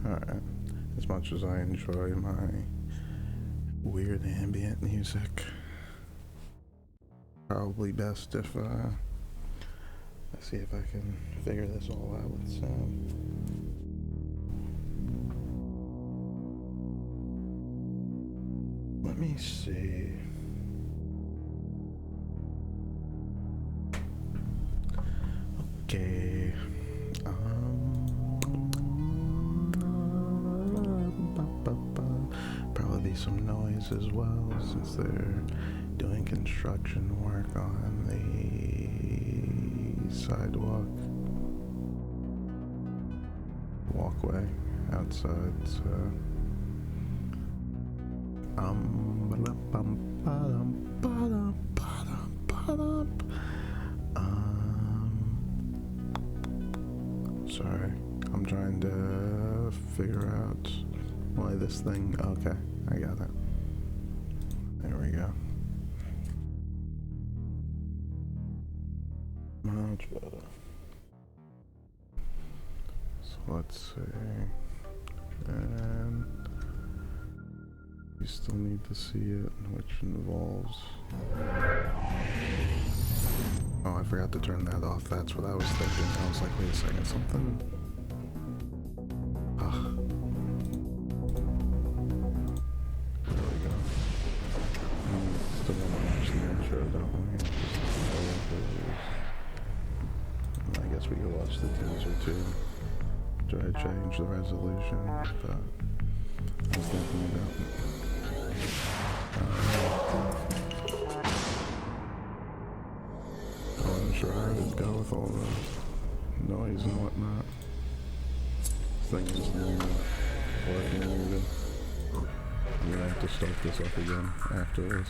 Alright. As much as I enjoy my weird ambient music, probably best if I see if I can figure this all out with sound. Let me see. Okay. Probably some noise as well, since they're doing construction work on the sidewalk walkway outside. So sorry, I'm trying to figure out why this thing. Okay, I got it. There we go. Much better. So let's see. And you still need to see it, which involves. Oh, I forgot to turn that off. That's what I was thinking. I was like, wait a second, something. There we go. Still want to watch the intro, don't we? I guess we could watch the teaser too. Try to change the resolution, but I was thinking about it. I wasn't sure how to go with all the noise and whatnot. This thing is working even. I'm gonna have to start this up again after this.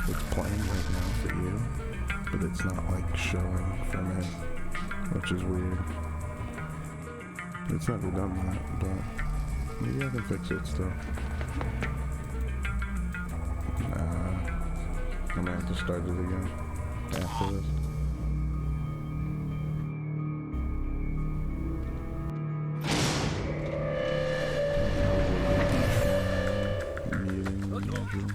It's playing right now for you, but it's not like showing for me, which is weird. It's never done that, but maybe I can fix it still. I'm gonna have to start it again after this. Meeting usual.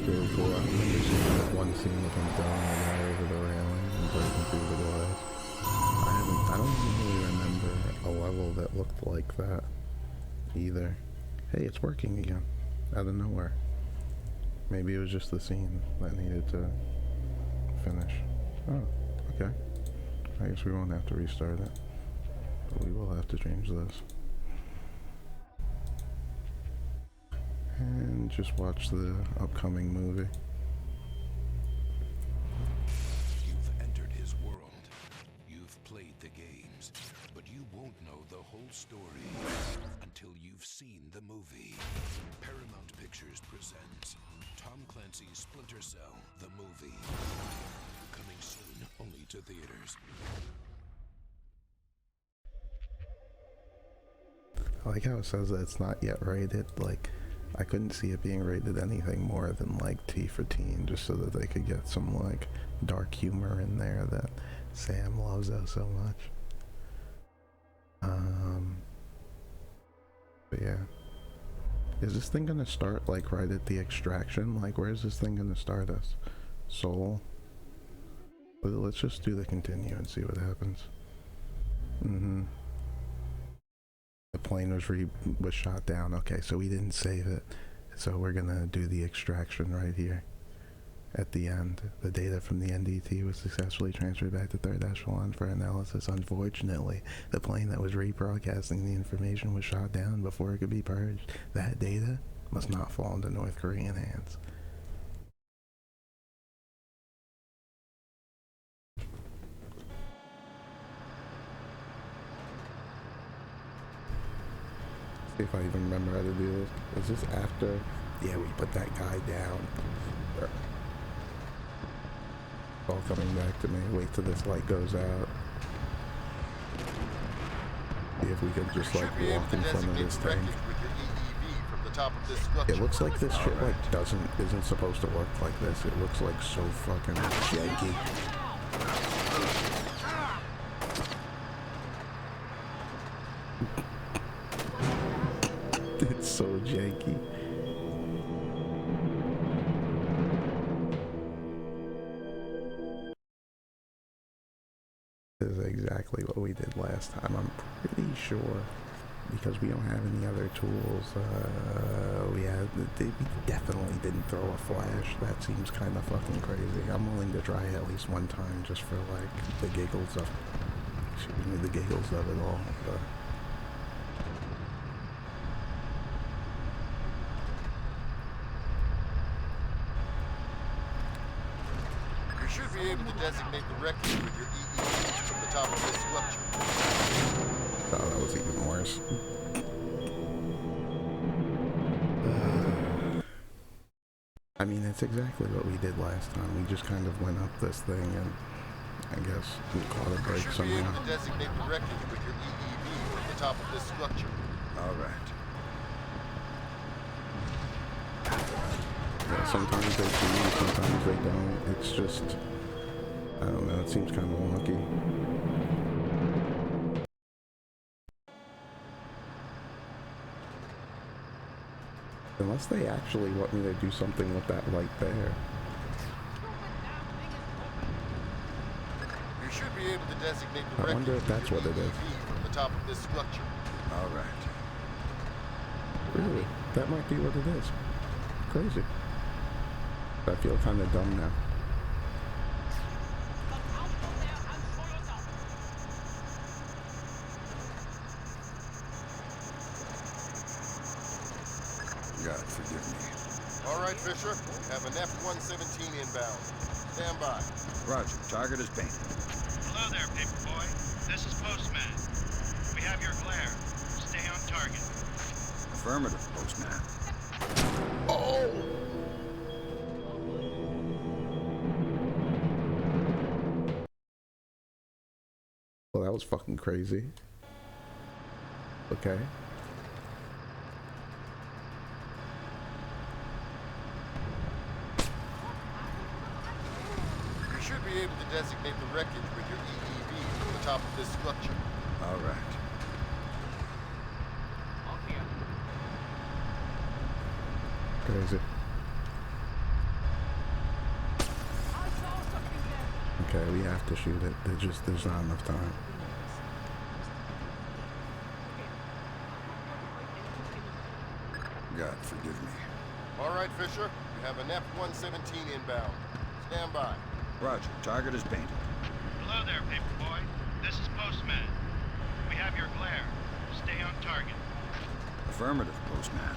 Really cool. I remember seeing that one scene with him throwing the guy over the railing and breaking through the glass. I don't really remember a level that looked like that either. Hey, it's working again, out of nowhere. Maybe it was just the scene that needed to finish. Oh, okay. I guess we won't have to restart it, but we will have to change this. And just watch the upcoming movie. You've entered his world. You've played the games, but you won't know the whole story until you've seen the movie. Paramount Pictures presents Tom Clancy's Splinter Cell, the movie. Coming soon, only to theaters. I like how it says that it's not yet rated. Like, I couldn't see it being rated anything more than like T for teen, just so that they could get some like dark humor in there that Sam loves so much. But yeah, is this thing gonna start like right at the extraction? Like, where is this thing gonna start us? Seoul? Let's just do the continue and see what happens. The plane was shot down. Okay, so we didn't save it. So we're gonna do the extraction right here. at the end. The data from the NDT was successfully transferred back to third echelon for analysis. Unfortunately, the plane that was rebroadcasting the information was shot down before it could be purged. That data must not fall into North Korean hands. See if I even remember how to do this. Is this after? Yeah, we put that guy down. All coming back to me. Wait till this light goes out. See if we could just like walk in front of this tank. It looks like this shit like isn't supposed to work like this. It looks like so fucking janky. It's so janky. This is exactly what we did last time, I'm pretty sure. Because we don't have any other tools. We definitely didn't throw a flash. That seems kind of fucking crazy. I'm willing to try it at least one time just for like the giggles of it all. But you should be able to designate the wreckage with your EEV from the top of this structure. Oh, that was even worse. I mean, it's exactly what we did last time. We just kind of went up this thing and I guess we caught a break somehow. You should be able to designate the wreckage with your EEV from the top of this structure. All right. Yeah, sometimes they do, sometimes they don't. It's just, I don't know, it seems kind of wonky. Unless they actually want me to do something with that light there. You should be able to designate the I wonder if that's what it is. From the top of this structure. All right. Really? That might be what it is. Crazy. I feel kind of dumb now. God, forgive me. All right, Fisher. We have an F-117 inbound. Stand by. Roger. Target is painted. Hello there, Paperboy. This is Postman. We have your glare. Stay on target. Affirmative, Postman. Oh! Well, that was fucking crazy. Okay. You should be able to designate the wreckage with your EEV from the top of this structure. All right. Crazy. Okay, we have to shoot it. There's not enough time. God, forgive me. All right, Fisher. We have an F-117 inbound. Stand by. Roger. Target is painted. Hello there, Paperboy. This is Postman. We have your glare. Stay on target. Affirmative, Postman.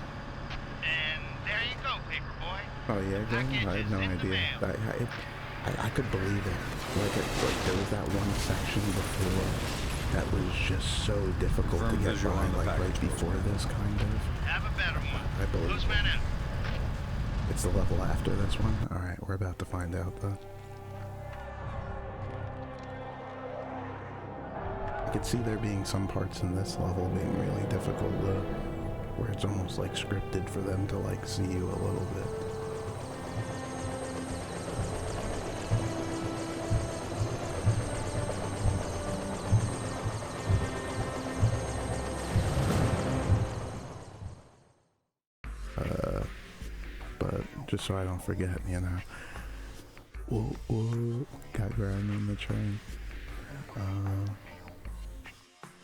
And there you go, Paperboy. Oh yeah, Glenn? I had no idea. I could believe it. Like there was that one section before that was just so difficult to get visual by, on the like package, right before Postman. this kind of. Have a better one. I believe Postman out. it's the level after this one. All right, we're about to find out though. I could see there being some parts in this level being really difficult though, where it's almost like scripted for them to like see you a little bit. But just so I don't forget, you know. Whoa, got ground on the train.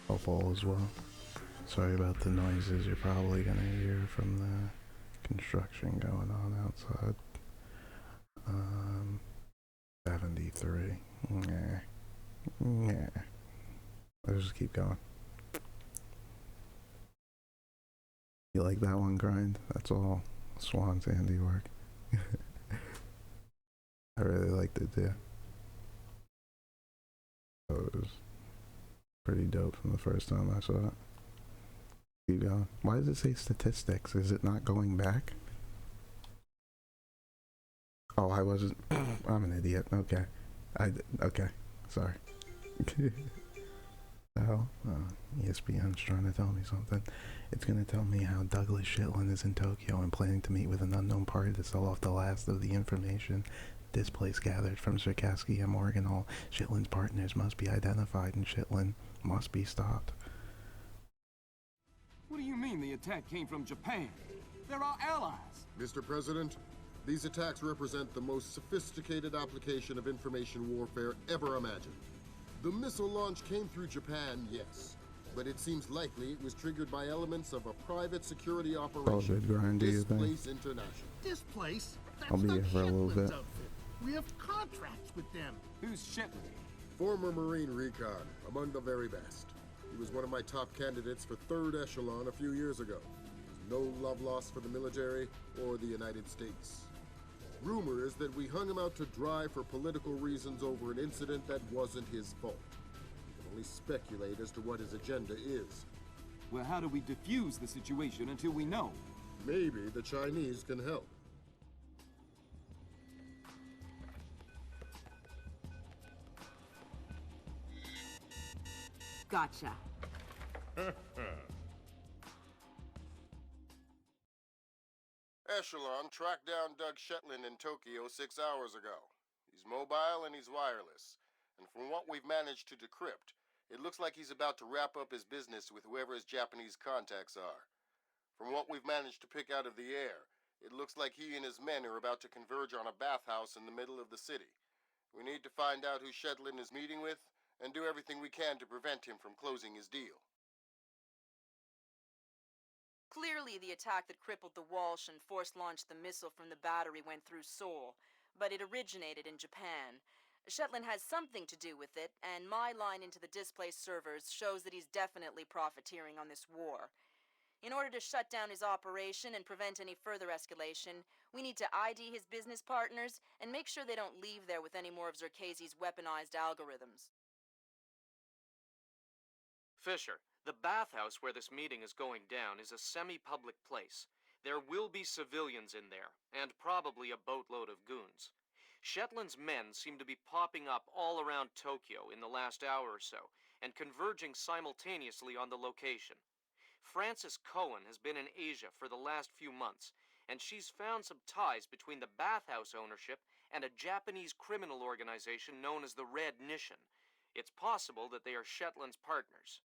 Hope all is well. Sorry about the noises you're probably gonna hear from the construction going on outside. Um, 73. Nah. Nah. Let's just keep going. You like that one, Grind? That's all Swan's handiwork. I really liked it too. So it was pretty dope from the first time I saw it. Keep going. Why does it say statistics? Is it not going back? Oh, I wasn't. I'm an idiot. Okay. Okay. Sorry. The hell? ESPN's trying to tell me something. It's gonna tell me how Douglas Shetland is in Tokyo and planning to meet with an unknown party to sell off the last of the information this place gathered from Sarkaski and Morganall. Shetland's partners must be identified and Shetland must be stopped. What do you mean the attack came from Japan? They're our allies. Mr. President, these attacks represent the most sophisticated application of information warfare ever imagined. The missile launch came through Japan, yes, but it seems likely it was triggered by elements of a private security operation. Grind, do you think? Displace International. This place? That's I'll be not here for a little Shetland's bit. outfit. We have contracts with them. Who's Shetland? Former Marine recon, among the very best. He was one of my top candidates for 3rd Echelon a few years ago. No love lost for the military or the United States. Rumor is that we hung him out to dry for political reasons over an incident that wasn't his fault. We can only speculate as to what his agenda is. Well, how do we defuse the situation until we know? Maybe the Chinese can help. Gotcha. Echelon tracked down Doug Shetland in Tokyo 6 hours ago. He's mobile and he's wireless. And from what we've managed to decrypt, it looks like he's about to wrap up his business with whoever his Japanese contacts are. From what we've managed to pick out of the air, it looks like he and his men are about to converge on a bathhouse in the middle of the city. We need to find out who Shetland is meeting with and do everything we can to prevent him from closing his deal. Clearly, the attack that crippled the Walsh and force-launched the missile from the battery went through Seoul, but it originated in Japan. Shetland has something to do with it, and my line into the displaced servers shows that he's definitely profiteering on this war. In order to shut down his operation and prevent any further escalation, we need to ID his business partners and make sure they don't leave there with any more of Zerkasi's weaponized algorithms. Fisher, the bathhouse where this meeting is going down is a semi-public place. There will be civilians in there, and probably a boatload of goons. Shetland's men seem to be popping up all around Tokyo in the last hour or so, and converging simultaneously on the location. Frances Cohen has been in Asia for the last few months, and she's found some ties between the bathhouse ownership and a Japanese criminal organization known as the Red Nishan. It's possible that they are Shetland's partners.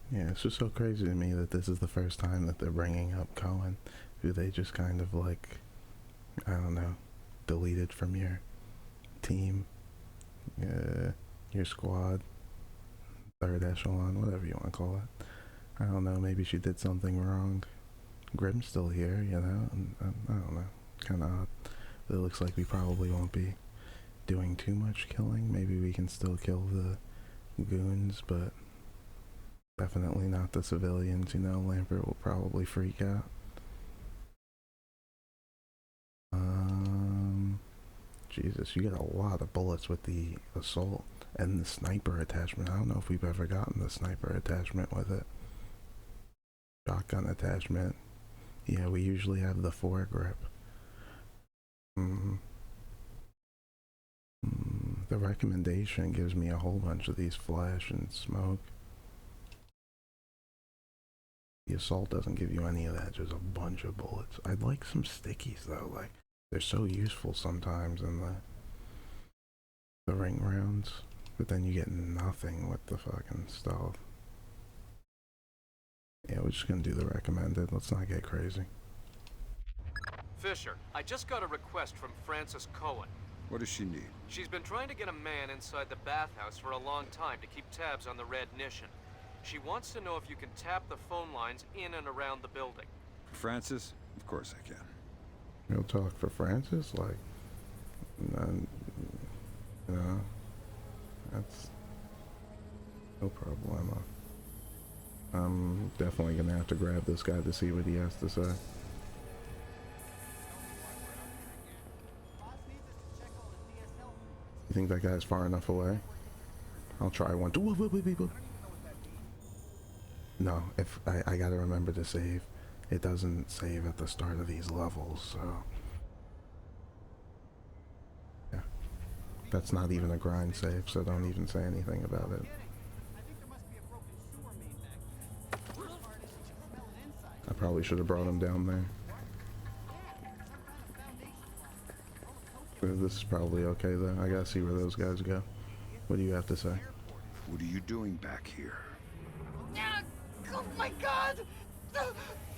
Yeah, it's just so crazy to me that this is the first time that they're bringing up Cohen, who they just kind of like, I don't know, deleted from your team, your squad, 3rd Echelon, whatever you want to call it. I don't know, maybe she did something wrong. Grim's still here, you know, and I don't know, kind of odd. But it looks like we probably won't be doing too much killing. Maybe we can still kill the goons, but definitely not the civilians, you know. Lambert will probably freak out. Jesus, you get a lot of bullets with the assault and the sniper attachment. I don't know if we've ever gotten the sniper attachment with it. Shotgun attachment. Yeah, we usually have the foregrip. The recommendation gives me a whole bunch of these flash and smoke. The assault doesn't give you any of that, just a bunch of bullets. I'd like some stickies though, like they're so useful sometimes in the ring rounds, but then you get nothing with the fucking stuff. Yeah, we're just gonna do the recommended. Let's not get crazy. Fisher, I just got a request from Frances Cohen. What does she need? She's been trying to get a man inside the bathhouse for a long time to keep tabs on the Red Nishan. She wants to know if you can tap the phone lines in and around the building. Francis? Of course I can. Real talk for Francis, like, none, you know, that's no problemo. I'm definitely gonna have to grab this guy to see what he has to say. You think that guy's far enough away? I'll try one. No, if I gotta remember to save. It doesn't save at the start of these levels, so yeah. That's not even a grind save, so don't even say anything about it. I probably should have brought him down there. This is probably okay though. I gotta see where those guys go. What do you have to say? What are you doing back here? Oh my god!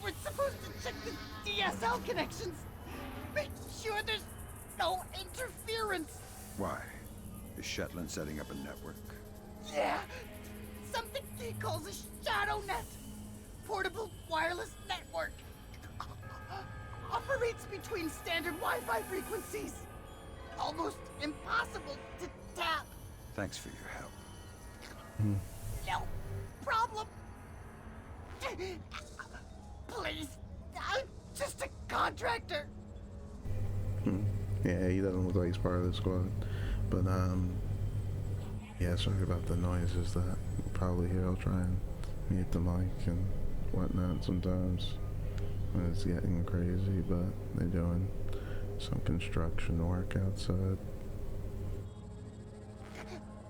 We're supposed to check the DSL connections. Make sure there's no interference. Why? Is Shetland setting up a network? Yeah, something he calls a shadow net. Portable wireless network. Operates between standard Wi-Fi frequencies. Almost impossible to tap. Thanks for your help. No problem. Please, I'm just a contractor. Yeah, he doesn't look like he's part of the squad. But, yeah, sorry about the noises that you'll probably hear. I'll try and mute the mic and whatnot sometimes when it's getting crazy, but they're doing some construction work outside.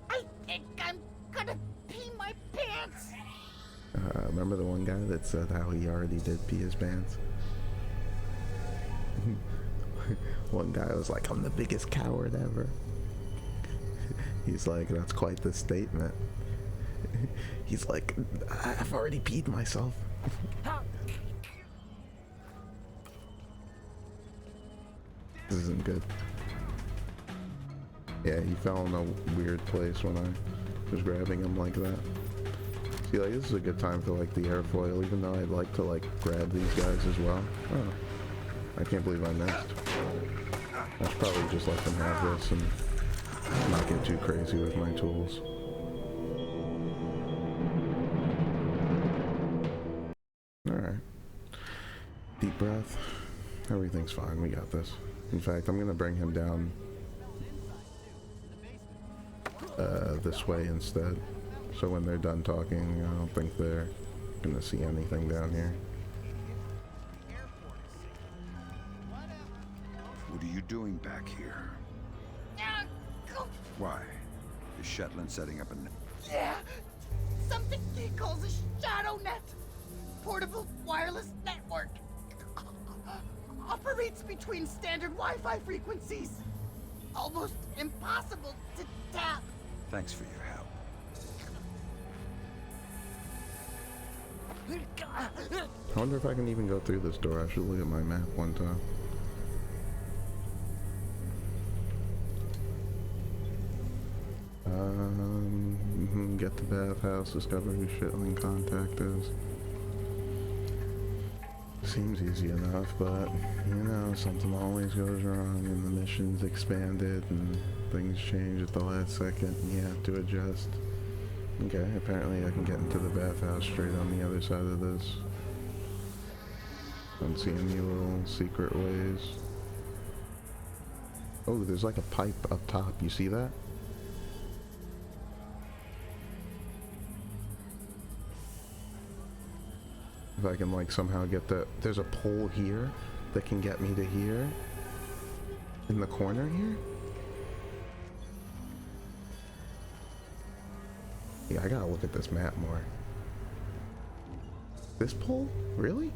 I think I'm gonna pee my pants. Remember the one guy that said how he already did pee his pants? One guy was like, I'm the biggest coward ever. He's like, that's quite the statement. He's like, I've already peed myself. This isn't good. Yeah, he fell in a weird place when I was grabbing him like that. See, like, this is a good time for, like, the airfoil, even though I'd like to, like, grab these guys as well. Oh, I can't believe I missed. I should probably just let them have this and not get too crazy with my tools. Alright. Deep breath. Everything's fine, we got this. In fact, I'm gonna bring him down this way instead. So when they're done talking, I don't think they're gonna see anything down here. What are you doing back here? Why? Is Shetland setting up a network? Yeah, something he calls a shadow net. Portable wireless network. Operates between standard Wi-Fi frequencies. Almost impossible to tap. Thanks for your help. I wonder if I can even go through this door. I should look at my map one time. Get the bathhouse, discover who Shetland contact is. Seems easy enough, but, you know, something always goes wrong and the mission's expanded and things change at the last second and you have to adjust. Okay, apparently I can get into the bathhouse straight on the other side of this. Don't see any little secret ways. Oh, there's like a pipe up top, you see that? If I can like somehow get the, there's a pole here that can get me to here in the corner here. Yeah, I gotta look at this map more. This pole? Really?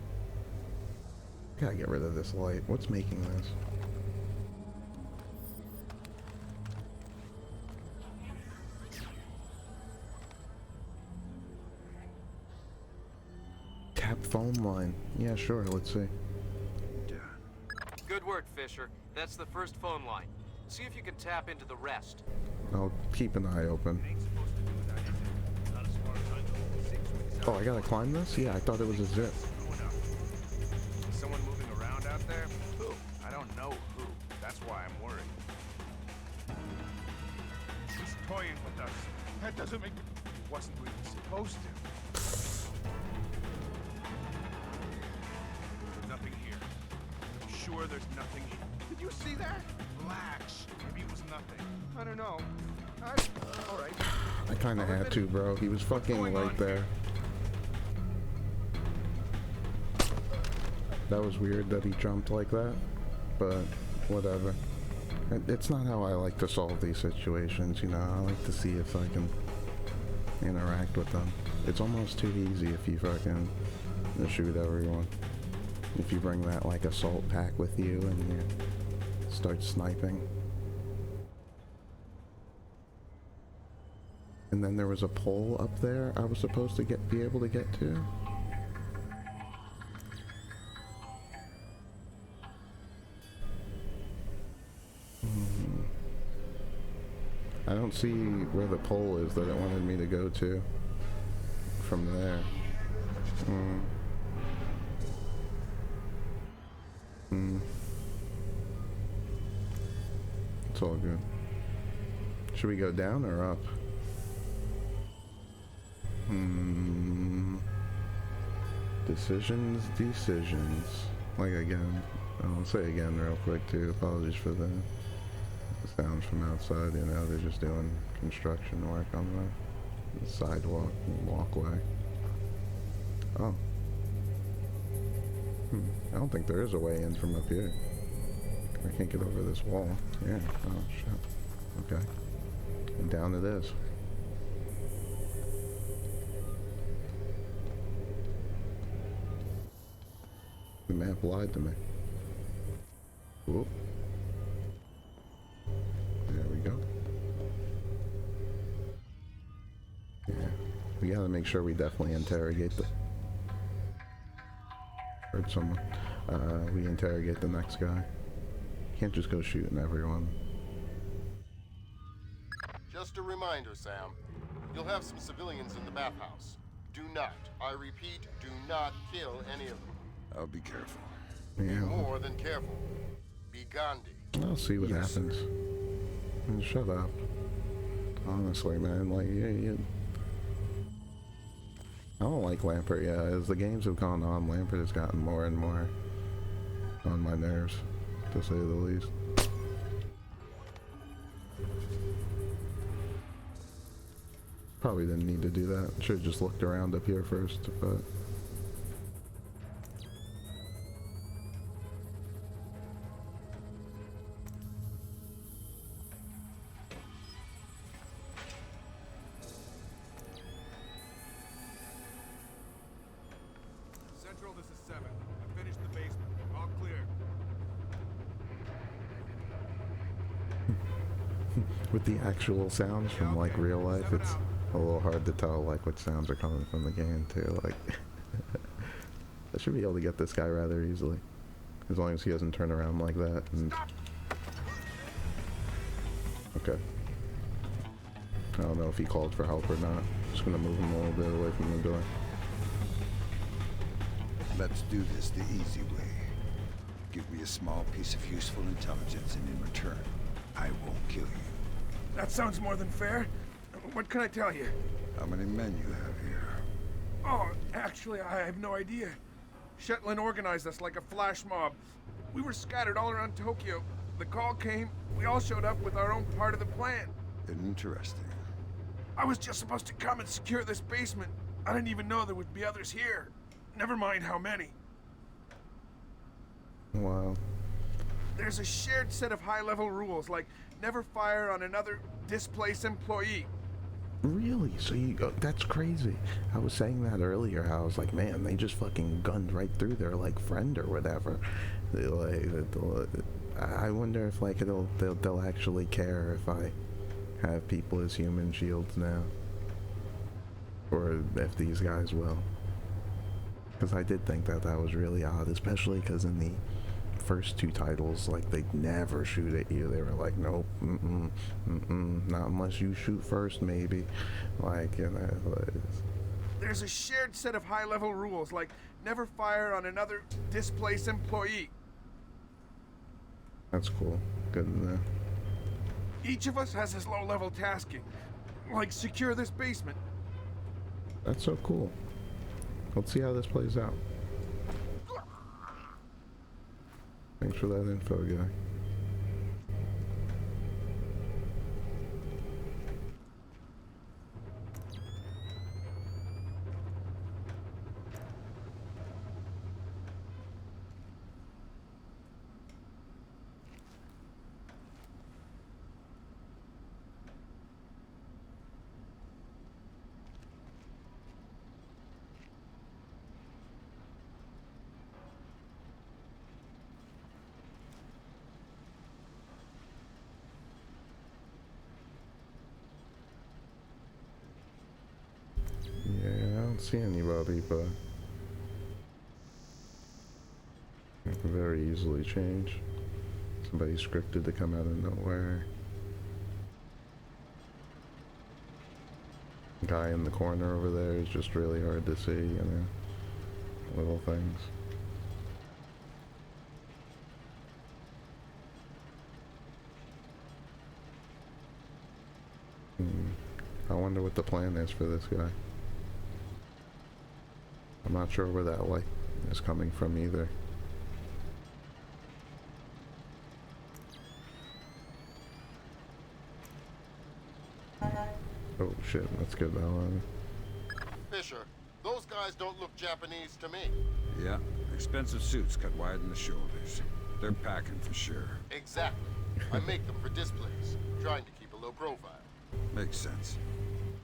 I gotta get rid of this light. What's making this? Tap phone line. Yeah, sure, let's see. Good work, Fisher. That's the first phone line. See if you can tap into the rest. I'll keep an eye open. Oh, I gotta climb this? Yeah, I thought it was a zip. Someone moving around out there? Who? I don't That's why I'm worried. He's toying with us. That doesn't make... He wasn't really supposed to. There's nothing here. I'm sure there's nothing here. Did you see that? Relax. Maybe it was nothing. I don't know. All right. I kind of had to, bro. He was fucking right there. That was weird that he jumped like that, but whatever. It's not how I like to solve these situations, you know. I like to see if I can interact with them. It's almost too easy if you fucking shoot everyone. If you bring that like assault pack with you and you start sniping. And then there was a pole up there I was supposed to be able to get to. I don't see where the pole is that it wanted me to go to from there. It's all good. Should we go down or up? Decisions. Like again. I'll say again real quick too. Apologies for the sounds from outside. You know, they're just doing construction work on the sidewalk and walkway. Oh. I don't think there is a way in from up here. I can't get over this wall. Yeah. Oh shit. Okay. And down it is. The map lied to me. Whoop. There we go. Yeah. We gotta make sure we definitely interrogate the... Heard someone. We interrogate the next guy. Can't just go shooting everyone. Just a reminder, Sam. You'll have some civilians in the bathhouse. Do not, I repeat, do not kill any of them. I'll be careful. Be Yeah. more than careful. Be Gandhi. I'll see what happens. Man, shut up. Honestly, man, like, I don't like Lampert, yeah. As the games have gone on, Lampert has gotten more and more on my nerves, to say the least. Probably didn't need to do that. Should have just looked around up here first, but... Central, this is 7. I finished the basement. All clear. With the actual sounds from like real life, it's a little hard to tell like what sounds are coming from the game too. Like, I should be able to get this guy rather easily, as long as he doesn't turn around like that. And okay, I don't know if he called for help or not. Just gonna move him a little bit away from the door. Let's do this the easy way. Give me a small piece of useful intelligence, and in return, I won't kill you. That sounds more than fair. What can I tell you? How many men you have here? Oh, actually, I have no idea. Shetland organized us like a flash mob. We were scattered all around Tokyo. The call came, we all showed up with our own part of the plan. Interesting. I was just supposed to come and secure this basement. I didn't even know there would be others here. Never mind how many. Wow. There's a shared set of high-level rules, like never fire on another displaced employee. Really? So you, that's crazy. I was saying that earlier, how I was like, man, they just fucking gunned right through their like friend or whatever. I wonder if like they'll actually care if I have people as human shields now, or if these guys will. Because I did think that was really odd, especially because in the first two titles, like, they never shoot at you. They were like, nope, not unless you shoot first, maybe. Like, you know, There's a shared set of high-level rules, like never fire on another displaced employee. that's cool. good to know. Each of us has his low-level tasking, like secure this basement. That's so cool. Let's see how this plays out. Thanks for that info, guy. Yeah, I don't see anybody, but it can very easily change. Somebody scripted to come out of nowhere. Guy in the corner over there is just really hard to see, you know, little things. I wonder what the plan is for this guy. I'm not sure where that light is coming from either. Oh shit, let's get that one. Fisher, those guys don't look Japanese to me. Yeah, expensive suits cut wide in the shoulders. They're packing for sure. Exactly. I make them for displays, trying to keep a low profile. Makes sense.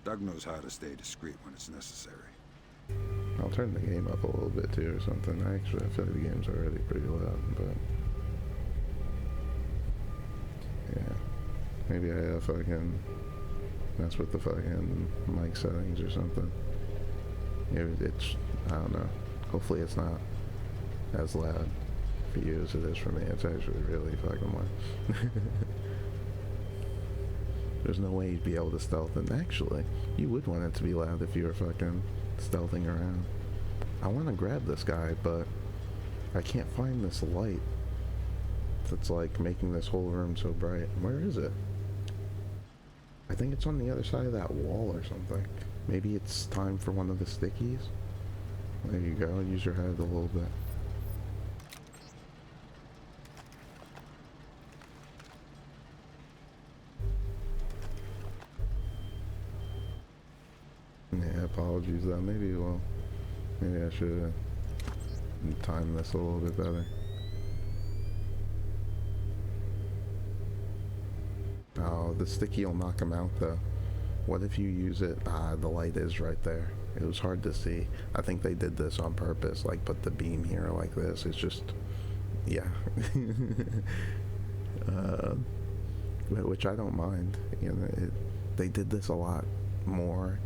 Doug knows how to stay discreet when it's necessary. I'll turn the game up a little bit too or something. Actually, I feel like the game's already pretty loud, but yeah. Maybe if I can mess with the fucking mic settings or something. Maybe it's, I don't know. Hopefully it's not as loud for you as it is for me. It's actually really fucking loud. There's no way you'd be able to stealth, and actually, you would want it to be loud if you were fucking stealthing around. I want to grab this guy, but I can't find this light that's like making this whole room so bright. Where is it? I think it's on the other side of that wall or something. Maybe it's time for one of the stickies. There you go, use your head a little bit. Yeah, apologies though. Maybe I should time this a little bit better. Oh, the sticky will knock him out though. What if you use it? Ah, the light is right there. It was hard to see. I think they did this on purpose, like put the beam here like this. It's just, yeah. Which I don't mind. You know, they did this a lot more,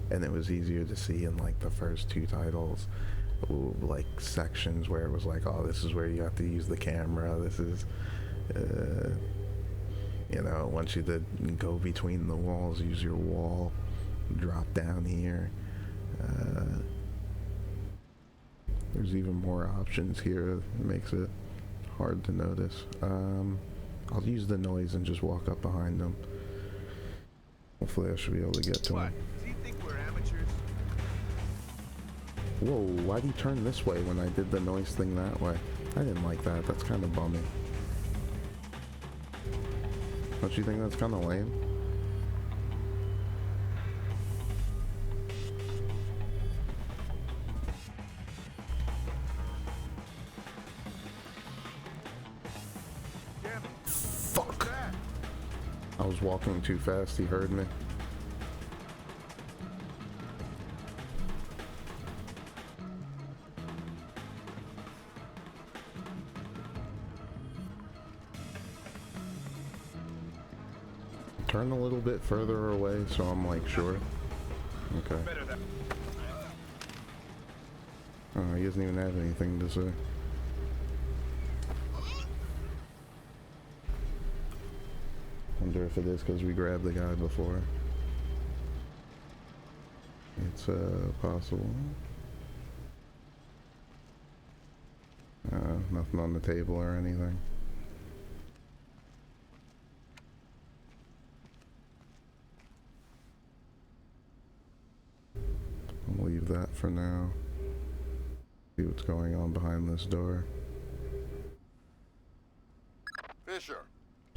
and it was easier to see in like the first two titles. Ooh, like sections where it was like, oh, this is where you have to use the camera. This is, you know, once you did go between the walls, use your wall, drop down here. There's even more options here. It makes it hard to notice. I'll use the noise and just walk up behind them. Hopefully I should be able to get to him. Does he think we're amateurs? Whoa, why'd he turn this way when I did the noise thing that way? I didn't like that. That's kind of bumming. Don't you think that's kind of lame? Fuck! I was walking too fast, he heard me. Turn a little bit further away so I'm like sure. Okay. Oh, he doesn't even have anything to say. Wonder if it is because we grabbed the guy before. It's possible. Nothing on the table or anything. leave that for now. See what's going on behind this door. Fisher,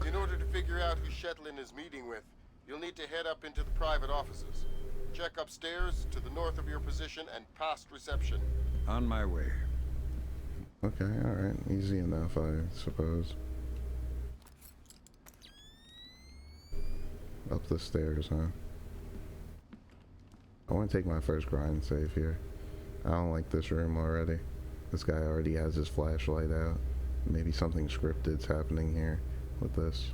in order to figure out who Shetland is meeting with, you'll need to head up into the private offices. Check upstairs to the north of your position and past reception. On my way. Okay, alright. Easy enough, I suppose. Up the stairs, huh? I want to take my first grind save here. I don't like this room already. This guy already has his flashlight out. Maybe something scripted's happening here with this.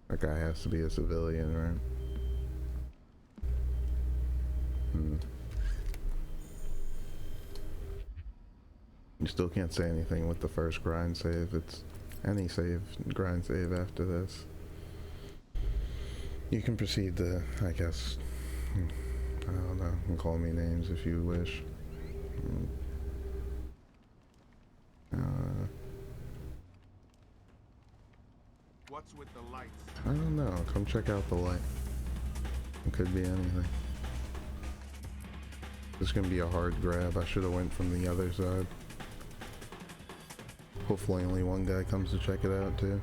That guy has to be a civilian, right? You still can't say anything with the first grind save. It's any save, grind save after this. You can proceed to, I guess, I don't know, you can call me names if you wish. What's with the lights? I don't know, come check out the light. It could be anything. This is gonna be a hard grab. I should have went from the other side. Hopefully only one guy comes to check it out too.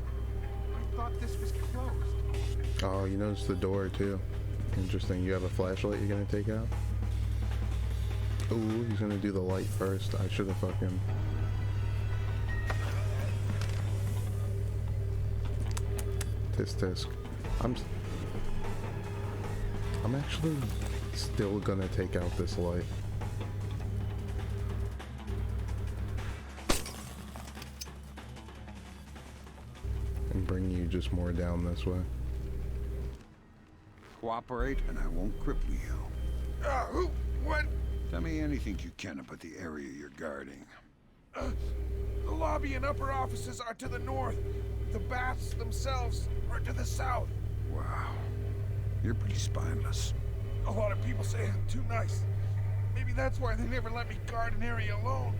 I thought this was closed. Oh, you noticed the door too. Interesting. You have a flashlight you're gonna take out? Ooh, he's gonna do the light first. I should have fucking... Tisk tisk. I'm actually still gonna take out this light. And bring you just more down this way. Cooperate, and I won't cripple you. Who? What? Tell me anything you can about the area you're guarding. The lobby and upper offices are to the north. The baths themselves are to the south. Wow. You're pretty spineless. A lot of people say I'm too nice. Maybe that's why they never let me guard an area alone.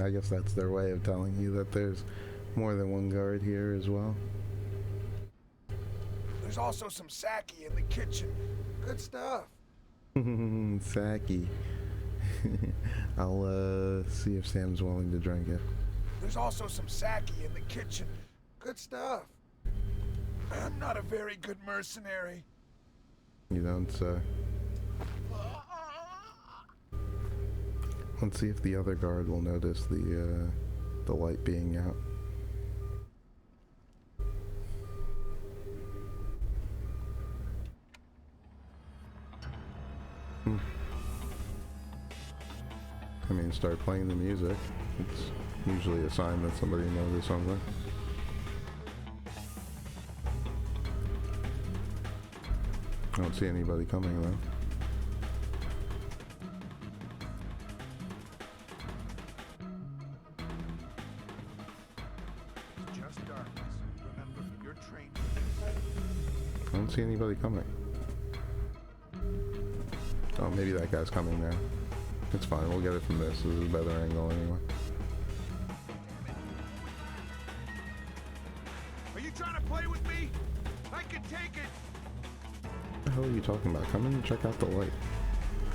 I guess that's their way of telling you that there's more than one guard here as well. There's also some sake in the kitchen. Good stuff. Sake. I'll see if Sam's willing to drink it. There's also some sake in the kitchen. Good stuff. I'm not a very good mercenary. You don't say. Let's see if the other guard will notice the light being out. I mean, start playing the music. It's usually a sign that somebody noticed something. I don't see anybody coming though. It's just darkness. Remember, you're trained. I don't see anybody coming. Oh, maybe that guy's coming now. It's fine, we'll get it from this. This is a better angle anyway. Are you trying to play with me? I can take it. What the hell are you talking about? Come in and check out the light.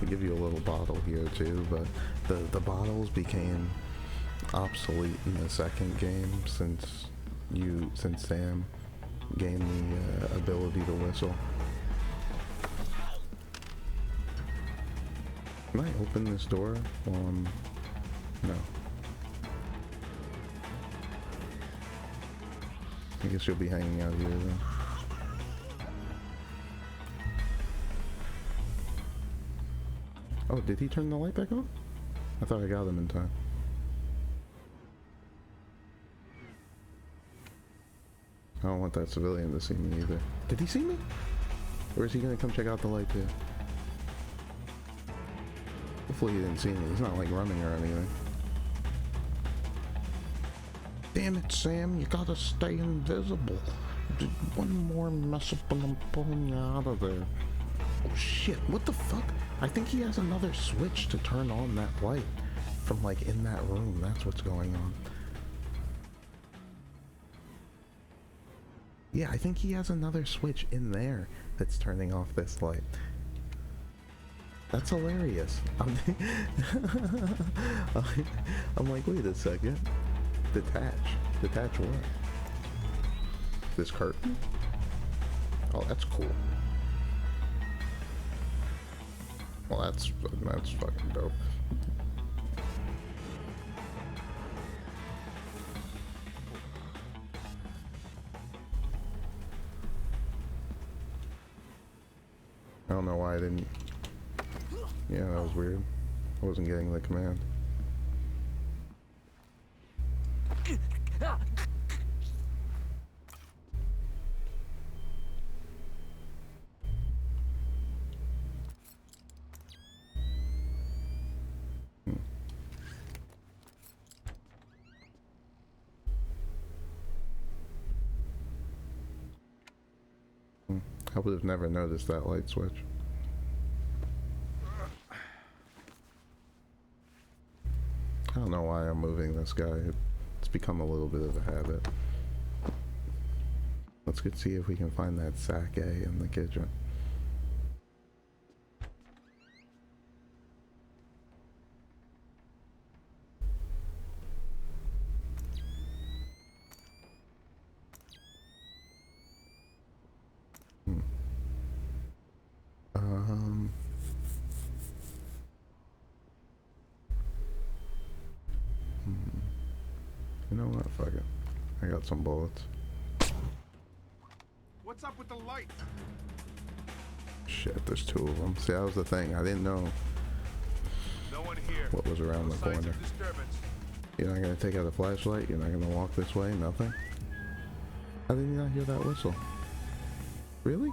I'll give you a little bottle here too, but the bottles became obsolete in the second game since Sam gained the ability to whistle. Can I open this door while I'm... No. I guess you'll be hanging out here then. Oh, did he turn the light back on? I thought I got him in time. I don't want that civilian to see me either. Did he see me? Or is he gonna come check out the light too? Hopefully he didn't see me. He's not like running or anything. Damn it, Sam, you gotta stay invisible. Just one more mess up and I'm pulling you out of there. Oh shit, what the fuck? I think he has another switch to turn on that light from like in that room. That's what's going on. Yeah, I think he has another switch in there that's turning off this light. That's hilarious. I'm like, wait a second. Detach. Detach what? This curtain? Oh, that's cool. Well, that's fucking dope. I don't know why I didn't. Yeah, that was weird. I wasn't getting the command. I would have never noticed that light switch. I don't know why I'm moving this guy. It's become a little bit of a habit. Let's go see if we can find that sake in the kitchen. You know what? Fuck it. I got some bullets. What's up with the light? Shit, there's two of them. See, that was the thing. I didn't know No one here. what was around the Signs corner. of disturbance. You're not gonna take out a flashlight? You're not gonna walk this way? Nothing? How did you not hear that whistle? Really?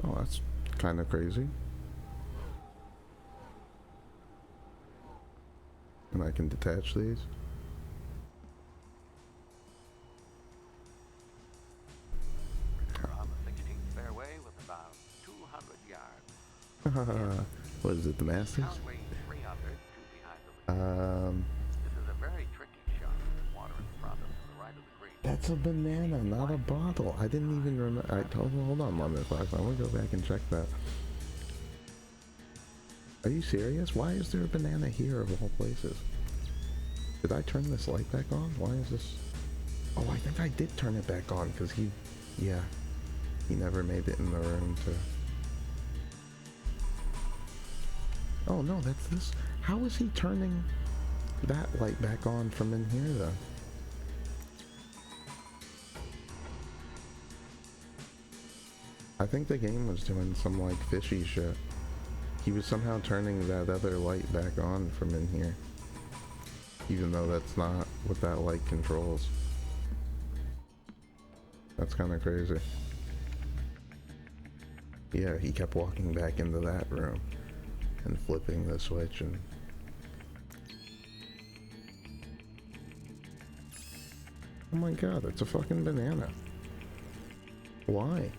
Oh, that's kind of crazy. And I can detach these? We're on the 16th fairway with about 200 yards. What is it, the Masters? Count range 300, two behind the green. This is a very tricky shot. Water in front of to the right of the green. That's a banana, not a bottle. I didn't even remember. Hold on, Lemon Fox. I want to go back and check that. Are you serious? Why is there a banana here of all places? Did I turn this light back on? Why is this? Oh, I think I did turn it back on because he never made it in the room to. Oh no, that's this. How is he turning that light back on from in here though? I think the game was doing some like fishy shit. He was somehow turning that other light back on from in here. Even though that's not what that light controls. That's kind of crazy. Yeah, he kept walking back into that room and flipping the switch and... Oh my god, it's a fucking banana. Why?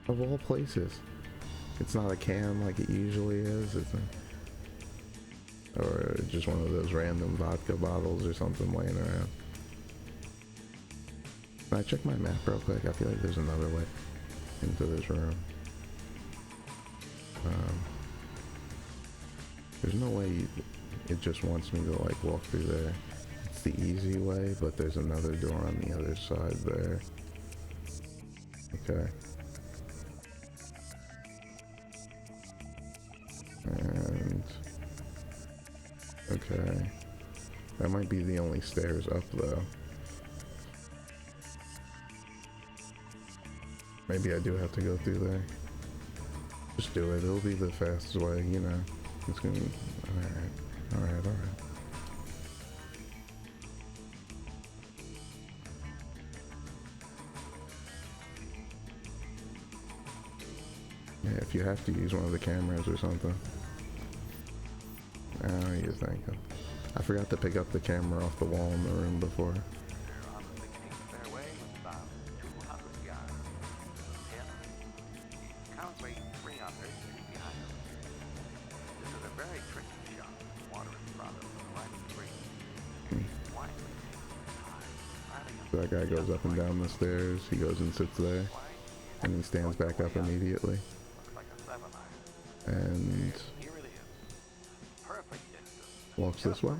Of all places. It's not a can like it usually is. It's a, or just one of those random vodka bottles or something laying around. Can I check my map real quick? I feel like there's another way into this room. There's no way it just wants me to like walk through there. It's the easy way, but there's another door on the other side there. Okay. And okay, that might be the only stairs up though. Maybe I do have to go through there. Just do it, it'll be the fastest way, you know. It's gonna be alright. Yeah, if you have to use one of the cameras or something. Oh, you're thinking. I forgot to pick up the camera off the wall in the room before. We're on the 16th fairway with about 200 yards. 10. Count range 300, two behind the green. This is a very tricky shot. Water in front of to the right of the green. Quietly, high, riding That guy goes up and down the stairs. He goes and sits there, and he stands back up immediately. And walks this way.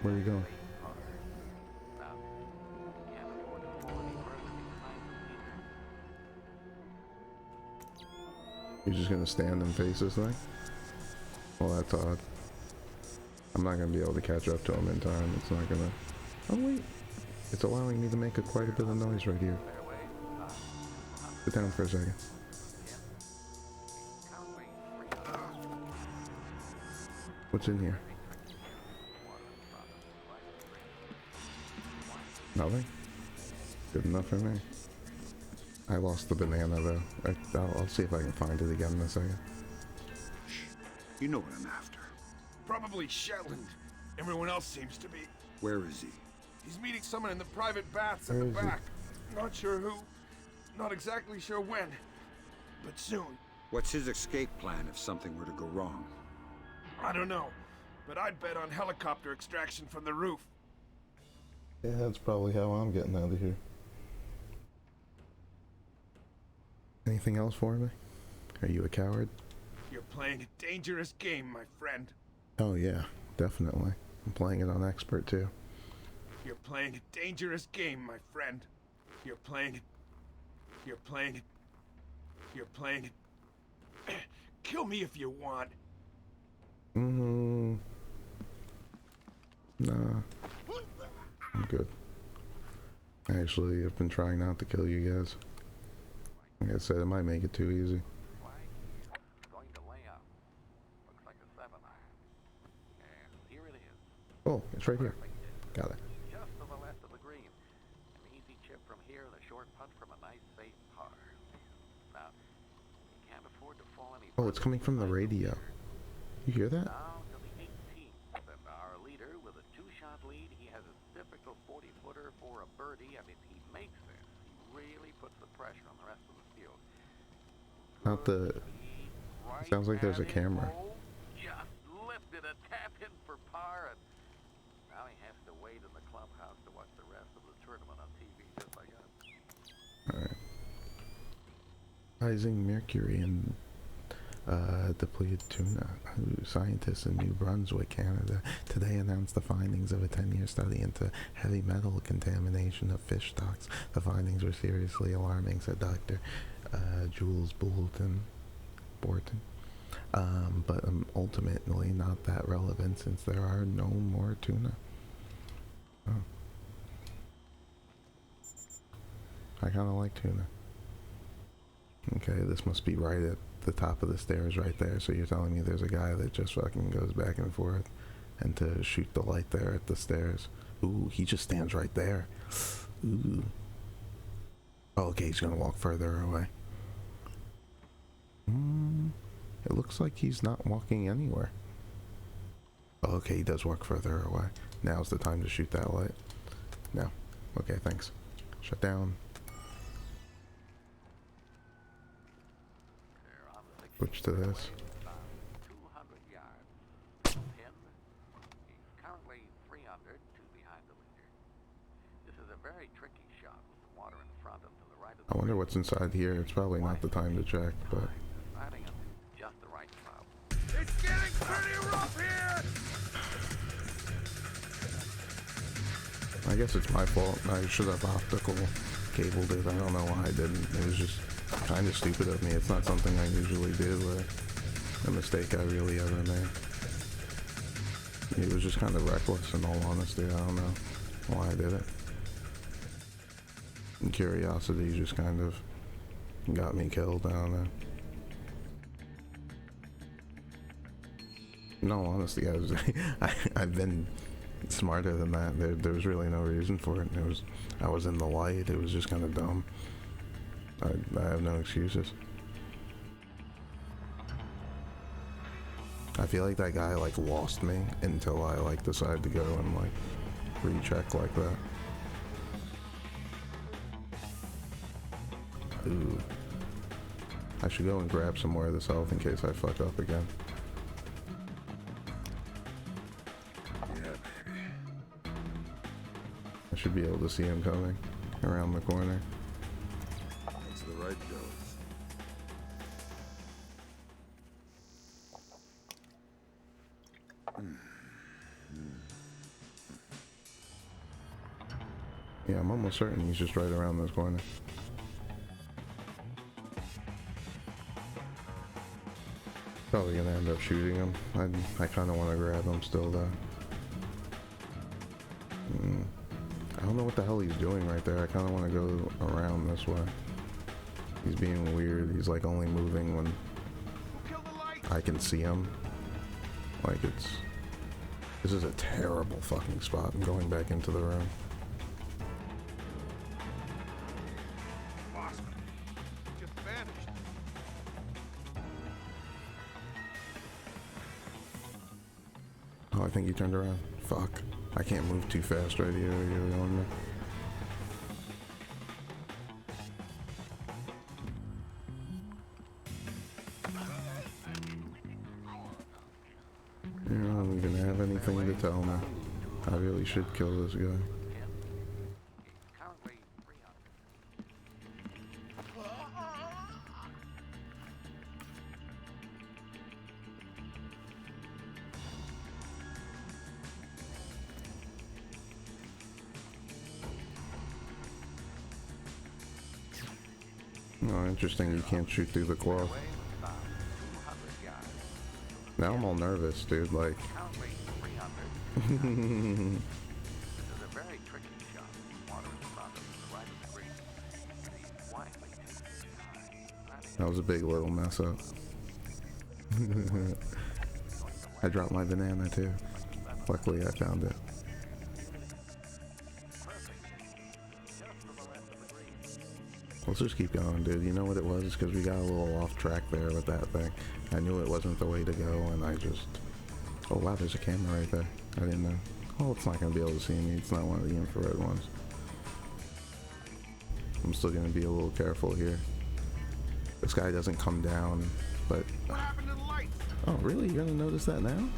Where are you going? You're just gonna stand and face this thing? Well, that's odd. I'm not gonna be able to catch up to him in time. It's not gonna... Oh wait! It's allowing me to make quite a bit of noise right here. Sit down for a second. What's in here? Nothing? Good enough for me. I lost the banana though. I'll see if I can find it again in a second. You know what I'm after. Probably Shetland. Everyone else seems to be. Where is he? He's meeting someone in the private baths at the back. Not sure who. Not exactly sure when. But soon. What's his escape plan if something were to go wrong? I don't know. But I'd bet on helicopter extraction from the roof. Yeah, that's probably how I'm getting out of here. Anything else for me? Are you a coward? You're playing a dangerous game, my friend. Oh yeah, definitely. I'm playing it on expert too. You're playing a dangerous game, my friend. You're playing it. You're playing it. You're playing it. Kill me if you want. Nah. I'm good. Actually, I've been trying not to kill you guys. Like I said, it might make it too easy. Oh, it's right here. Got it. Just to the left of the green. An easy chip from here and a short putt from a nice safe par. Now, you can't afford to fall any. Oh, it's coming from the radio. You hear that? Now to the 18th, and our leader with a 2-shot lead. He has a difficult 40-footer for a birdie, and if he makes this, he really puts the pressure on the rest of the field. Not the... Sounds like there's a camera. Just lifted a tap in for par, and now he has to wait in the clubhouse to watch the rest of the tournament on TV, just like us. Alright. Rising mercury and depleted tuna. Scientists in New Brunswick, Canada, today announced the findings of a 10-year study into heavy metal contamination of fish stocks. The findings were seriously alarming, said Dr. Jules Borton. But ultimately not that relevant since there are no more tuna. Oh. I kind of like tuna. Okay, this must be right at the top of the stairs right there. So you're telling me there's a guy that just fucking goes back and forth and to shoot the light there at the stairs. Ooh, he just stands right there. Ooh. Oh, okay, he's gonna walk further away. It looks like he's not walking anywhere. Oh, okay, he does walk further away. Now's the time to shoot that light. No. Okay, thanks. Shut down. Switch to this. 200 yards. Pin. He's currently 3 under, 2 behind the leader. This is a very tricky shot with the water in front and to the right of the I wonder what's inside here. It's probably not the time to check, but... riding on just the right club. It's getting pretty rough here! I guess it's my fault. I should have optical cabled it. I don't know why I didn't. It was just kind of stupid of me. It's not something I usually do, but a mistake I really ever made. It was just kind of reckless, in all honesty. I don't know why I did it. And curiosity just kind of got me killed. I don't know. In all honesty, I've been smarter than that. There was really no reason for it. I was in the light. It was just kind of dumb. I have no excuses. I feel like that guy like lost me until I like decided to go and like recheck like that. Ooh. I should go and grab some more of this health in case I fuck up again. Yeah, baby. I should be able to see him coming around the corner. That's the right dose. Yeah, I'm almost certain he's just right around this corner. Probably gonna end up shooting him. I kind of want to grab him still, though. I don't know what the hell he's doing right there. I kind of want to go around this way. He's being weird. He's like only moving when I can see him. Like this is a terrible fucking spot. I'm going back into the room. Just vanished. Oh, I think he turned around. Fuck. I can't move too fast right here. You're on me. You're not even gonna have anything to tell me. I really should kill this guy. Currently 300. Oh, interesting. You can't shoot through the cloth. Away about 200 yards. Now I'm all nervous, dude. Like, Currently 300. This is a very tricky shot. Water in front of the right of the green. The widely taken. that was a big little mess up. I dropped my banana too. Luckily, I found it. Let's just keep going, dude. You know what it was? It's because we got a little off track there with that thing. I knew it wasn't the way to go, and I just... Oh, wow, there's a camera right there. I didn't know. Oh, it's not going to be able to see me. It's not one of the infrared ones. I'm still going to be a little careful here. This guy doesn't come down, but... What happened to the lights? Oh, really? You're going to notice that now?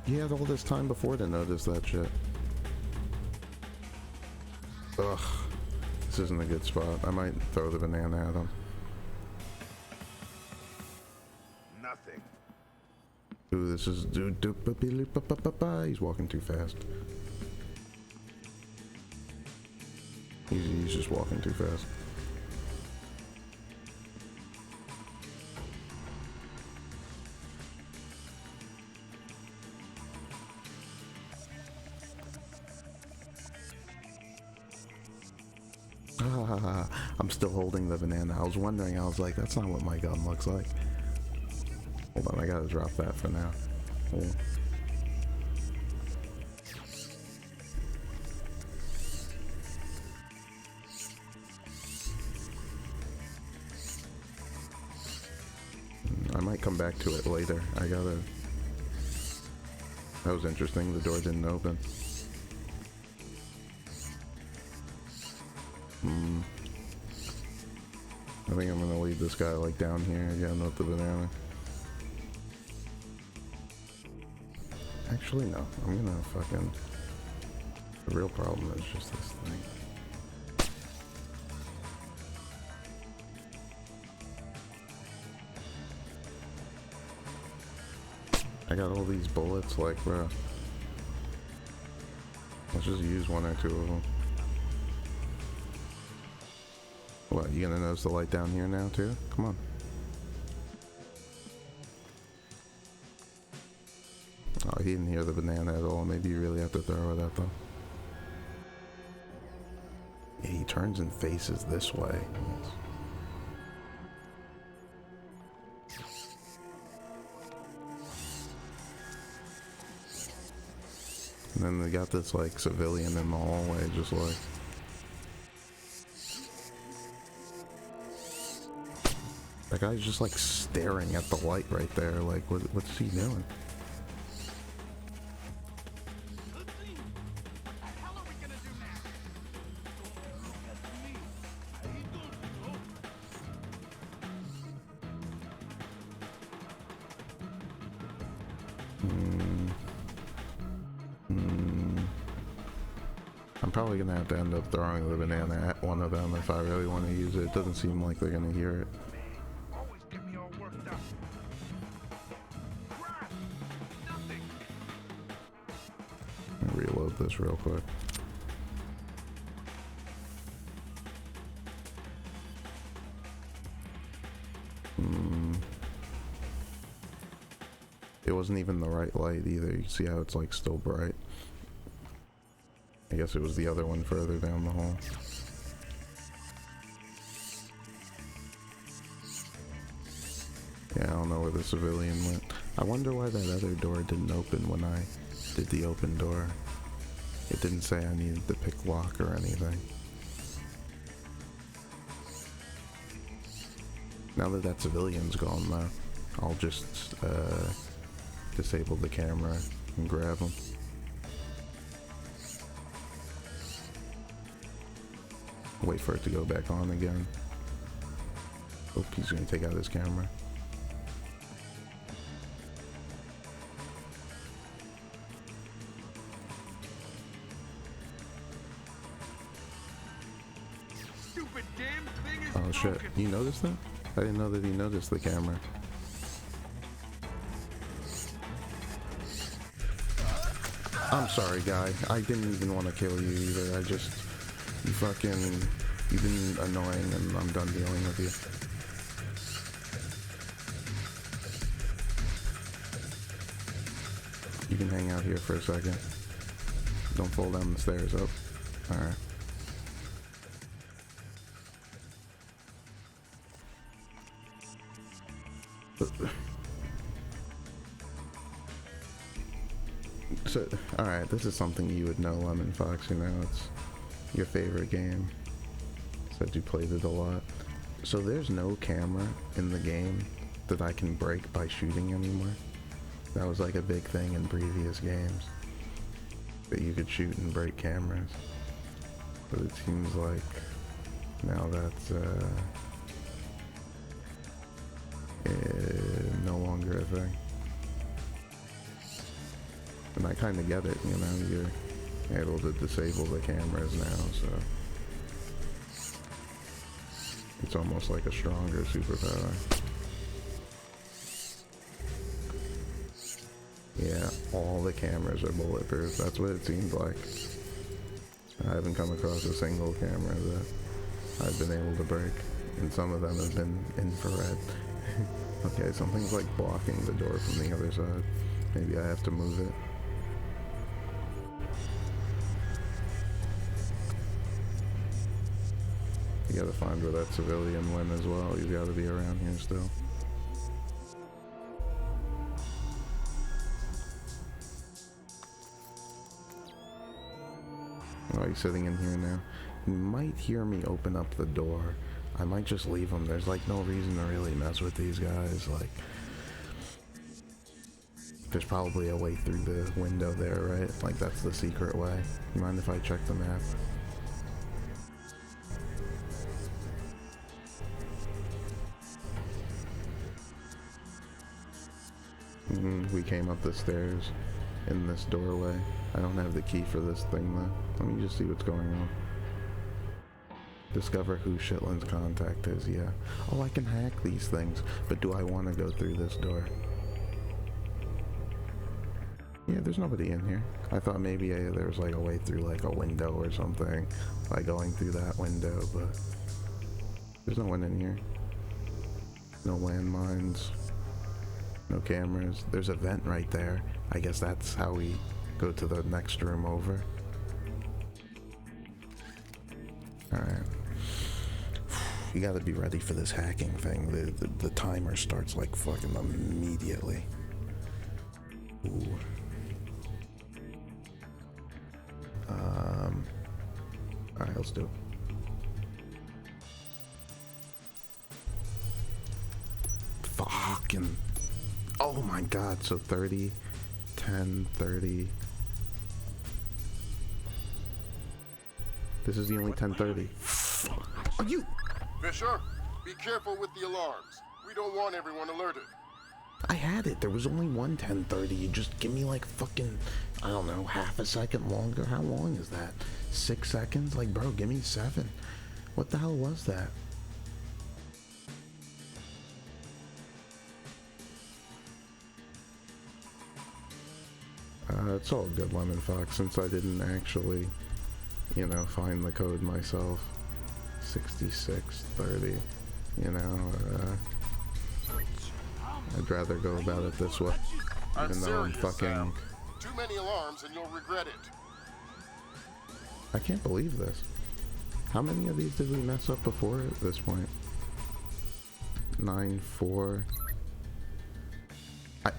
You had all this time before to notice that shit. Ugh. This isn't a good spot. I might throw the banana at him. Nothing. Ooh, this is... He's walking too fast. He's just walking too fast. I'm still holding the banana. I was wondering, I was like, that's not what my gun looks like. Hold on, I gotta drop that for now. Yeah. I might come back to it later. I gotta... That was interesting, the door didn't open. I think I'm gonna leave this guy like down here again with the banana. Actually, no. I'm gonna fucking... The real problem is just this thing. I got all these bullets, like, bro. Let's just use one or two of them. What, you gonna notice the light down here now too? Come on. Oh, he didn't hear the banana at all. Maybe you really have to throw it at them. Yeah, he turns and faces this way. And then they got this like civilian in the hallway, just like... That guy's just like staring at the light right there. Like, what's he doing? probably gonna have to end up throwing the banana at one of them if I really want to use it. It doesn't seem like they're gonna hear it. Always get me all worked up. Crap! Nothing. I'll reload this real quick. It wasn't even the right light either. You see how it's like still bright? I guess it was the other one further down the hall. Yeah, I don't know where the civilian went. I wonder why that other door didn't open when I did the open door. It didn't say I needed to pick lock or anything. Now that that civilian's gone though, I'll just disable the camera and grab him. Wait for it to go back on again. Oh, he's gonna take out his camera. Stupid damn thing is Oh shit, broken. you noticed that? I didn't know that he noticed the camera. I'm sorry, guy. I didn't even want to kill you either. I just... You've been annoying and I'm done dealing with you. You can hang out here for a second. Don't fall down the stairs. Oh, alright. So, alright, this is something you would know, Lemon Fox, you know, it's your favorite game. Said you played it a lot. So there's no camera in the game that I can break by shooting anymore. That was like a big thing in previous games, that you could shoot and break cameras. But it seems like now that's no longer a thing. And I kind of get it, you know, you're able to disable the cameras now, so it's almost like a stronger superpower. Yeah, all the cameras are bulletproof, that's what it seems like. I haven't come across a single camera that I've been able to break, and some of them have been infrared. Okay, something's like blocking the door from the other side. Maybe I have to move it. You gotta find where that civilian went as well. He's gotta be around here still. Oh, he's sitting in here now. He might hear me open up the door. I might just leave him. There's like no reason to really mess with these guys. Like, there's probably a way through the window there, right? Like, that's the secret way. You mind if I check the map? We came up the stairs in this doorway. I don't have the key for this thing though. Let me just see what's going on. Discover who Shetland's contact is, yeah. Oh, I can hack these things, but do I want to go through this door? Yeah, there's nobody in here. I thought maybe there was like a way through like a window or something, by going through that window, but there's no one in here. No landmines. No cameras. There's a vent right there. I guess that's how we go to the next room over. Alright. You gotta be ready for this hacking thing. The timer starts like fucking immediately. Ooh. Alright, let's do it. Fucking... Oh my god, so 30, 10, 30. This is the only 1030. Are you... Fisher, be careful with the alarms. We don't want everyone alerted. I had it. There was only one 1030. You just give me like fucking I don't know, half a second longer? How long is that? 6 seconds? Like, bro, give me 7. What the hell was that? It's all good, Lemon Fox, since I didn't actually, you know, find the code myself. 6630, you know, I'd rather go about it this way. Even though I'm fucking... Too many alarms and you'll regret it. I can't believe this. How many of these did we mess up before at this point? 9-4.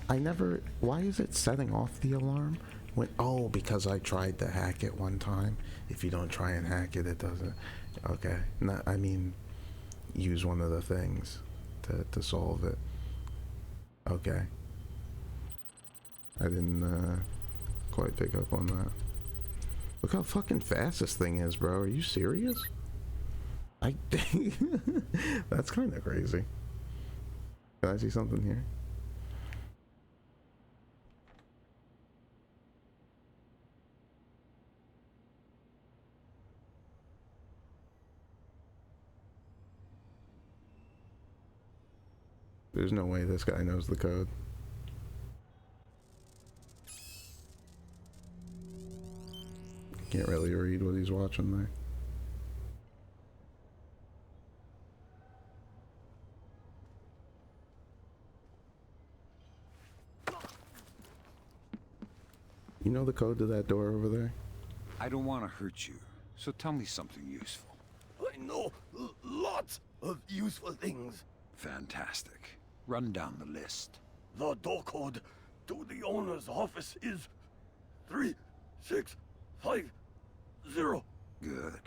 I never... Why is it setting off the alarm? When, oh, because I tried to hack it one time. If you don't try and hack it, it doesn't. Okay. No, I mean, use one of the things to solve it. Okay. I didn't quite pick up on that. Look how fucking fast this thing is, bro. Are you serious? That's kind of crazy. Can I see something here? There's no way this guy knows the code. Can't really read what he's watching there. You know the code to that door over there? I don't want to hurt you, so tell me something useful. I know lots of useful things. Fantastic. Run down the list. The door code to the owner's office is 3650. Good.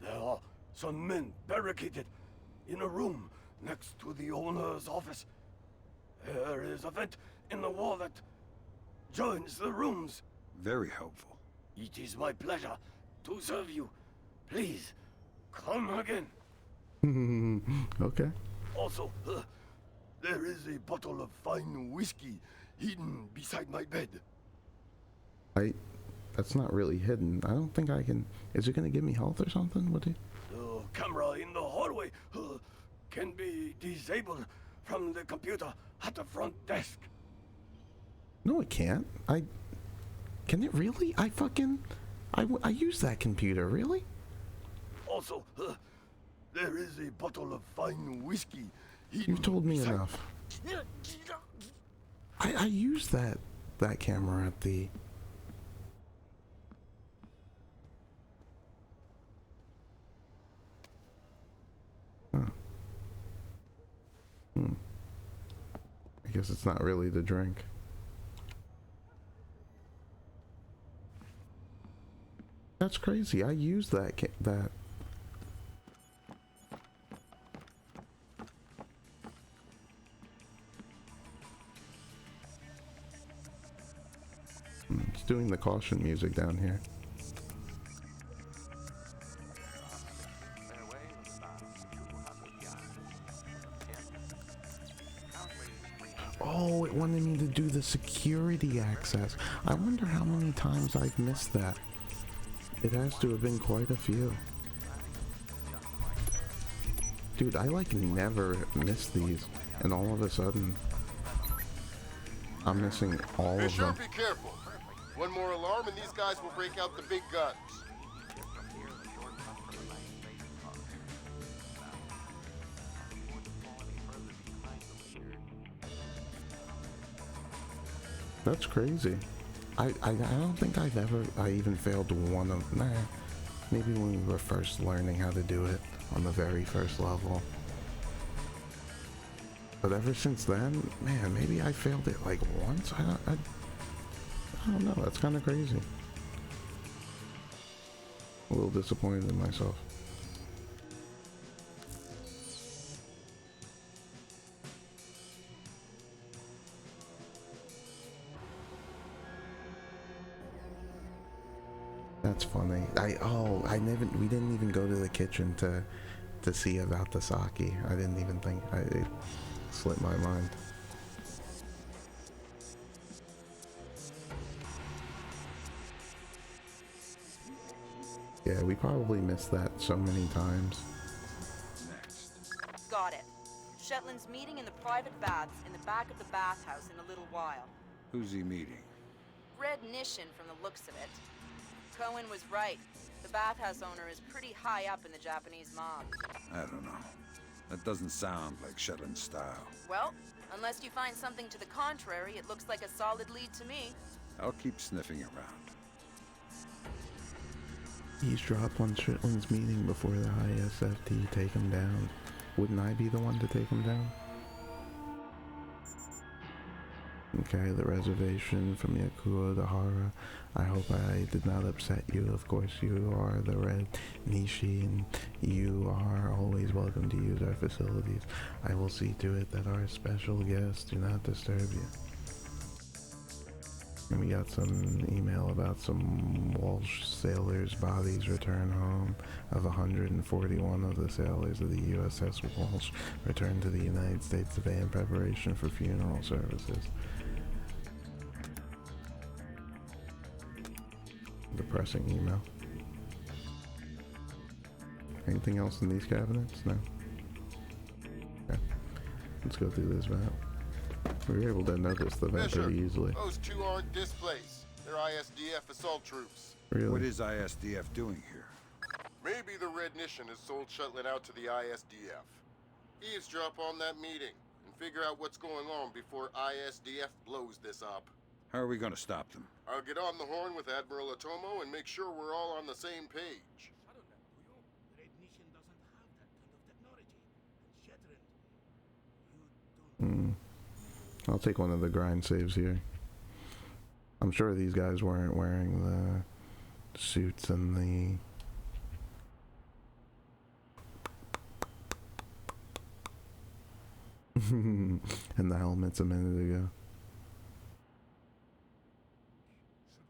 There are some men barricaded in a room next to the owner's office. There is a vent in the wall that joins the rooms. Very helpful. It is my pleasure to serve you. Please, come again. Okay. Also, there is a bottle of fine whiskey hidden beside my bed. That's not really hidden. I don't think I can... Is it gonna give me health or something? What do you... The camera in the hallway can be disabled from the computer at the front desk. No, it can't. Can it really? I use that computer, really? Also, there is a bottle of fine whiskey hidden. You've told me enough. I use that camera at the... Huh. I guess it's not really the drink. That's crazy. I use that. It's doing the caution music down here. Oh, it wanted me to do the security access. I wonder how many times I've missed that. It has to have been quite a few. Dude, I like never miss these, and all of a sudden, I'm missing all of them. Be careful. One more alarm and these guys will break out the big guns. That's crazy. I don't think I even failed one of... Nah. Maybe when we were first learning how to do it on the very first level. But ever since then, man, maybe I failed it like once. I don't know. That's kind of crazy. A little disappointed in myself. That's funny. We didn't even go to the kitchen to see about the sake. I didn't even think. It slipped my mind. Yeah, we probably missed that so many times. Got it. Shetland's meeting in the private baths in the back of the bathhouse in a little while. Who's he meeting? Red Nishin from the looks of it. Cohen was right. The bathhouse owner is pretty high up in the Japanese mob. I don't know. That doesn't sound like Shetland style. Well, unless you find something to the contrary, it looks like a solid lead to me. I'll keep sniffing around. Eavesdrop on Shetland's meeting before the ISFT take him down. Wouldn't I be the one to take him down? Okay, the reservation from Yakuo to Hara. I hope I did not upset you. Of course, you are the Red Nishi, and you are always welcome to use our facilities. I will see to it that our special guests do not disturb you. And we got some email about some Walsh sailors' bodies return home. Of 141 of the sailors of the USS Walsh returned to the United States today in preparation for funeral services. Depressing email. Anything else in these cabinets? No. Okay. Let's go through this map. We were able to notice the vent pretty easily. Those two aren't displaced. They're ISDF assault troops. Really? What is ISDF doing here? Maybe the Red Nishin has sold Shetland out to the ISDF. Eavesdrop on that meeting and figure out what's going on before ISDF blows this up. How are we going to stop them? I'll get on the horn with Admiral Otomo and make sure we're all on the same page. I'll take one of the grind saves here. I'm sure these guys weren't wearing the suits and the... and the helmets a minute ago.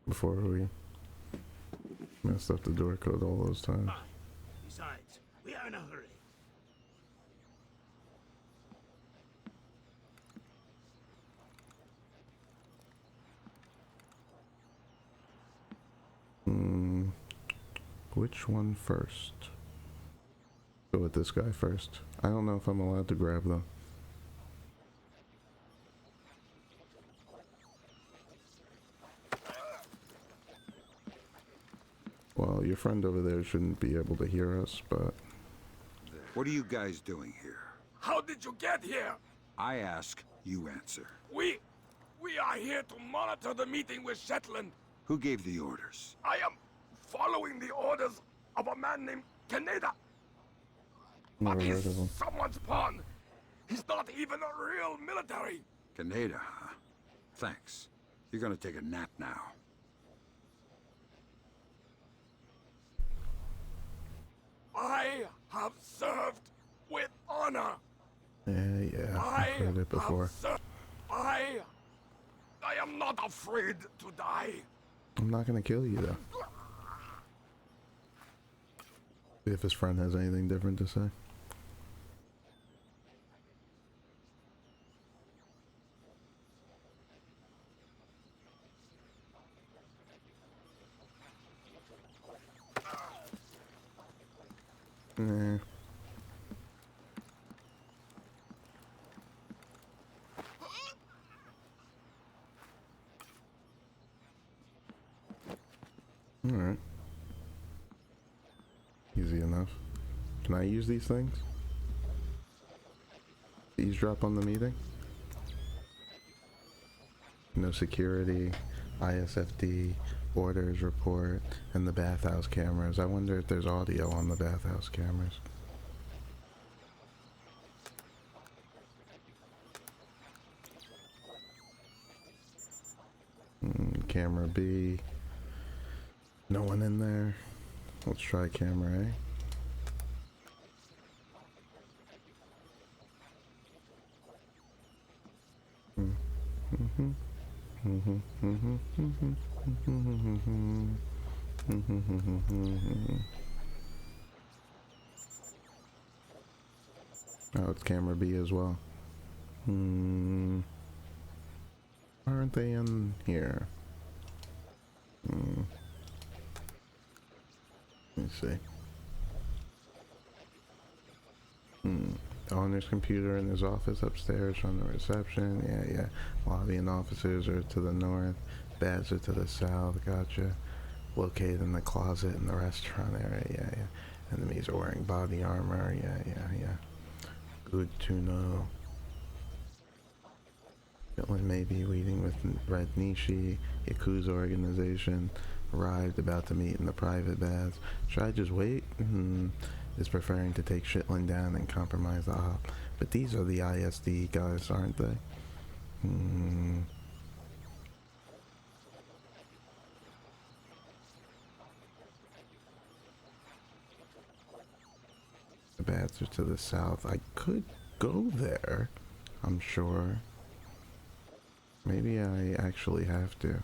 Before we messed up the door code all those times. Besides, we are in a hurry. Which one first? Go with this guy first. I don't know if I'm allowed to grab them. Well, your friend over there shouldn't be able to hear us, but... What are you guys doing here? How did you get here? I ask, you answer. We are here to monitor the meeting with Shetland. Who gave the orders? I am following the orders of a man named Kaneda. Never But heard he's of him. someone's pawn. He's not even a real military. Kaneda, huh? Thanks. You're gonna take a nap now. I have served with honor. Yeah, I've heard it before. I am not afraid to die. I'm not gonna kill you, though. See if his friend has anything different to say. Nah. Alright. Easy enough. Can I use these things? Eavesdrop on the meeting? No security, ISFD, orders report, and the bathhouse cameras. I wonder if there's audio on the bathhouse cameras. Camera B. No one in there. Let's try camera A. Oh, it's camera B as well. Aren't they in here? Yeah. me see. The owner's computer in his office upstairs from the reception. Yeah. Lobby and officers are to the north. Beds are to the south. Gotcha. Located in the closet in the restaurant area. Yeah. Enemies are wearing body armor. Yeah. Good to know. Villain may be meeting with Red Nishi. Yakuza organization arrived, about to meet in the private baths. Should I just wait? Is preferring to take Shitlin down and compromise the op. But these are the ISD guys, aren't they? The baths are to the south. I could go there, I'm sure. Maybe I actually have to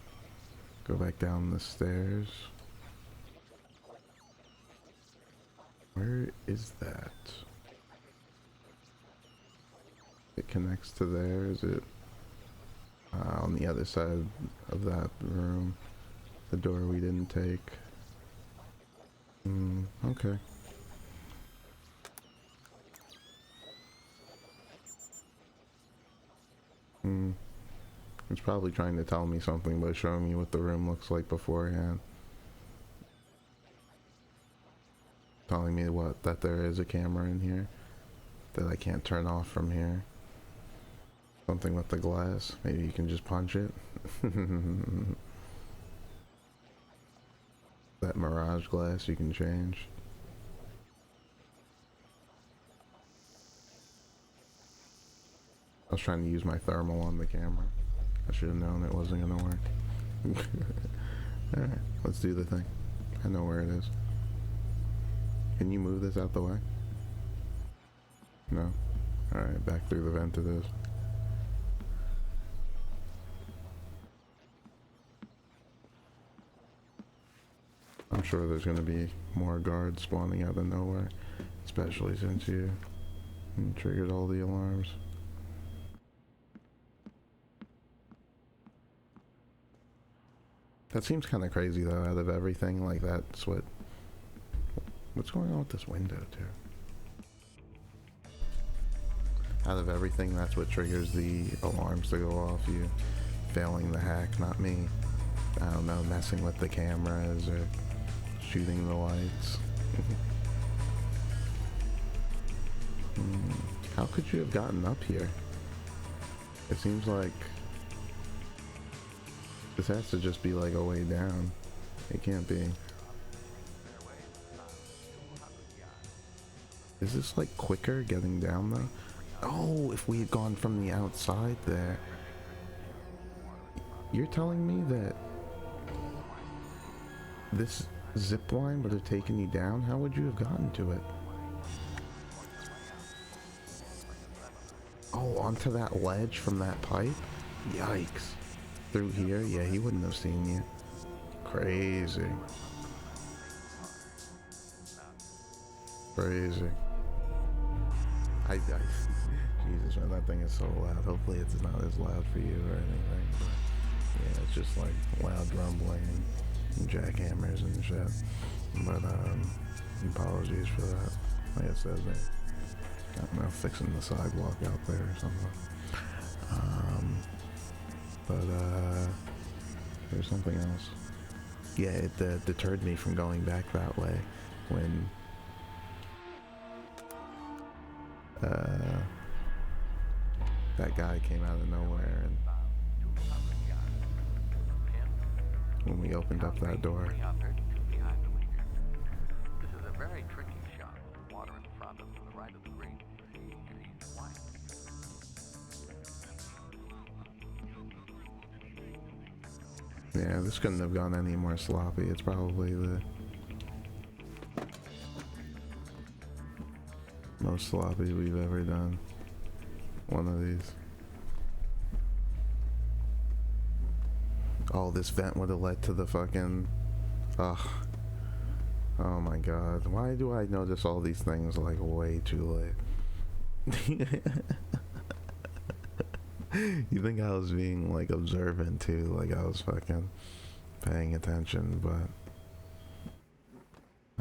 go back down the stairs. Where is that? It connects to there, is it? On the other side of that room. The door we didn't take. Okay. It's probably trying to tell me something by showing me what the room looks like beforehand. Telling me what? That there is a camera in here that I can't turn off from here. Something with the glass. Maybe you can just punch it. That mirage glass you can change. I was trying to use my thermal on the camera. I should have known it wasn't gonna work. Alright, let's do the thing. I know where it is. Can you move this out the way? No? Alright, back through the vent it is. I'm sure there's gonna be more guards spawning out of nowhere. Especially since you triggered all the alarms. That seems kind of crazy though, out of everything, like that's what... What's going on with this window too? Out of everything, that's what triggers the alarms to go off. You failing the hack, not me. I don't know, messing with the cameras or shooting the lights. How could you have gotten up here? It seems like this has to just be like a way down. It can't be. Is this like quicker getting down though? Oh, if we had gone from the outside there. You're telling me that this zip line would have taken you down? How would you have gotten to it? Oh, onto that ledge from that pipe? Yikes. Through here? Yeah, he wouldn't have seen you. Crazy. Crazy. Jesus, man, that thing is so loud. Hopefully it's not as loud for you or anything. But yeah, it's just like loud rumbling and jackhammers and shit. But, apologies for that. Like I said, I don't know, fixing the sidewalk out there or something. There's something else. Yeah, it deterred me from going back that way when that guy came out of nowhere and when we opened up that door. This is a very tricky shot with the water in front of to the right of the green. Yeah, this couldn't have gone any more sloppy. It's probably the most sloppy we've ever done. One of these. Oh, this vent would have led to the fucking... Ugh. Oh my god. Why do I notice all these things like way too late? You think I was being like observant too, like I was fucking paying attention, but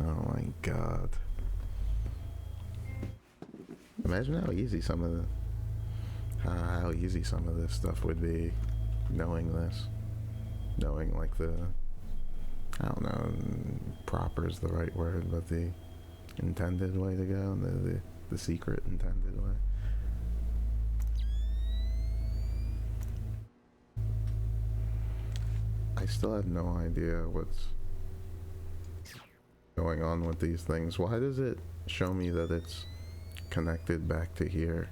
Oh my god. Imagine how easy some of this stuff would be, knowing this. Knowing like the, I don't know, proper is the right word, but the intended way to go, the secret intended way. I still have no idea what's going on with these things. Why does it show me that it's connected back to here?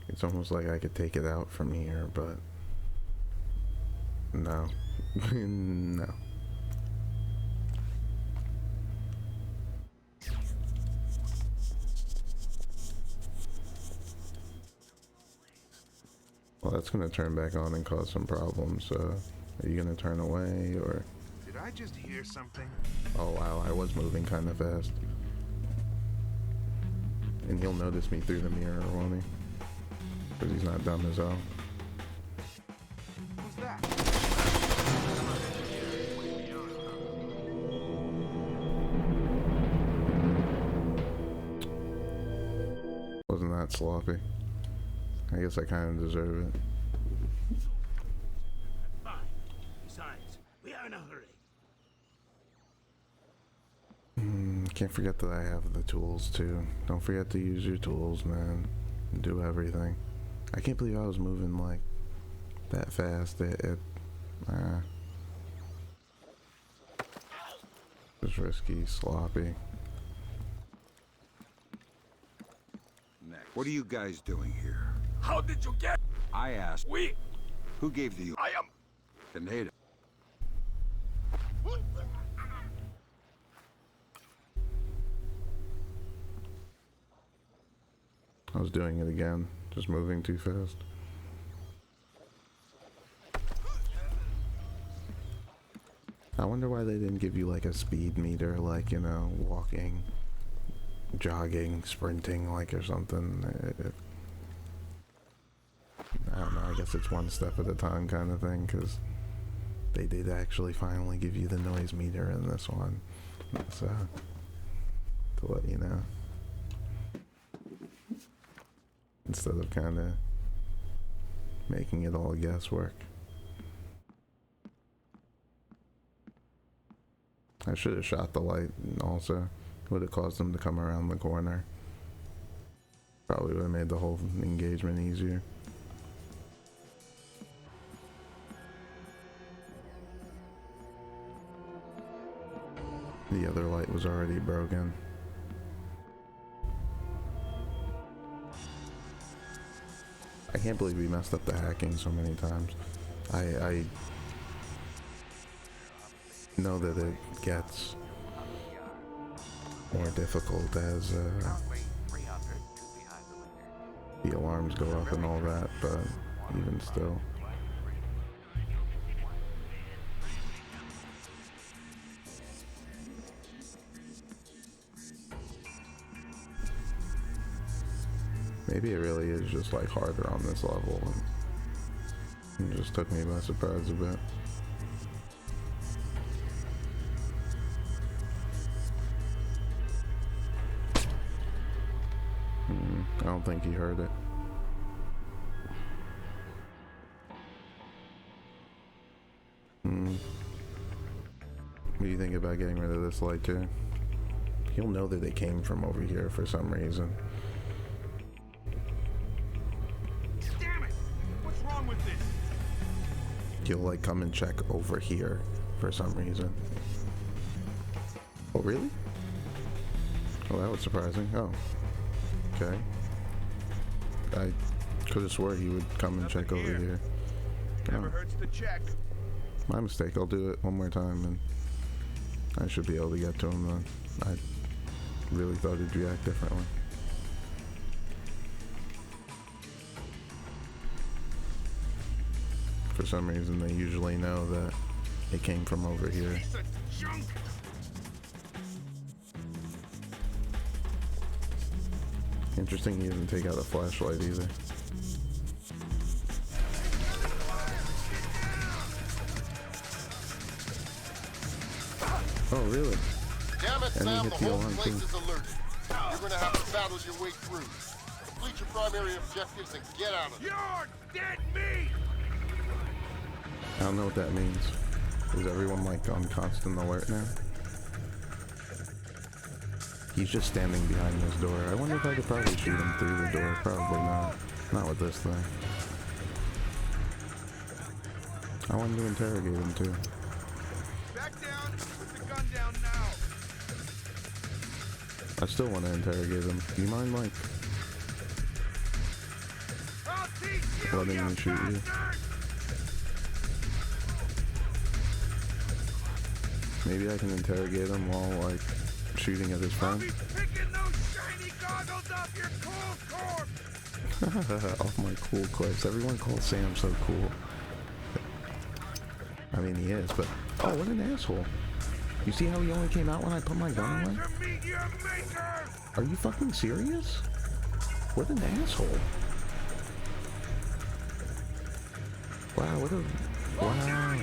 It's almost like I could take it out from here, but no. No. Well, that's gonna turn back on and cause some problems. Are you gonna turn away, or? Did I just hear something? Oh wow, I was moving kind of fast. And he'll notice me through the mirror, won't he? Because he's not dumb as hell. Who's that? Wasn't that sloppy? I guess I kind of deserve it. Fine. Besides, we are in a hurry. Can't forget that I have the tools too. Don't forget to use your tools, man. Do everything. I can't believe I was moving like that fast. It was risky, sloppy. Next. What are you guys doing here? How did you get? I asked. Who gave you? I am. The native. I was doing it again, just moving too fast. I wonder why they didn't give you like a speed meter, like, you know, walking, jogging, sprinting, like, or something. I don't know, I guess it's one step at a time kind of thing, because they did actually finally give you the noise meter in this one. So, to let you know. Instead of kind of making it all guesswork. I should have shot the light also. Would have caused them to come around the corner. Probably would have made the whole engagement easier. The other light was already broken. I can't believe we messed up the hacking so many times. I know that it gets more difficult as the alarms go up and all that, but even still. Maybe it really is just like harder on this level, and it just took me by surprise a bit. I don't think he heard it. What do you think about getting rid of this light too? He'll know that it came from over here for some reason. He'll like come and check over here for some reason. Oh, really? Oh, that was surprising. Oh. Okay. I could have swore he would come and check over here. Never hurts to check. My mistake. I'll do it one more time and I should be able to get to him then. I really thought he'd react differently. For some reason, they usually know that it came from over here. Interesting, he didn't take out a flashlight either. Oh, really? Damn it, And he Sam, hit the the whole alarm place too. is alerted. You're gonna have to battle your way through. Complete your primary objectives and get out of there. You're dead meat! I don't know what that means. Is everyone like on constant alert now? He's just standing behind this door. I wonder if I could probably shoot him through the door. Probably not. Not with this thing. I wanted to interrogate him too. Back down! Put the gun down now! I still want to interrogate him. Do you mind, like, I'll teach you, letting me shoot you? Maybe I can interrogate him while, like, shooting at his friend? Picking those shiny goggles off your cool corpse! Off my cool corpse. Everyone calls Sam so cool. I mean, he is, but... Oh, what an asshole. You see how he only came out when I put my gun away? Are you fucking serious? What an asshole. Wow, what a... Wow.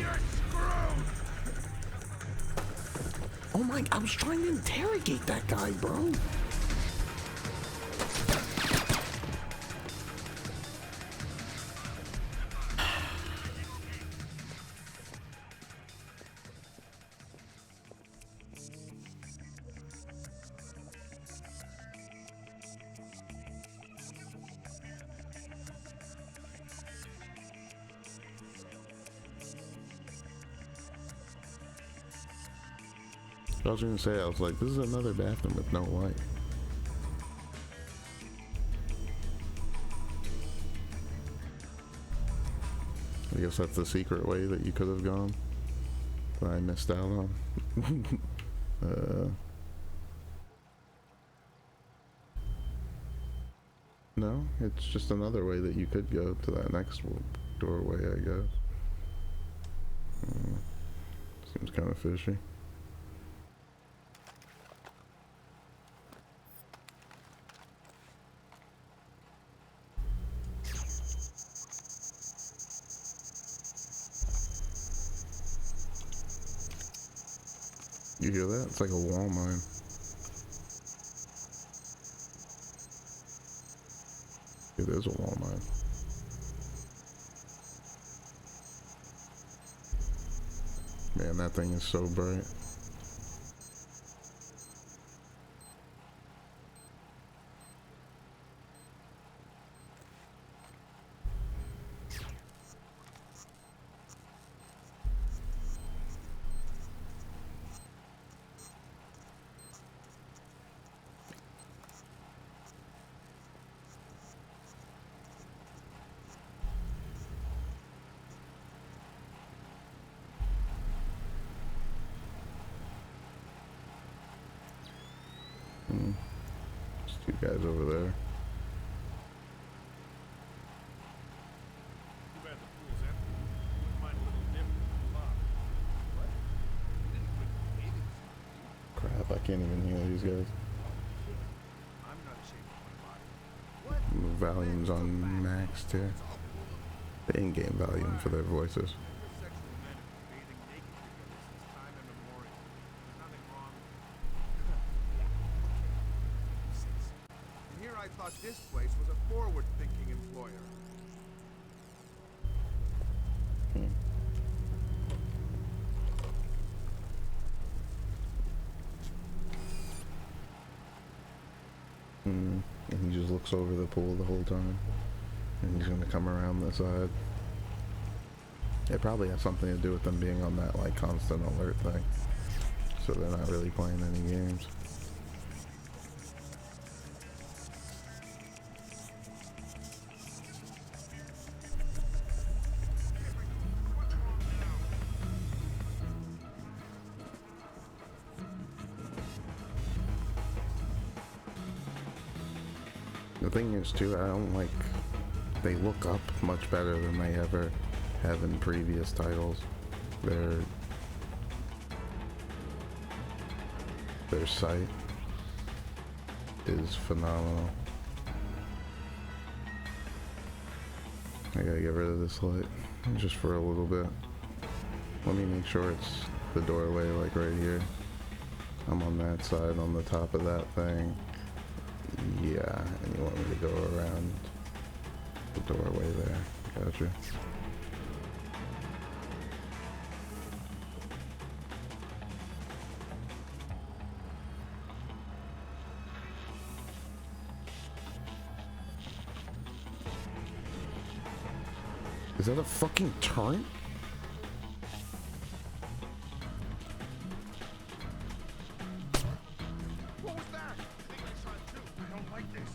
Oh my... I was trying to interrogate that guy, bro. I was gonna say, I was like, this is another bathroom with no light. I guess that's the secret way that you could have gone. That I missed out on. No, it's just another way that you could go to that next doorway, I guess. Seems kind of fishy. You hear that? It's like a wall mine. It is a wall mine. Man, that thing is so bright. There's two guys over there. Crap, I can't even hear these guys. Volume's on max too. The in-game volume for their voices. Here I thought this place was a forward-thinking employer. And he just looks over the pool the whole time. And he's gonna come around the side. It probably has something to do with them being on that like constant alert thing. So they're not really playing any games. The thing is too, I don't like, they look up much better than they ever have in previous titles. Their sight is phenomenal. I gotta get rid of this light just for a little bit. Let me make sure it's the doorway like right here. I'm on that side, on the top of that thing. Yeah, and you want me to go around the doorway there. Gotcha. Is that a fucking turret? What was that? I think I saw it too. I don't like this.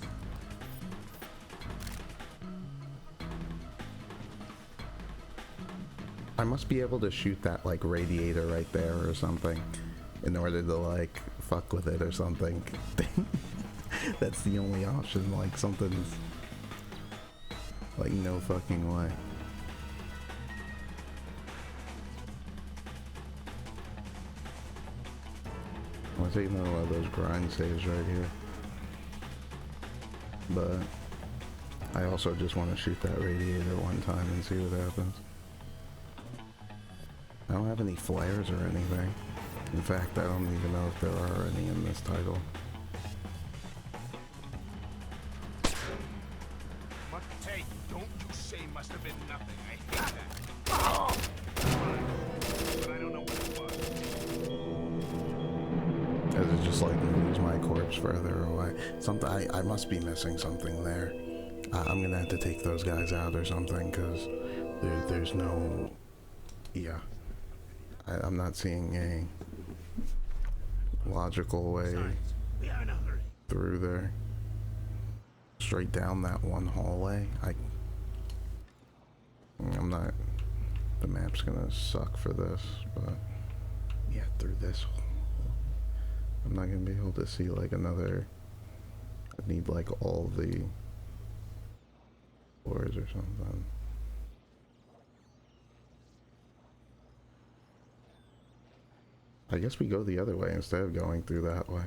I must be able to shoot that like radiator right there or something in order to like fuck with it or something. That's the only option, like something's like no fucking way. I'm taking one of those grind saves right here. But I also just want to shoot that radiator one time and see what happens. I don't have any flares or anything. In fact, I don't even know if there are any in this title. But hey, don't you say must have been nothing. I hate that. Oh! But I don't know what it was. Is it just like moves my corpse further away? Something I must be missing something there. I'm gonna have to take those guys out or something because there's no. Yeah, I'm not seeing a logical way through there. Straight down that one hallway. I'm not. The map's gonna suck for this, but yeah, through this hole. I'm not gonna be able to see like another. I need like all the floors or something. I guess we go the other way instead of going through that way.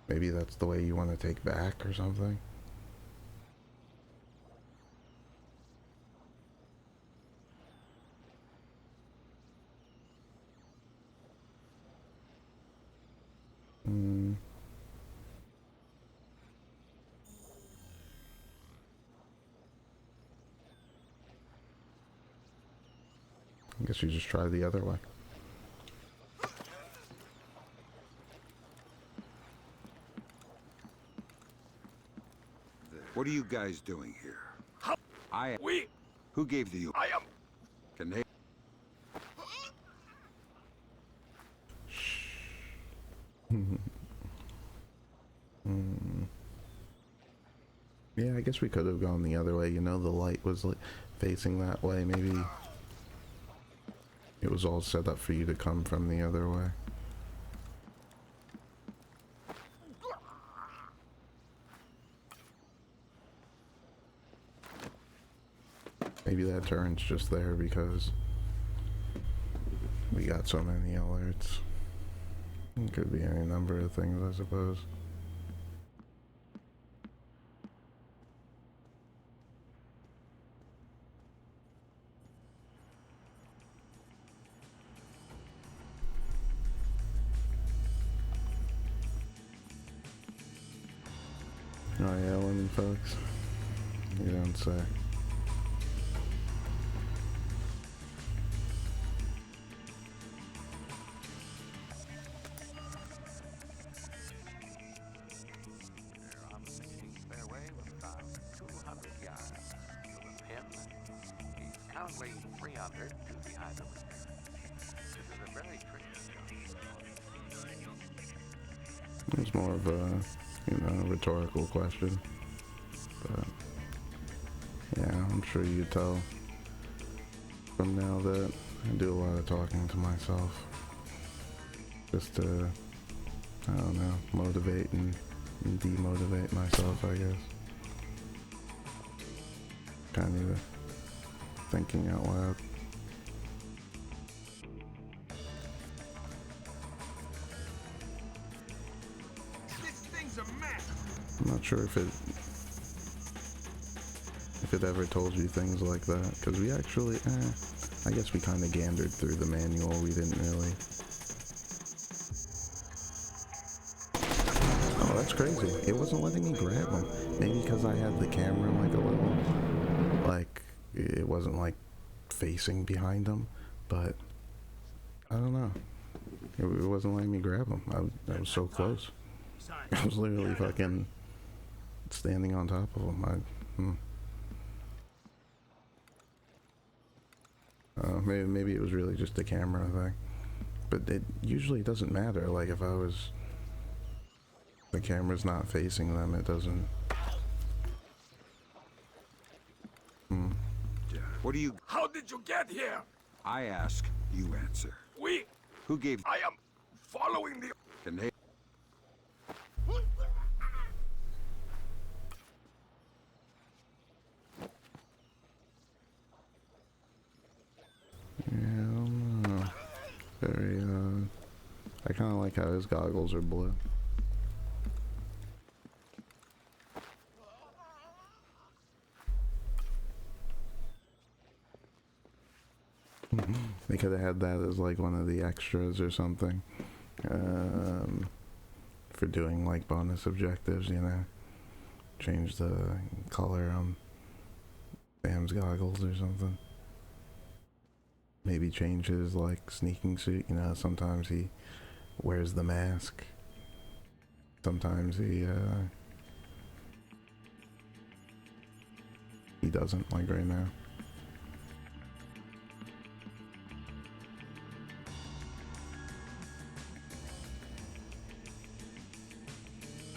Maybe that's the way you want to take back or something. I guess you just try the other way. What are you guys doing here? We... Who gave you? I am... Can they... Yeah, I guess we could have gone the other way. You know, the light was facing that way. Maybe it was all set up for you to come from the other way. Maybe that turn's just there because we got so many alerts. It could be any number of things, I suppose. Oh yeah, women folks. You don't say. They're on the 16th fairway with about 200 yards to the pin. He's currently 3 under, 2 behind the leader. This is a very tricky shot. It's more of a, rhetorical question. But yeah, I'm sure you tell from now that I do a lot of talking to myself. Just to, I don't know, motivate and demotivate myself, I guess. Kind of thinking out loud. I'm not sure if it ever told you things like that, because we actually, I guess we kind of gandered through the manual. We didn't really crazy. It wasn't letting me grab him. Maybe because I had the camera like a little, like, it wasn't like facing behind him, but I don't know. It wasn't letting me grab him. I was so close. I was literally fucking standing on top of him. Maybe it was really just a camera thing. But it usually doesn't matter. Like, if the camera's not facing them, it doesn't. What do you... How did you get here? I ask, you answer. Who gave... I am following the... Can they... Yeah, I don't know. Very, I kind of like how his goggles are blue. They could have had that as like one of the extras or something. For doing like bonus objectives, you know. Change the color on Sam's goggles or something. Maybe change his like sneaking suit, you know, sometimes he wears the mask. Sometimes he doesn't, like right now.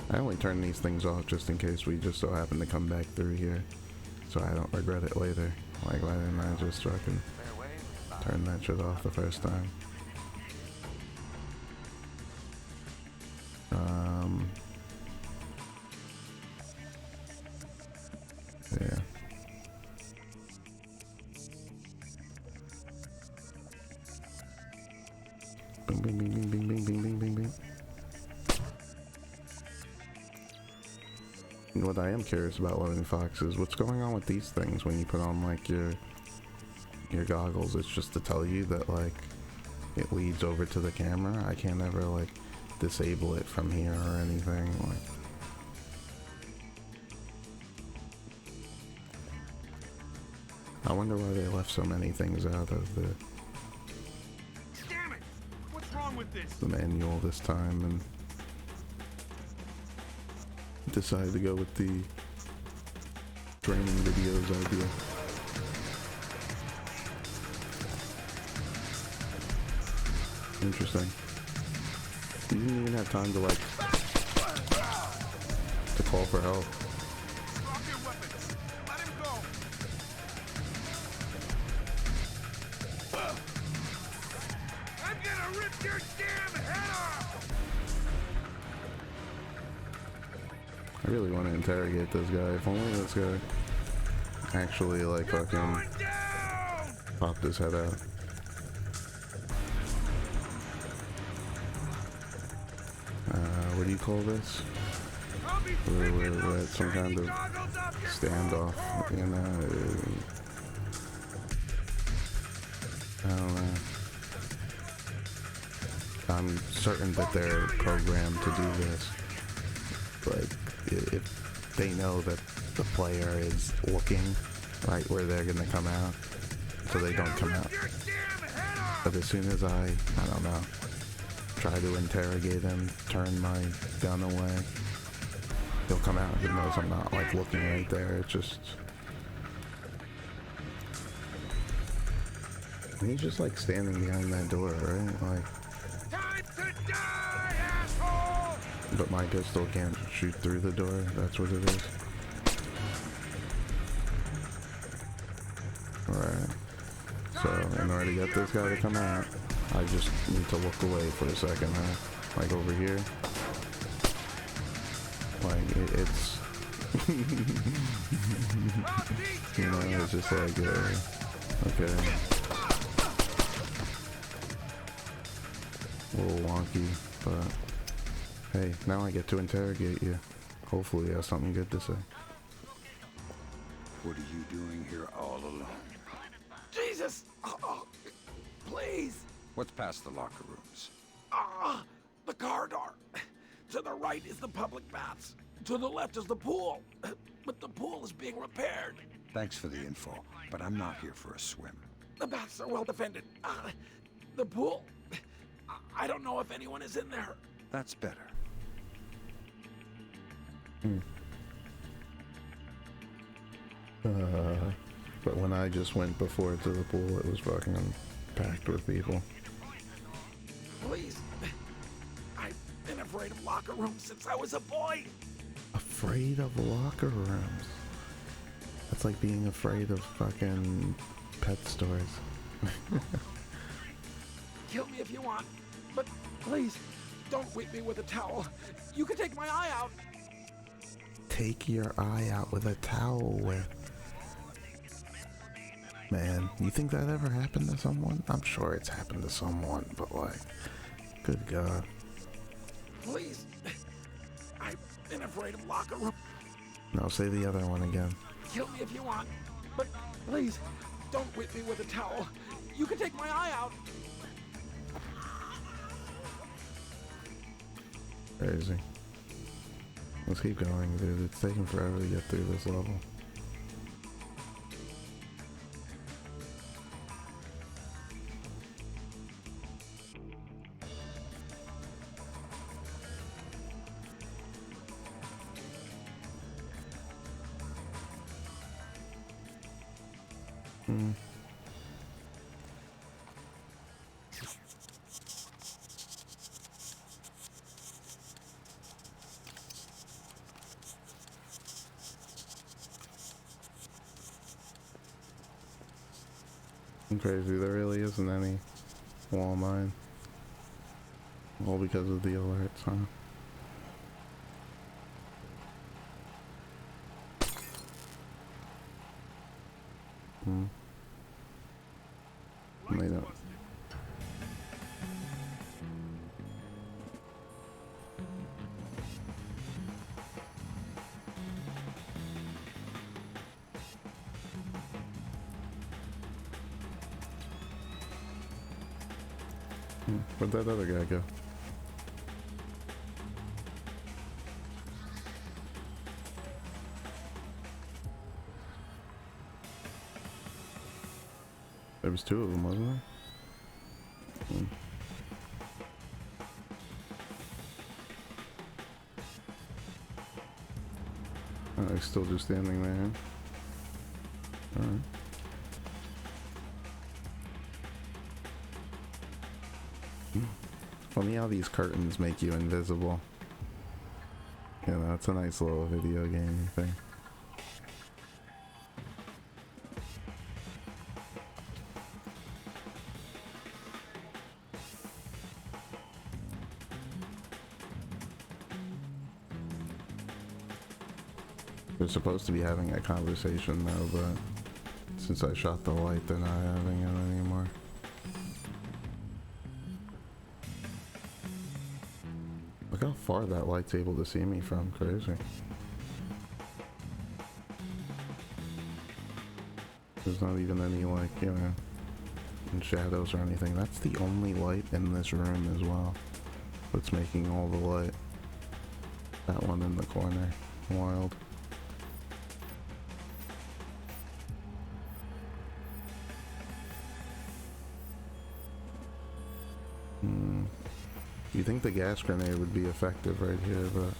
I only turn these things off just in case we just so happen to come back through here, so I don't regret it later. Like, why didn't I just fucking turn that shit off the first time? Yeah. Bing, bing, bing, bing, bing, bing, bing, bing, bing, bing. What I am curious about, Loving Fox, is what's going on with these things when you put on like your goggles. It's just to tell you that like it leads over to the camera. I can't ever like disable it from here or anything. Like, I wonder why they left so many things out of the Damn it! What's wrong with this? manual this time and decided to go with the training videos idea. Interesting. You didn't even have time to like to call for help. Drop your weapons. Let him go. I'm gonna rip your damn head off! I really want to interrogate this guy. If only this guy actually like fucking popped his head out. What do you call this? We're at some kind of standoff, you know. I don't know. I'm certain that they're programmed to do this. Like, if they know that the player is looking right where they're gonna come out, so they don't come out. But as soon as I don't know, try to interrogate him, turn my gun away, he'll come out. He knows I'm not like looking right there. It's just, and he's just like standing behind that door, right? Like, Time to die, asshole! but my pistol can't shoot through the door. That's what it is. Alright. So in order to get this guy to come out, I just need to look away for a second, huh? Like over here. Like it's you know, it's just like okay. A little wonky, but hey, now I get to interrogate you. Hopefully you have something good to say. What are you doing here all alone? Jesus! Please! What's past the locker rooms? The corridor. To the right is the public baths. To the left is the pool. But the pool is being repaired. Thanks for the info, but I'm not here for a swim. The baths are well defended. The pool, I don't know if anyone is in there. That's better. But when I just went before to the pool, it was fucking packed with people. Please. I've been afraid of locker rooms since I was a boy. Afraid of locker rooms. That's like being afraid of fucking pet stores. Kill me if you want, but please, don't whip me with a towel. You can take my eye out. Take your eye out with a towel with. Man, you think that ever happened to someone? I'm sure it's happened to someone, but like, good God. Please. I've been afraid of locker rooms. No, say the other one again. Kill me if you want, but please, don't whip me with a towel. You can take my eye out. Crazy. Let's keep going, dude. It's taking forever to get through this level. Crazy, there really isn't any wall mine. All because of the alerts, huh? They don't. Where'd that other guy go? There was two of them, wasn't there? Oh, he's still just standing there. Alright. Funny how these curtains make you invisible. You know, it's a nice little video game thing. They're supposed to be having a conversation now, but since I shot the light, they're not having it anymore. Look how far that light's able to see me from. Crazy. There's not even any, like, you know, shadows or anything. That's the only light in this room as well. That's making all the light. That one in the corner. Wild. You think the gas grenade would be effective right here, but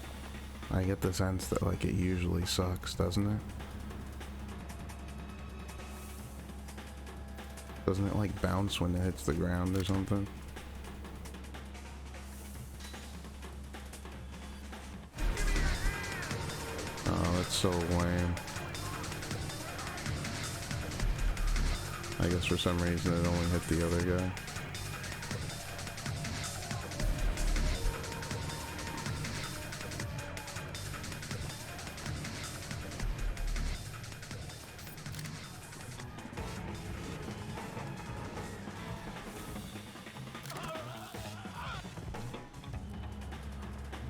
I get the sense that, like, it usually sucks, doesn't it? Doesn't it, like, bounce when it hits the ground or something? Oh, that's so lame. I guess for some reason it only hit the other guy.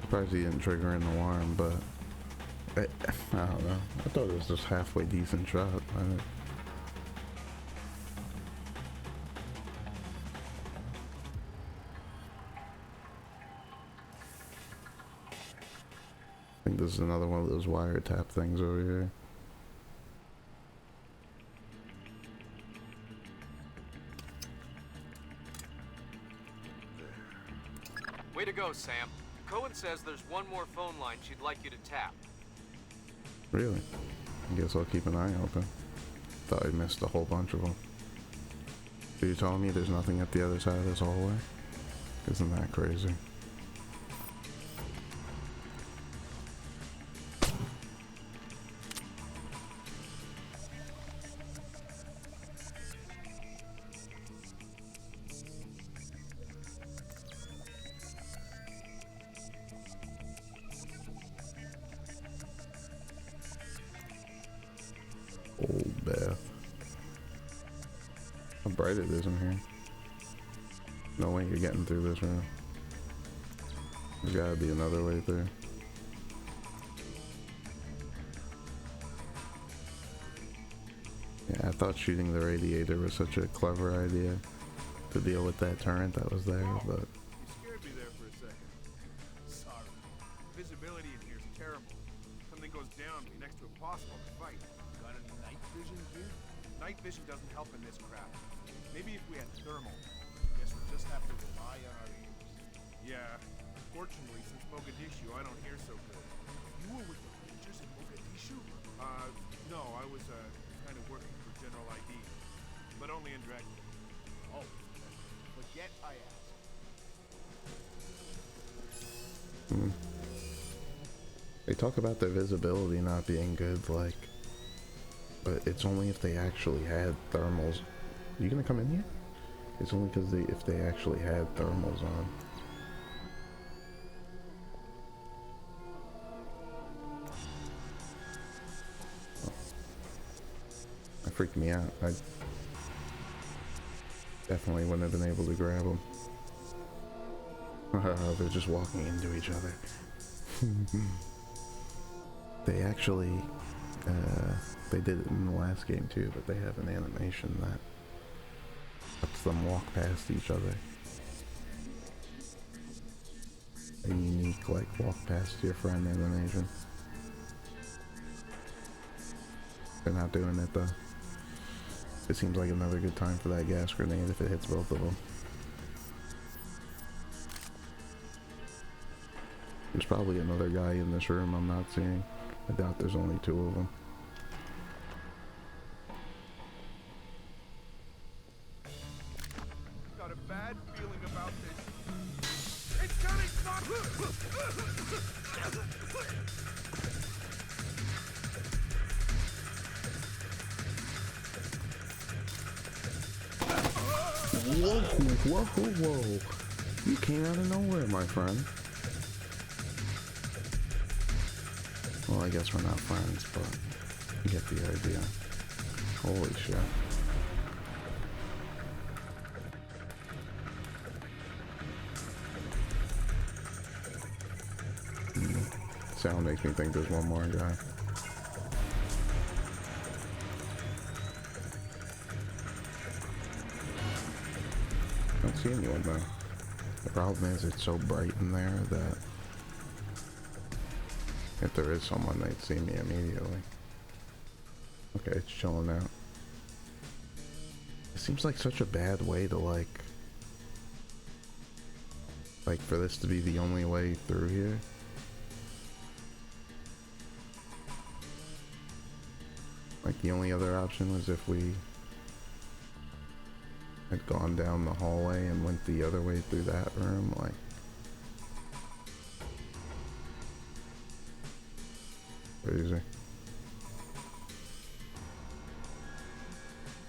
Surprised he didn't trigger an alarm, but I don't know. I thought it was just halfway decent shot. think this is another one of those wiretap things over here. Way to go, Sam. Cohen says there's one more phone line she'd like you to tap. Really? I guess I'll keep an eye open. Thought I missed a whole bunch of them. So you're telling me there's nothing at the other side of this hallway? Isn't that crazy? Old Beth. How bright it is in here. No way you're getting through this room. There's gotta be another way through. Yeah, I thought shooting the radiator was such a clever idea to deal with that turret that was there, but... You scared me there for a second. Sorry. Visibility in here is terrible. Something goes down, it'd be next to impossible to fight. Got any night vision here? Night vision doesn't help in this crap. Maybe if we had thermal. Guess we'll just have to rely on our ears. Yeah. Fortunately, since Mogadishu, I don't hear so good. You were with the Rangers in Mogadishu? No, I was, kind of working for General ID. But only indirectly. Oh. Forget I asked. They talk about their visibility not being good, like... But it's only if they actually had thermals. You gonna come in here? It's only because if they actually had thermals on. Oh. That freaked me out. I definitely wouldn't have been able to grab them. They're just walking into each other. They actually, they did it in the last game too, but they have an animation that helps them walk past each other. A unique, like, walk past your friend animation. They're not doing it though. It seems like another good time for that gas grenade if it hits both of them. There's probably another guy in this room I'm not seeing. I doubt there's only two of them. Got a bad feeling about this. It's coming! Stop! Whoa, whoa, whoa. You came out of nowhere, my friend. Well, I guess we're not friends, but you get the idea. Holy shit. Sound makes me think there's one more guy. I don't see anyone though. The problem is it's so bright in there that if there is someone, they'd see me immediately. Okay, it's chilling out. It seems like such a bad way to like for this to be the only way through here. Like the only other option was if we had gone down the hallway and went the other way through that room, like. Crazy.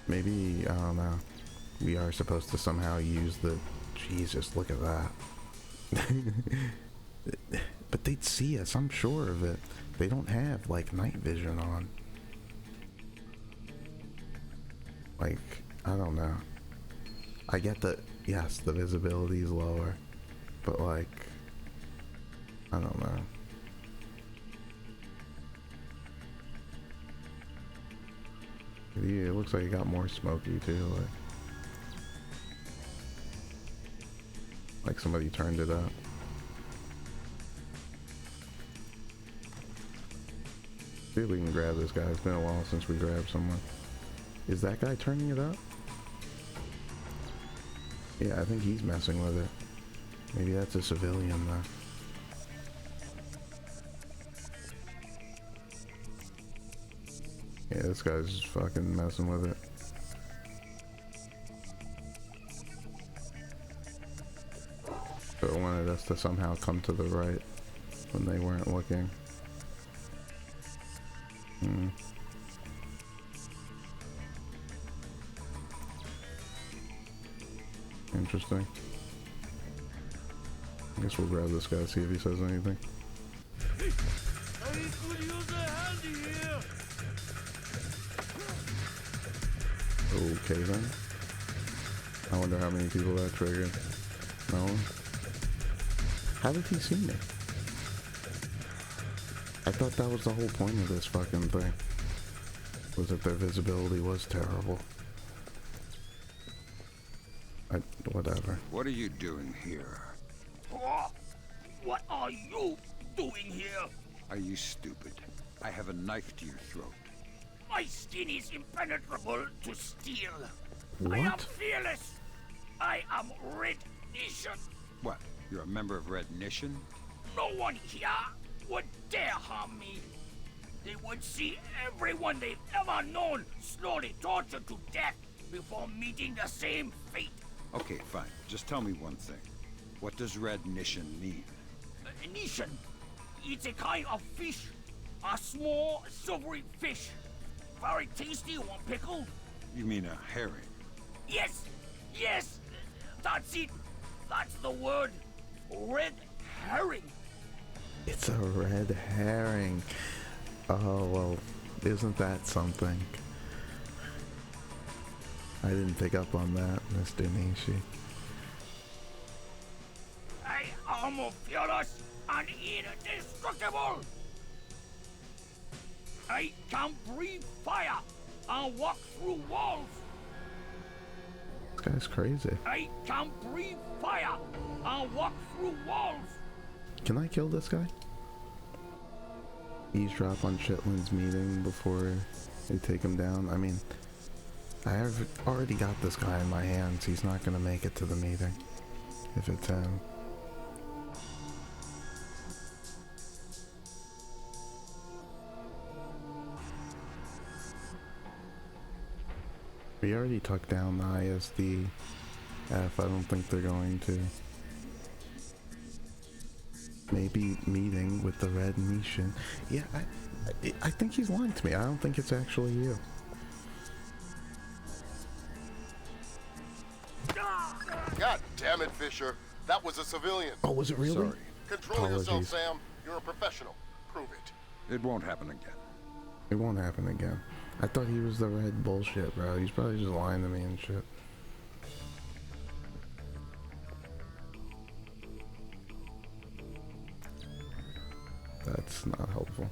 Maybe, I don't know, we are supposed to somehow use the... Jesus, look at that. But they'd see us, I'm sure of it. They don't have, like, night vision on. Like, I don't know. I get that, yes, the visibility is lower, but, like, I don't know. Yeah, it looks like it got more smoky too, like somebody turned it up. See if we can grab this guy. It's been a while since we grabbed someone. Is that guy turning it up? Yeah, I think he's messing with it. Maybe that's a civilian though. Yeah, this guy's just fucking messing with it. So it wanted us to somehow come to the right when they weren't looking. Interesting. I guess we'll grab this guy, see if he says anything. I could use a hand here. Okay then. I wonder how many people that triggered. No one? How did he see me? I thought that was the whole point of this fucking thing. Was that their visibility was terrible. Whatever. What are you doing here? What are you doing here? Are you stupid? I have a knife to your throat. My skin is impenetrable to steel. What? I am fearless. I am Red Nation. What? You're a member of Red Nation? No one here would dare harm me. They would see everyone they've ever known slowly tortured to death before meeting the same fate. Okay, fine. Just tell me one thing. What does Red Nation mean? Nation. It's a kind of fish. A small, silvery fish. Very tasty when pickled. You mean a herring? Yes, yes. That's it. That's the word. Red herring. It's a red herring. Oh, well, isn't that something? I didn't pick up on that, Mr. Nishi. I am fearless and indestructible. I can breathe fire and walk through walls. This guy's crazy. I can breathe fire and walk through walls. Can I kill this guy? Eavesdrop on Shetland's meeting before they take him down. I mean, I have already got this guy in my hands. He's not gonna make it to the meeting if it's him. We already took down the ISDF. I don't think they're going to. Maybe meeting with the Red Nation. Yeah, I think he's lying to me. I don't think it's actually you. God damn it, Fisher. That was a civilian. Oh, was it really? Sorry. Control yourself, Apologies. Sam. You're a professional. Prove it. It won't happen again. It won't happen again. I thought he was the red bullshit, bro. He's probably just lying to me and shit. That's not helpful.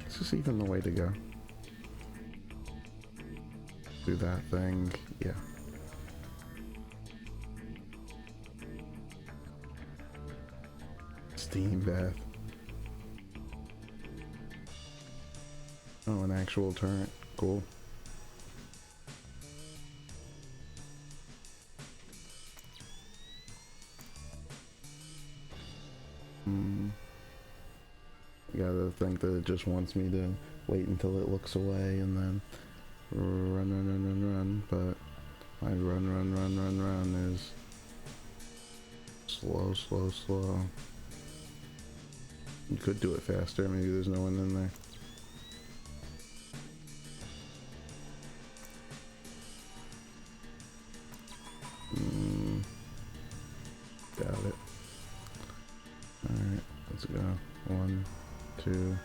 Is this even the way to go? Do that thing, yeah. Steam bath. Oh, an actual turret. Cool. You gotta think that it just wants me to wait until it looks away and then run, but my run is slow. You could do it faster, maybe there's no one in there. Got it. Alright, let's go. 1, 2.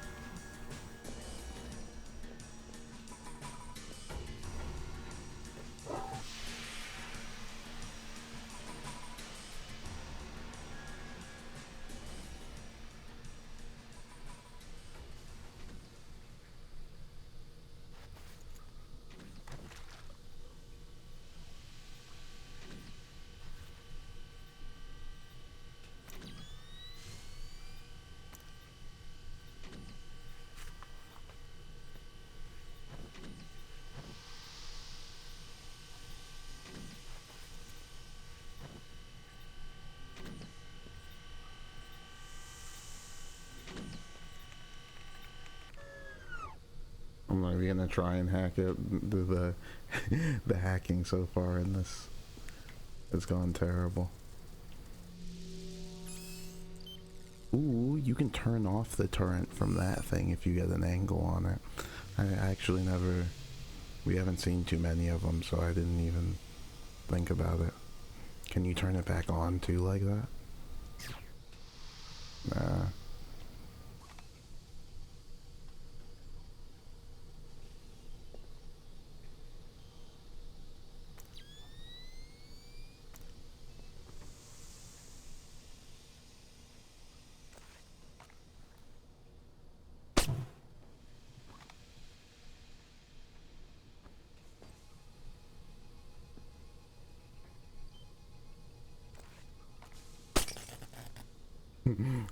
gonna try and hack it. The hacking so far in this has gone terrible. Ooh, you can turn off the turret from that thing if you get an angle on it. I actually never... We haven't seen too many of them, so I didn't even think about it. Can you turn it back on too like that? Nah.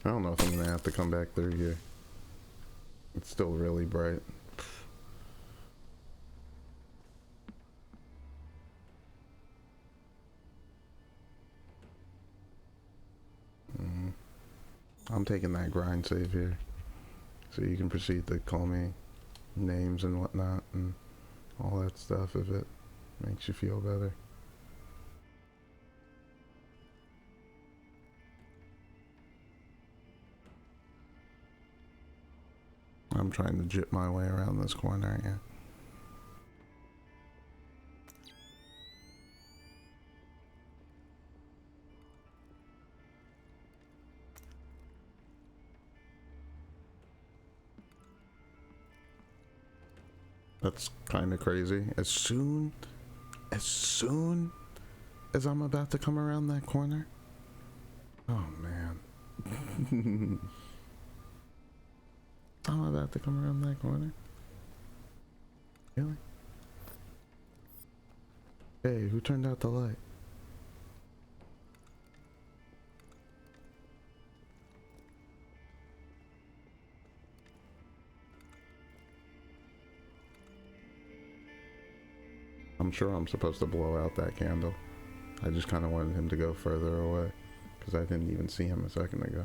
I don't know if I'm gonna have to come back through here. It's still really bright. I'm taking that grind save here, so you can proceed to call me names and whatnot and all that stuff if it makes you feel better. I'm trying to jip my way around this corner, yeah. That's kind of crazy. As soon as I'm about to come around that corner. Oh man. I'm about to come around that corner. Really? Hey, who turned out the light? I'm sure I'm supposed to blow out that candle. I just kind of wanted him to go further away because I didn't even see him a second ago.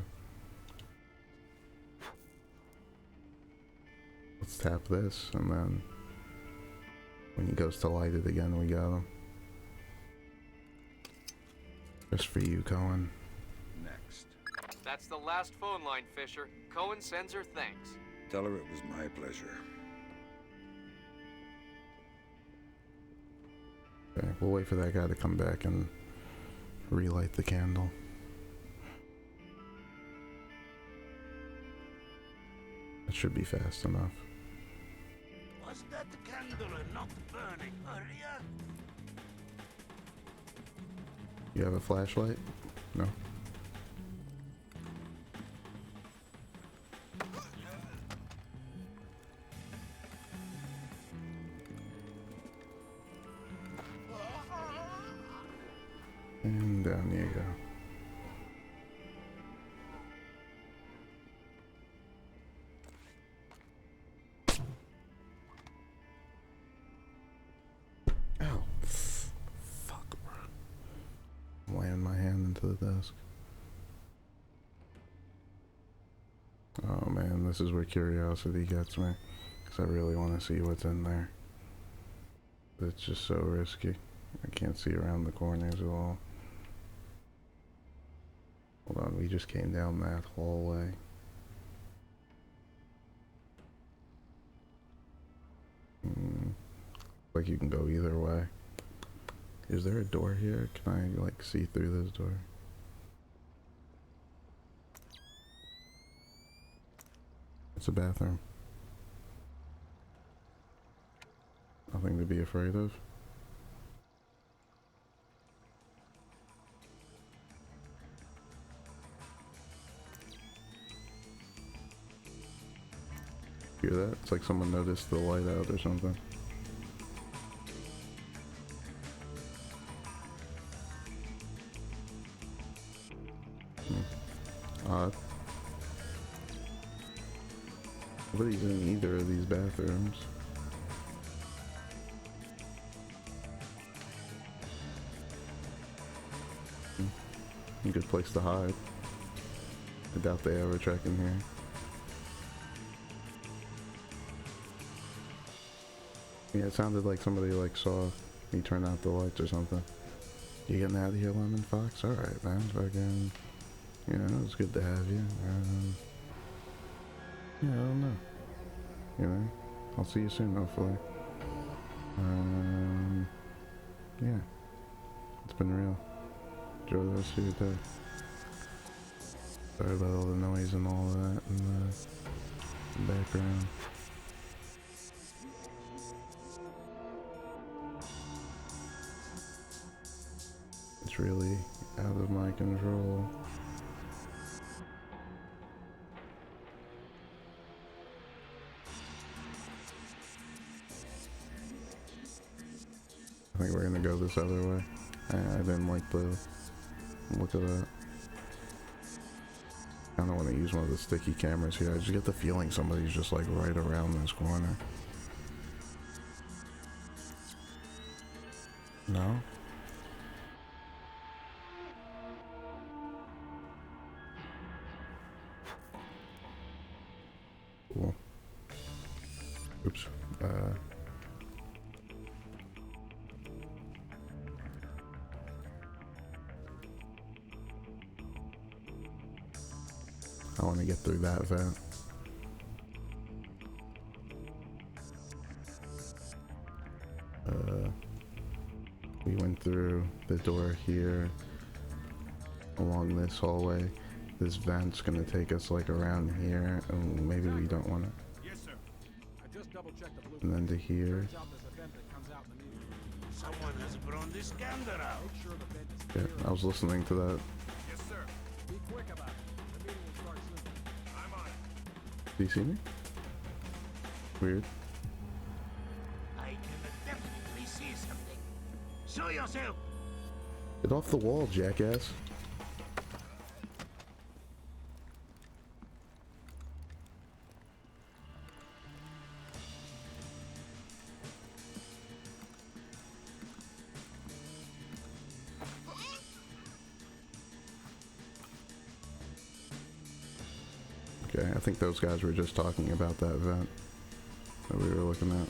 Let's tap this, and then when he goes to light it again, we got him. Just for you, Cohen. Next. That's the last phone line, Fisher. Cohen sends her thanks. Tell her it was my pleasure. Okay, we'll wait for that guy to come back and relight the candle. That should be fast enough. Was that candle not burning earlier? You have a flashlight? No. And down you go. Ow. Fuck, bro. I'm laying my hand into the desk. Oh man, this is where curiosity gets me. Because I really want to see what's in there. But it's just so risky. I can't see around the corners at all. Hold on, we just came down that hallway. Like you can go either way. Is there a door here? Can I like see through this door? It's a bathroom. Nothing to be afraid of. Hear that? It's like someone noticed the light out or something. Odd. Nobody's in either of these bathrooms. A good place to hide. I doubt they ever check in here. Yeah, it sounded like somebody like saw me turn out the lights or something. You getting out of here, Lemon Fox? Alright, man. Fucking, you know, it's good to have you. Yeah, I don't know. You know, I'll see you soon, hopefully. Yeah. It's been real. Enjoy the rest of your day. Sorry about all the noise and all that in the background. It's really out of my control. I think we're gonna go this other way. I didn't like the look of that. I don't want to use one of the sticky cameras here. I just get the feeling somebody's just like right around this corner. No? Cool. Oops. I want to get through that vent. We went through the door here, along this hallway. This vent's gonna take us like around here, and maybe we don't want to. Yes, sir. I just double-checked the blueprint. And then to here. Someone has blown this gander out. Yeah, I was listening to that. Yes, sir. Be quick about it. The meeting will start soon. I'm on it. Do you see me? Weird. I can definitely see something. Show yourself. Get off the wall, jackass. Okay, I think those guys were just talking about that vent that we were looking at.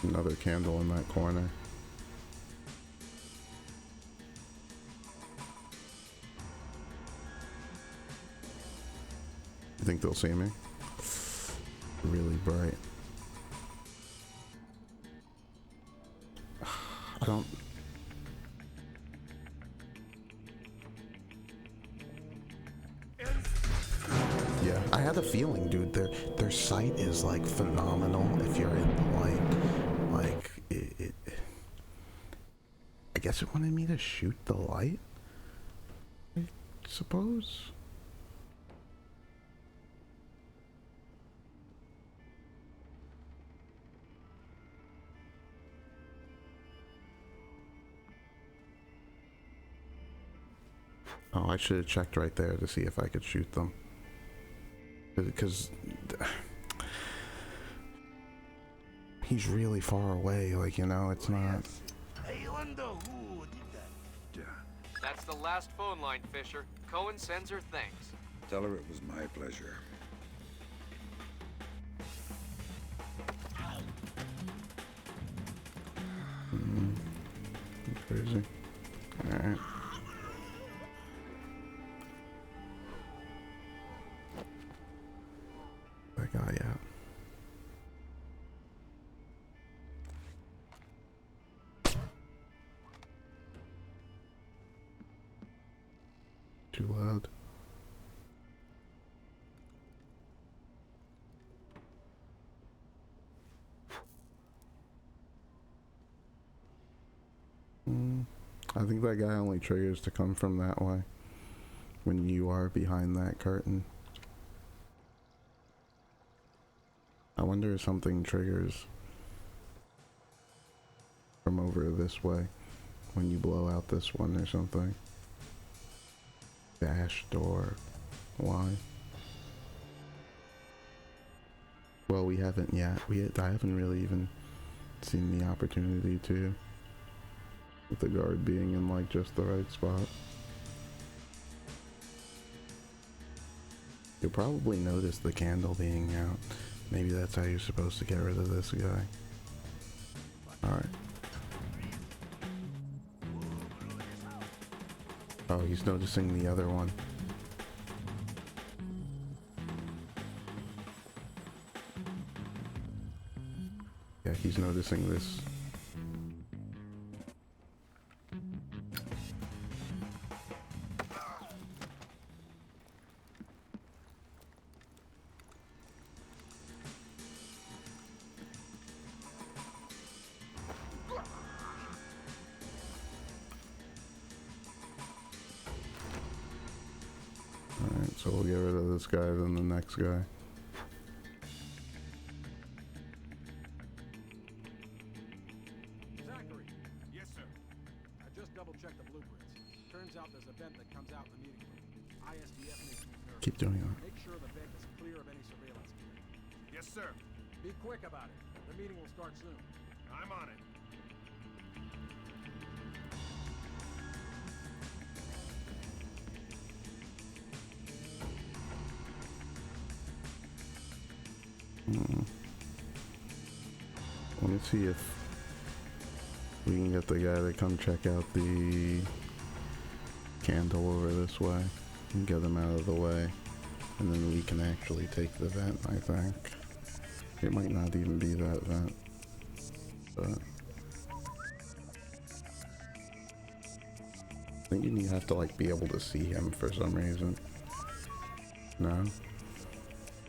Another candle in that corner. You think they'll see me? Really bright. I don't... Yeah, I had a feeling, dude. Their sight is like phenomenal if you're in like it. I guess it wanted me to shoot the light, I suppose. Oh, I should have checked right there to see if I could shoot them. Because he's really far away, like, you know, it's not... I wonder who did that. That's the last phone line, Fisher. Cohen sends her thanks. Tell her it was my pleasure. Crazy. Alright. That guy out. Too loud. I think that guy only triggers to come from that way when you are behind that curtain. I wonder if something triggers from over this way when you blow out this one or something. Dash door. Why? Well, we haven't yet. I haven't really even seen the opportunity to, with the guard being in like just the right spot. You'll probably notice the candle being out. Maybe that's how you're supposed to get rid of this guy. Alright. Oh, he's noticing the other one. Yeah, he's noticing this. Alright, so we'll get rid of this guy, then the next guy. Zachary. Yes, sir. I just double-checked the blueprints. Turns out there's a vent that comes out in the meeting room. ISDF makes me nervous. Keep doing it. Make sure the vent is clear of any surveillance gear. Yes, sir. Be quick about it. The meeting will start soon. I'm on it. Let me see if we can get the guy to come check out the candle over this way and get him out of the way, and then we can actually take the vent. I think it might not even be that vent, but I think you have to like be able to see him for some reason. No,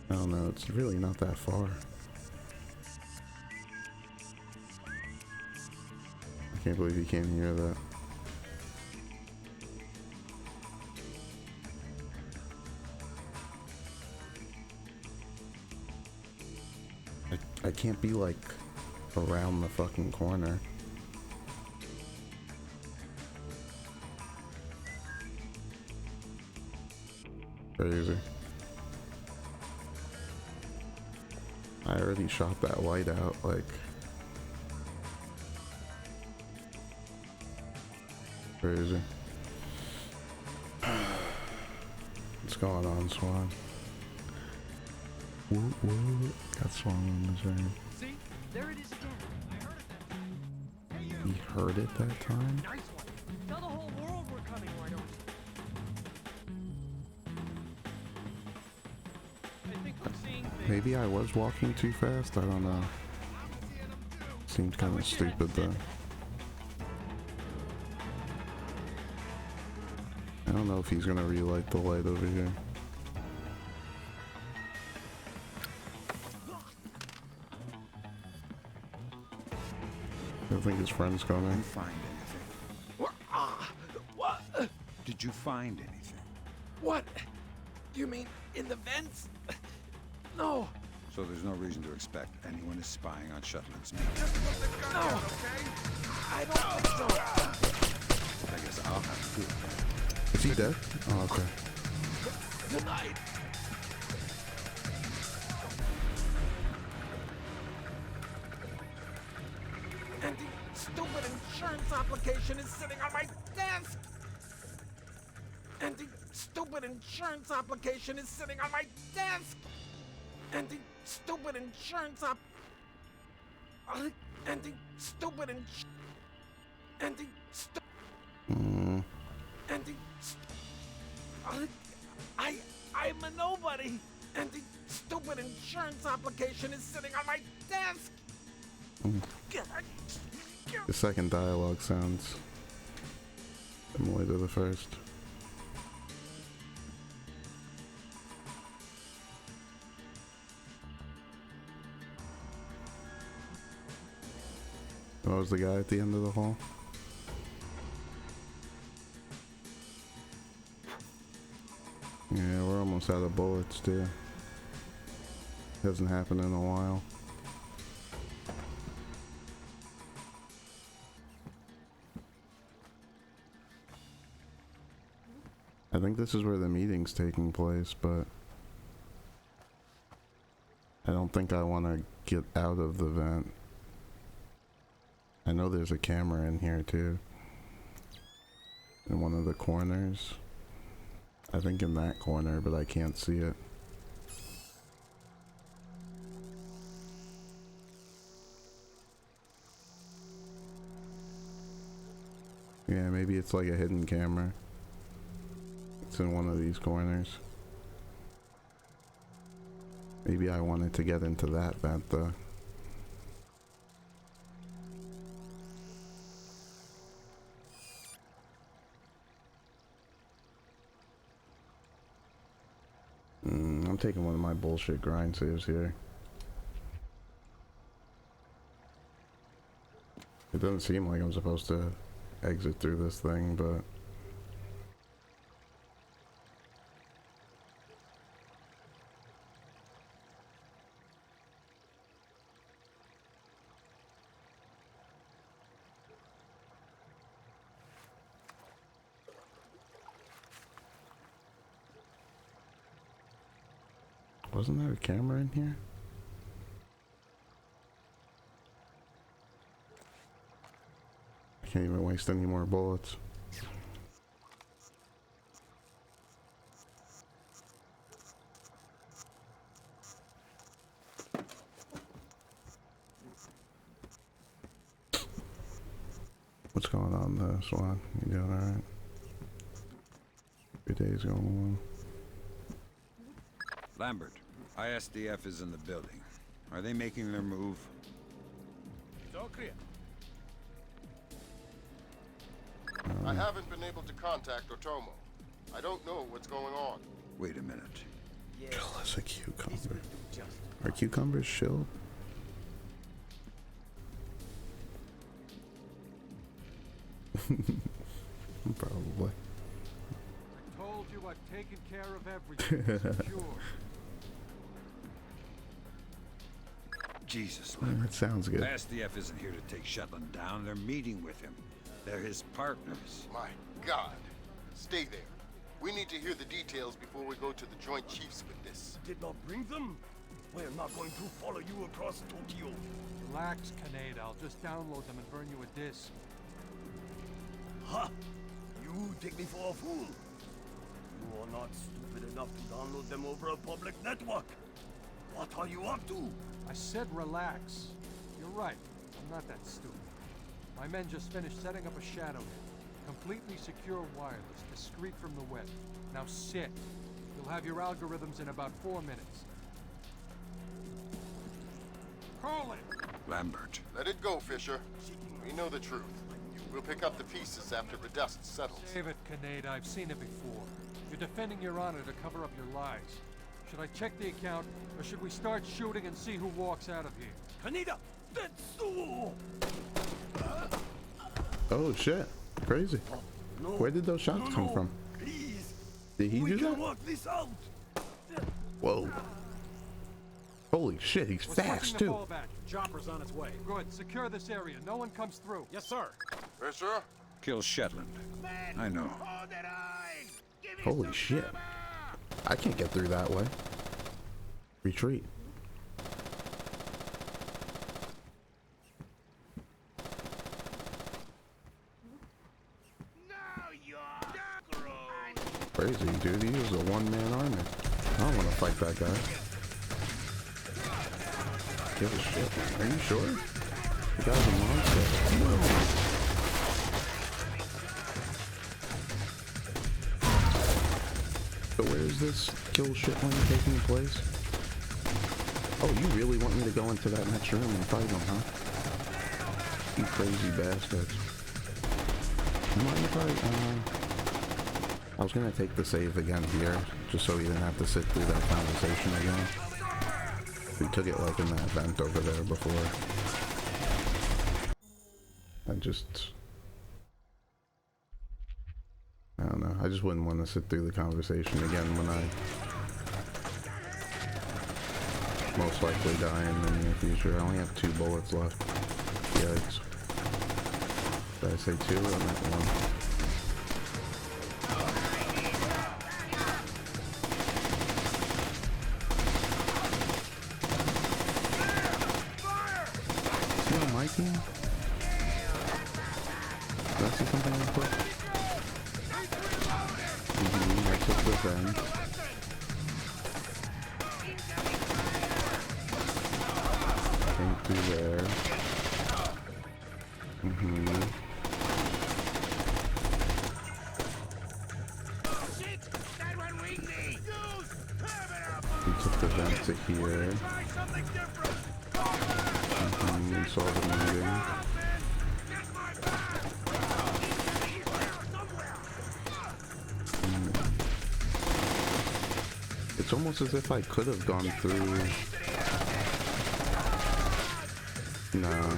I don't know, it's really not that far. I can't believe you can't hear that. I can't be like around the fucking corner. Crazy. I already shot that light out, like. Crazy. What's going on, Swan? Whoop. Got Swan on the train. See? There it is again. I heard it that time. Hey, you! He heard it that time? Nice one. Tell the whole world we're coming, why don't you? I think we're seeing things. Maybe I was walking too fast, I don't know. Seemed kind of stupid though. I don't know if he's gonna relight the light over here. I don't think his friend's coming. Did you find anything? What? Did you find anything? What? You mean in the vents? No. So there's no reason to expect anyone is spying on Shetland's men. No. I don't think so. I guess I'll have to do it. Is he dead? Oh, okay. Tonight. And the stupid insurance application is sitting on my desk. And the stupid insurance application is sitting on my desk. And the stupid insurance and the stupid and the and the I'm a nobody. And the stupid insurance application is sitting on my desk. The second dialogue sounds similar to the first. Oh, was the guy at the end of the hall? Yeah, we're almost out of bullets too. Hasn't happened in a while. I think this is where the meeting's taking place, but I don't think I want to get out of the vent. I know there's a camera in here too. In one of the corners. I think in that corner, but I can't see it. Yeah, maybe it's like a hidden camera. It's in one of these corners. Maybe I wanted to get into that vent though. I'm taking one of my bullshit grind saves here. It doesn't seem like I'm supposed to exit through this thing, but... Wasn't there a camera in here? I can't even waste any more bullets. What's going on there, Swan? You doing alright? Your day's going along. Lambert, ISDF is in the building. Are they making their move? It's all clear. I haven't been able to contact Otomo. I don't know what's going on. Wait a minute. Kill us a cucumber. Are cucumbers chill? Probably. I told you I've taken care of everything. Secure. Jesus, Lambert. That sounds good. ISDF isn't here to take Shetland down. They're meeting with him. They're his partners. My God. Stay there. We need to hear the details before we go to the Joint Chiefs with this. Did not bring them? We're not going to follow you across Tokyo. Relax, Kaneda. I'll just download them and burn you a disc. Ha! You take me for a fool. You are not stupid enough to download them over a public network. What are you up to? I said relax. You're right. I'm not that stupid. My men just finished setting up a shadow net. Completely secure wireless, discreet from the web. Now sit. You'll have your algorithms in about 4 minutes. Call it! Lambert. Let it go, Fisher. We know the truth. We'll pick up the pieces after the dust settles. Save it, Kaneda. I've seen it before. You're defending your honor to cover up your lies. Should I check the account, or should we start shooting and see who walks out of here? Kaneda! Tetsuo! Oh shit. Crazy. No. Where did those shots come from? Please. Did he We do can that? work this out. Whoa. Holy shit, he's We're fast switching too. to fallback. Chopper's on its way. Good. Secure this area. No one comes through. Yes, sir. Fisher? Kill Shetland. I know. Holy shit. I can't get through that way. Retreat. Crazy, dude. He was a one-man army. I don't want to fight that guy. Give a shit. Are you sure? The guy's a monster. So where's this kill shit one taking place? Oh, you really want me to go into that next room and fight them, huh? You crazy bastards. Mind if I was gonna take the save again here, just so we didn't have to sit through that conversation again. We took it like in that vent over there before. I don't know, I just wouldn't want to sit through the conversation again when I most likely die in the near future. I only have 2 bullets left. Yikes. Did I say 2 or I meant 1? Team? Did I see something real quick? I took the vent. Came through there. We took the vent to here. We saw the meeting. It's almost as if I could have gone through. No.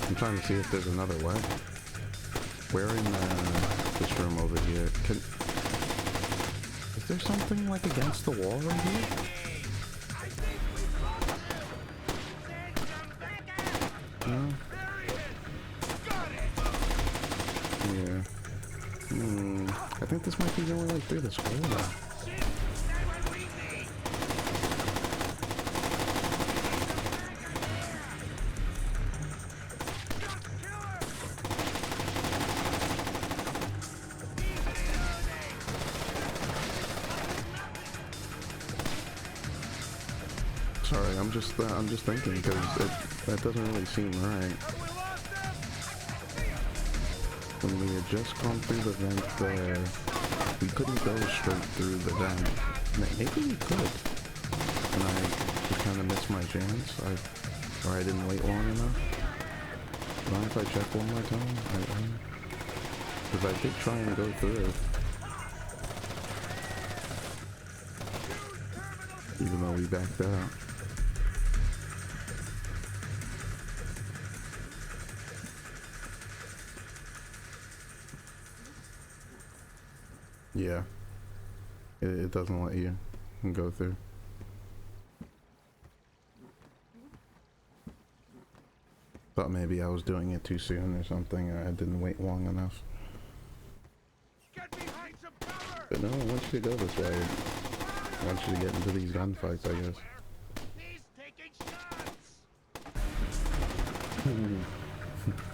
I'm trying to see if there's another way. Where in this room over here? Is there something like against the wall right here? No? Yeah. I think this might be the only way through this hole. Sorry, I'm just thinking because that doesn't really seem right. When we had just gone through the vent there, we couldn't go straight through the vent. Maybe we could, and I kind of missed my chance. Or I didn't wait long enough. Mind if I check one more time? Because I did try and go through. Even though we backed out. Yeah. It doesn't let you go through. Thought maybe I was doing it too soon or something, or I didn't wait long enough. But no, I want you to go this way. I want you to get into these gunfights, I guess.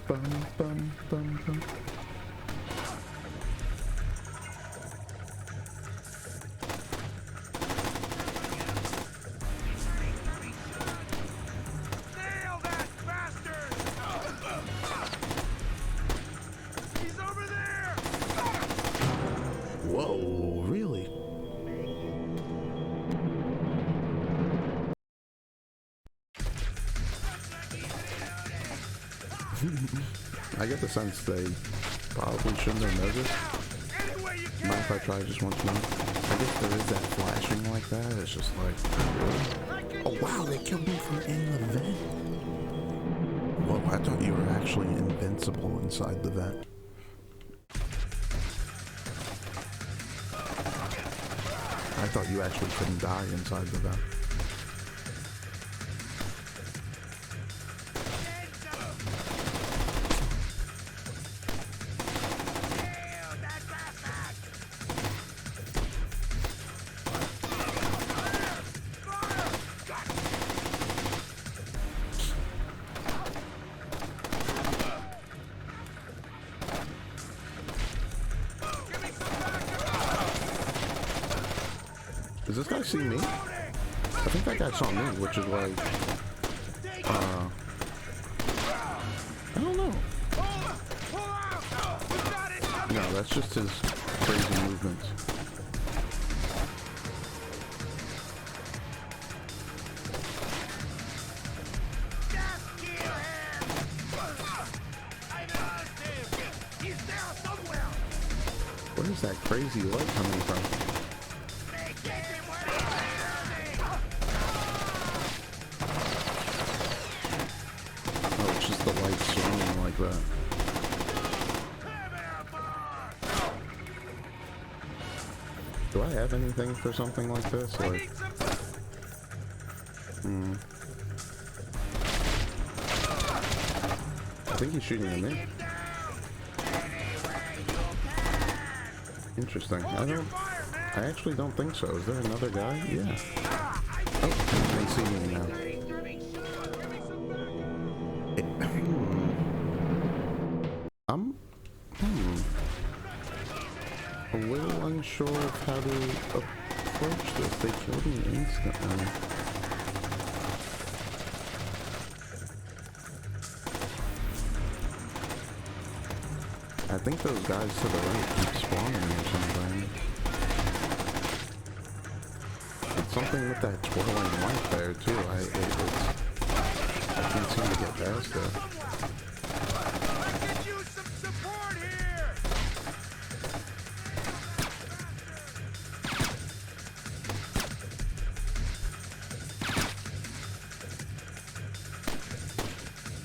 Bum, bum, bum, bum. Whoa, really? I get the sense they probably shouldn't have noticed. Mind if I try just once more? I guess there is that flashing like that. It's just like, oh wow, they killed me from in the vent. Whoa, I thought you were actually invincible inside the vent. I thought you actually couldn't die inside the vent. Does this guy see me? I think that guy saw me, which is like, I don't know. No, that's just his crazy movements. Where is that crazy light coming from? The light swinging like that. Do I have anything for something like this? Like, I think he's shooting at me. Interesting. I actually don't think so. Is there another guy? Yeah. Oh, they see me now. A little unsure of how to approach this. They killed me instantly. I I think those guys to the right keep spawning or something. It's something with that twirling light there too. I can't seem to get past it. I could use some support here!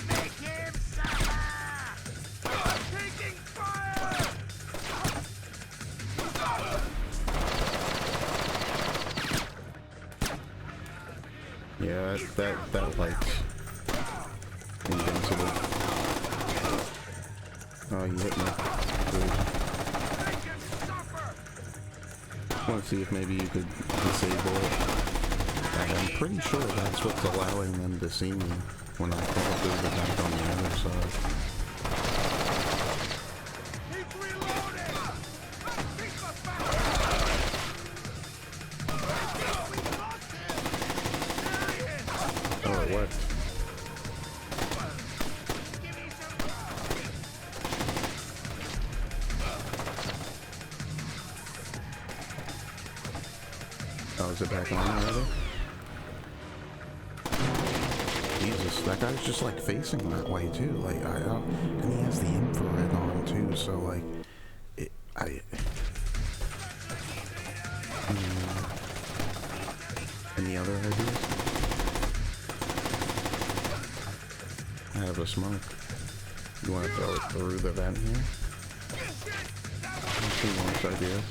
Make him suffer! I'm taking fire! Yeah, that light's invincible. Oh, you hit me. I want to see if maybe you could disable it. And I'm pretty sure that's what's allowing them to see me when I crawl through the back on the other side. Oh, it worked. Oh, is it back on already? Jesus, that guy's just like facing that way too. Like I don't, and he has the infrared on too. So like, Any other ideas? I have a smoke. You want to throw it through the vent here? Let's see more ideas.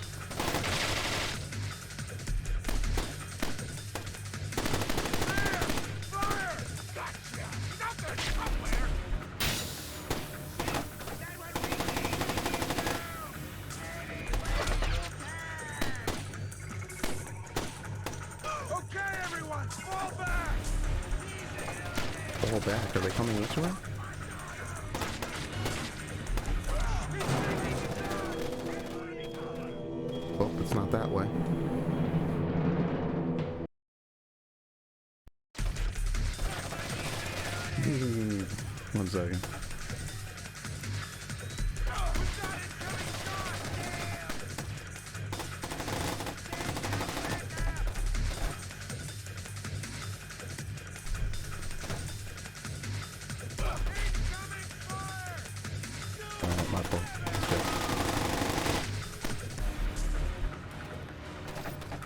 Fall back. Are they coming this way? Oh, it's not that way. One second. My fault.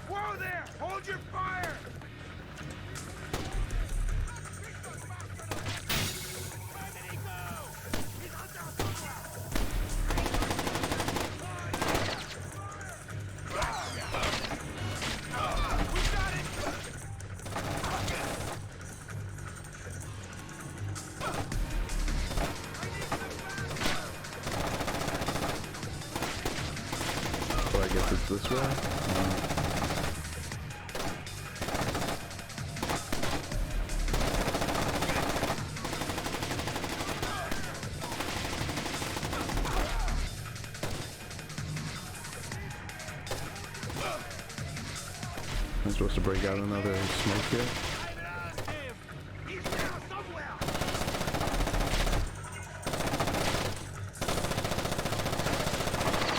Whoa there! Hold your fire! So I guess it's this way. I'm supposed to break out another smoke here.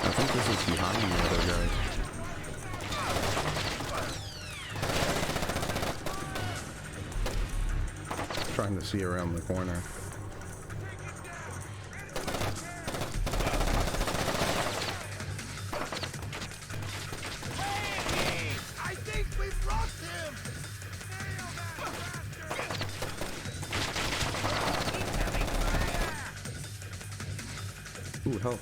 I think this is behind the other guys. Trying to see around the corner. I think we've lost him! Ooh, help.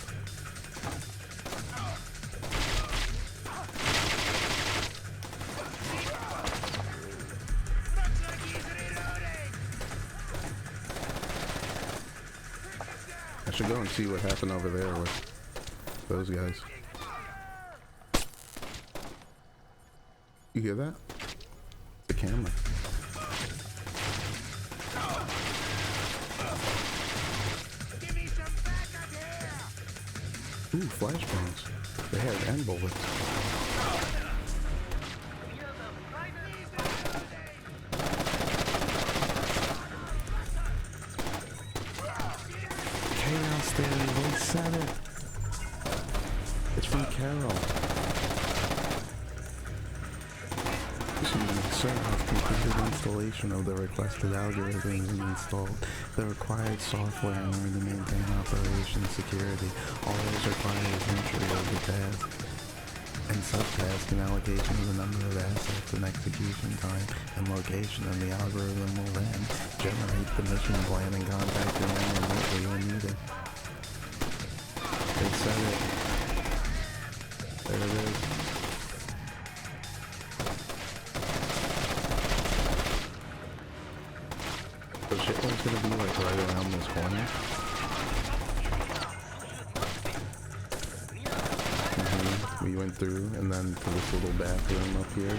I should go and see what happened over there with those guys. You hear that? The camera. Ooh, flashbangs. They had end bullets. Chaos Theory, they said it. barrel. Sir, I've completed installation of the requested algorithms and installed the required software in order to maintain operation security. All that is required is entry of the task and subtask and allocation of the number of assets and execution time and location, and the algorithm will then generate the mission plan and contact your men remotely when needed. They said it. There it is. So Shetland's gonna be like right around this corner. We went through and then to this little bathroom up here.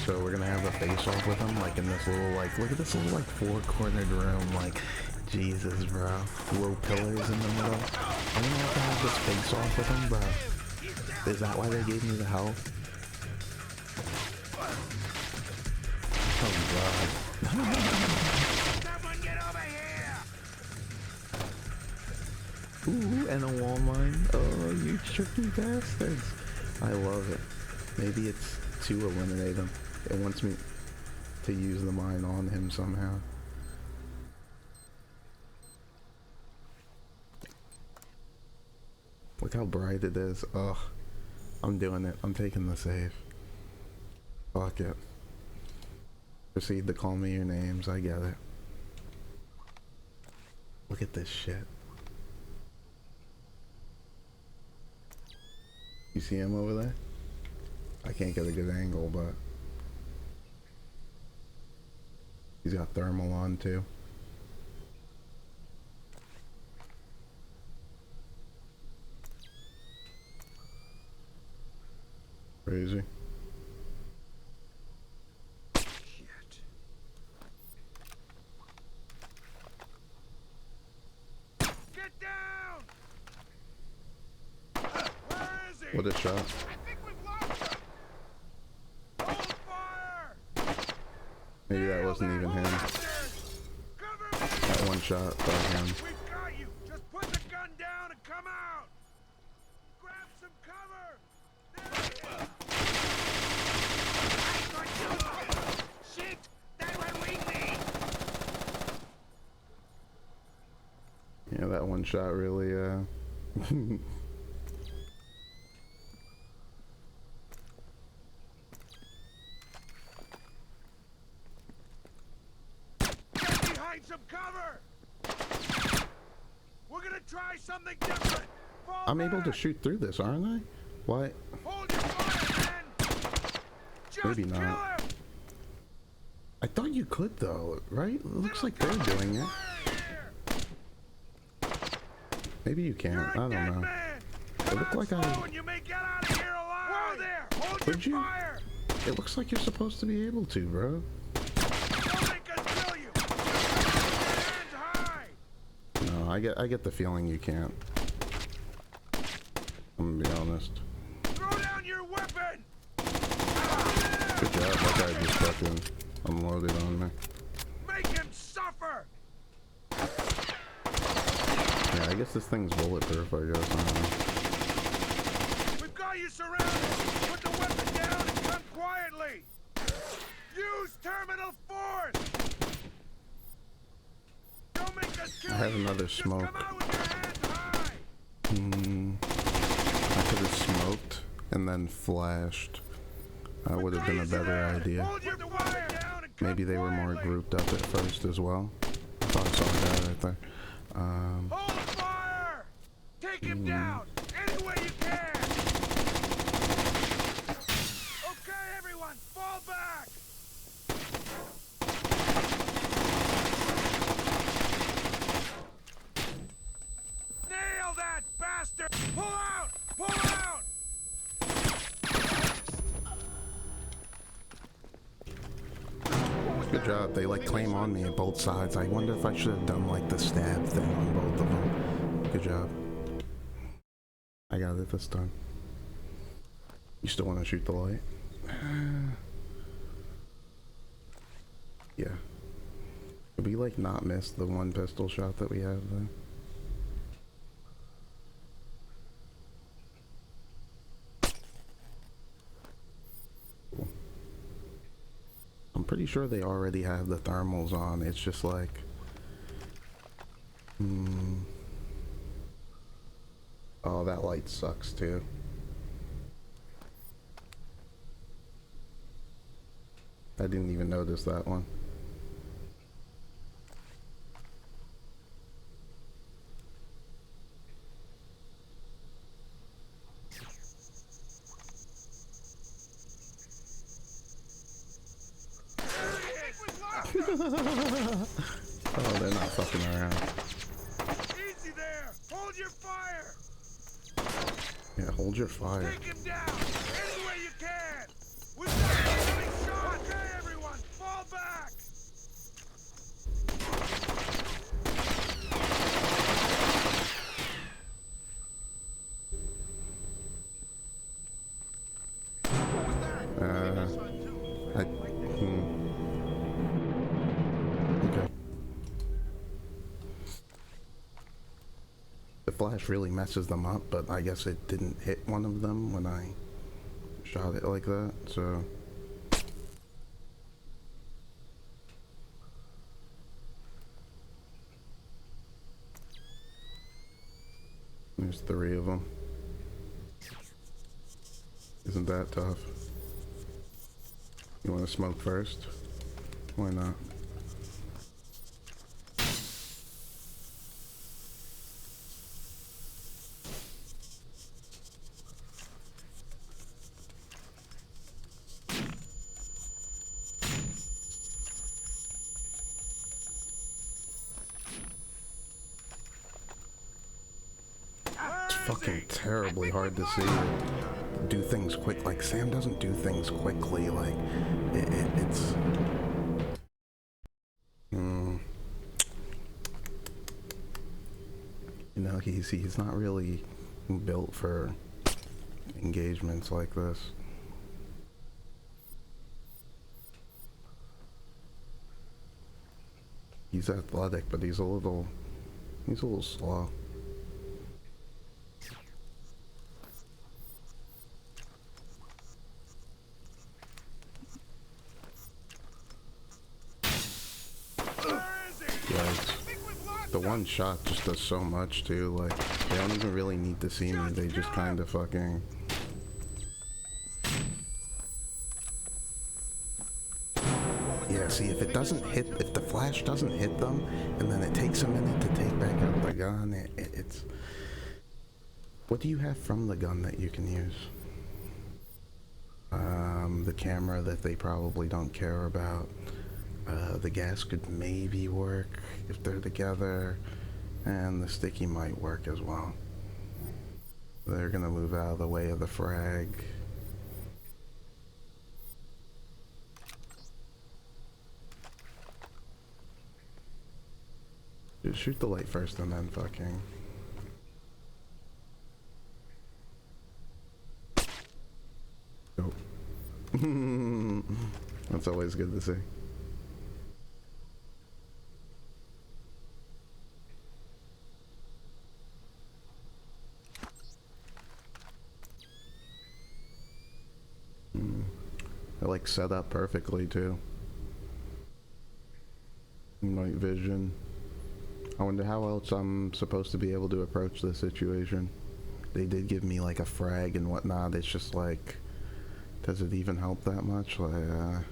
So we're gonna have a face-off with him, like in this little, like, look at this little, like, four-cornered room, like, Jesus, bro. Little pillars in the middle. I'm gonna have to have this face-off with him, bro. Is that why they gave me the health? Oh, God. Ooh, and a wall mine. Oh, you tricky bastards. I love it. Maybe it's to eliminate him. It wants me to use the mine on him somehow. Look how bright it is. Ugh. I'm doing it. I'm taking the save. Fuck it. Proceed to call me your names. I get it. Look at this shit. You see him over there? I can't get a good angle, but he's got thermal on too. Crazy. Get down! What a shot. I think we've lost him! Hold fire! Maybe that wasn't even him. That one shot by him. We've got you! Just put the gun down and come out! Grab some cover! Shit! That one winged me! Yeah, that one shot really, Behind some cover! We're gonna try something different! Fall I'm able to back! shoot through this, aren't I? What? Hold your fire, man! Just Maybe kill not. him! I thought you could though, right? It looks like they're doing it. Maybe you can't. I don't know. It looked like I... You may get out of here alive! Whoa there! Hold Could your you? fire! It looks like you're supposed to be able to, bro. Don't make us kill you! Hands high! No, I get the feeling you can't. I'm gonna be honest. Throw down your weapon! Good job, that guy just fucking unloaded on me. Make him suffer! Yeah, I guess this thing's bulletproof, I guess. I don't know. We've got you surrounded! Put the weapon down and come quietly! Use terminal force! Don't make us kill I have you! another Just smoke. come out with your hands high! I could have smoked and then flashed. That would have been a better idea. Hold your fire down and come Maybe they were more quietly. grouped up at first as well. I thought I saw a guy right there. Hold fire! Take him down any way you can! Okay, everyone, fall back! Nail that bastard! Pull out! Pull out! Good job. They like claim on me at both sides. I wonder if I should have done like the stab thing on both of them. Good job. I got it this time. You still want to shoot the light? Yeah. Did we like not miss the one pistol shot that we have then? pretty sure they already have the thermals on. It's just like, oh, that light sucks too. I didn't even notice that one. Oh, they're not fucking around. Easy there! Hold your fire! Yeah, hold your fire. Take him down! Any way you can! Without getting shot! Okay, everyone! Fall back! Okay. The flash really messes them up, but I guess it didn't hit one of them when I shot it like that, so... There's 3 of them. Isn't that tough? You want to smoke first? Why not? It's fucking terribly hard to see. Do things quick. Like, Sam doesn't do things quickly. Like, it's... You know, he's not really built for engagements like this. He's athletic, but he's a little slow. The one shot just does so much too, like, they don't even really need to see me, they just kind of fucking... Yeah, see, if it doesn't hit, if the flash doesn't hit them, and then it takes a minute to take back out the gun, it's... What do you have from the gun that you can use? The camera that they probably don't care about. The gas could maybe work if they're together, and the sticky might work as well. They're gonna move out of the way of the frag. Just shoot the light first and then fucking... Nope. That's always good to see. They're like set up perfectly too. Night vision. I wonder how else I'm supposed to be able to approach this situation. They did give me like a frag and whatnot. It's just like, does it even help that much? Like, I'm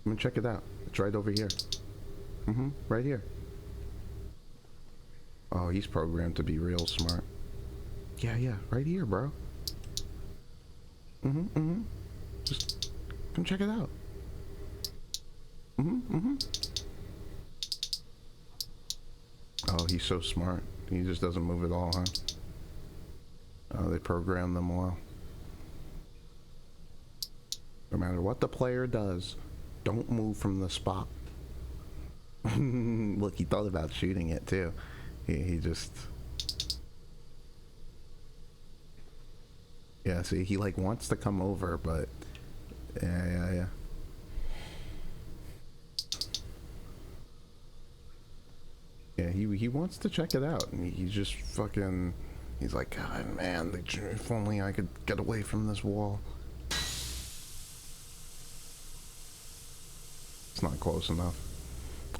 gonna check it out. It's right over here. Right here. Oh, he's programmed to be real smart. Yeah, right here, bro. Just come check it out. Oh, he's so smart. He just doesn't move at all, huh? Oh, they program them well. No matter what the player does, don't move from the spot. Look, he thought about shooting it too. He just... Yeah, see, he like wants to come over, but... Yeah. Yeah, he wants to check it out, and he's just fucking... He's like, God, man, if only I could get away from this wall. It's not close enough.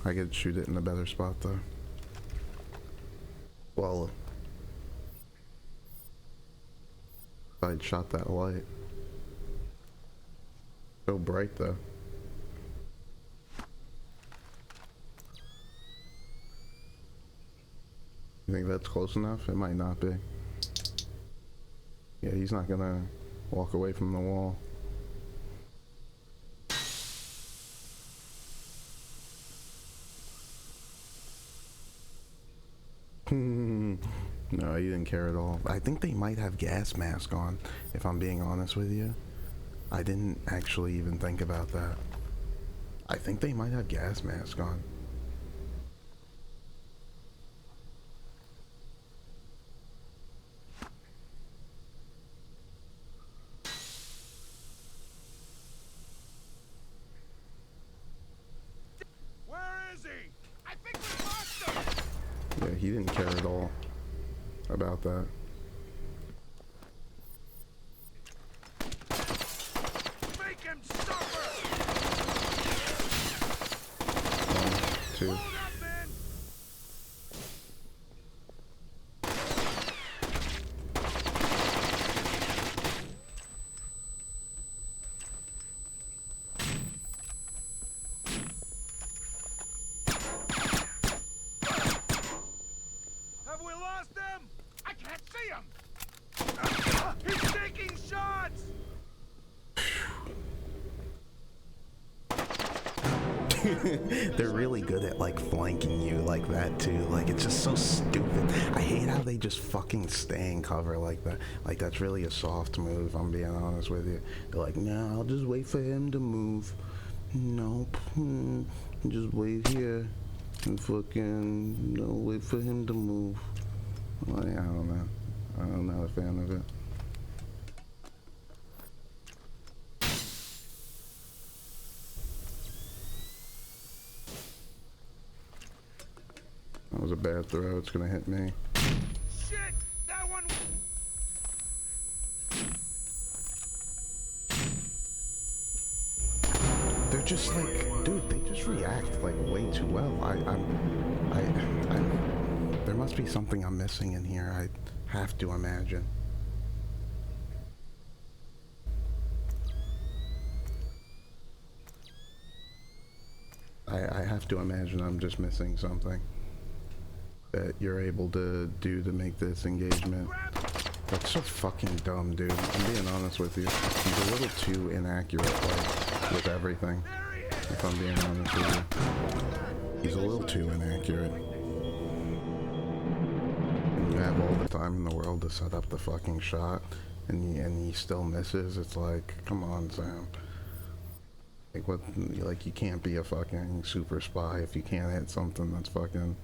I could shoot it in a better spot, though. Well, if I'd shot that light. So bright, though. You think that's close enough? It might not be. Yeah, he's not gonna walk away from the wall. No, he didn't care at all. I think they might have gas mask on, if I'm being honest with you. I didn't actually even think about that. I think they might have gas mask on. Where is he? I think we lost him! Yeah, he didn't care at all about that. Make him suffer! 1, 2. Hold up, man! Have we lost him? I can't see him! He's taking shots! They're really good at like flanking you like that too. Like it's just so stupid. I hate how they just fucking stay in cover like that. Like that's really a soft move, I'm being honest with you. They're like, nah, I'll just wait for him to move. Nope. Just wait here and fucking wait for him to move. Like, I don't know. I'm not a fan of it. That was a bad throw. It's gonna hit me. Shit! That one... They're just like, dude, they just react like way too well. There must be something I'm missing in here. I have to imagine. I have to imagine I'm just missing something that you're able to do to make this engagement. That's so fucking dumb, dude. I'm being honest with you. He's a little too inaccurate, like, with everything. If I'm being honest with you. He's a little too inaccurate. And you have all the time in the world to set up the fucking shot, and he still misses. It's like, come on, Sam. Like, what, like, you can't be a fucking super spy if you can't hit something that's fucking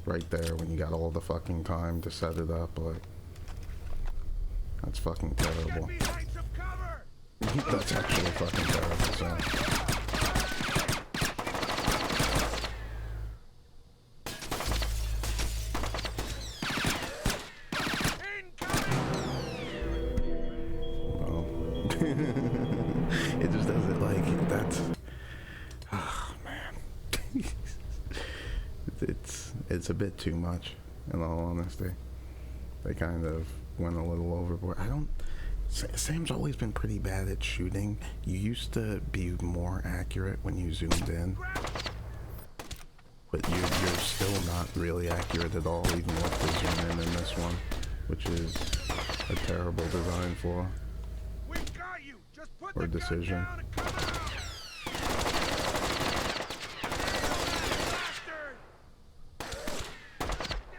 right there when you got all the fucking time to set it up. Like, that's fucking terrible. That's actually fucking terrible, Sam. It just doesn't, like, that's, oh man. it's a bit too much, in all honesty. They kind of went a little overboard. Sam's always been pretty bad at shooting. You used to be more accurate when you zoomed in, but you're still not really accurate at all, even with the zoom in this one, which is a terrible design flaw. Or decision.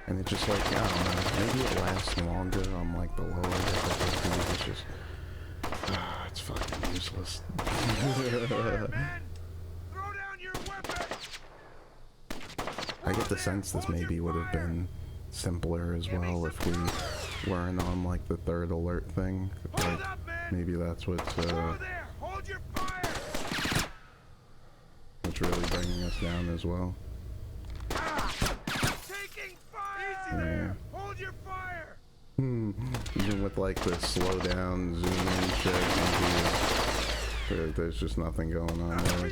And it's just like, I don't know, maybe it lasts longer on like the lower difficulties. It's just, it's fucking useless. I get the sense this maybe would have been simpler as well if we weren't on like the third alert thing. Like, maybe that's what's really bringing us down as well. Taking fire! Easy there! Hold your fire! Even with like the slow down, zoom in shit, there's just nothing going on there.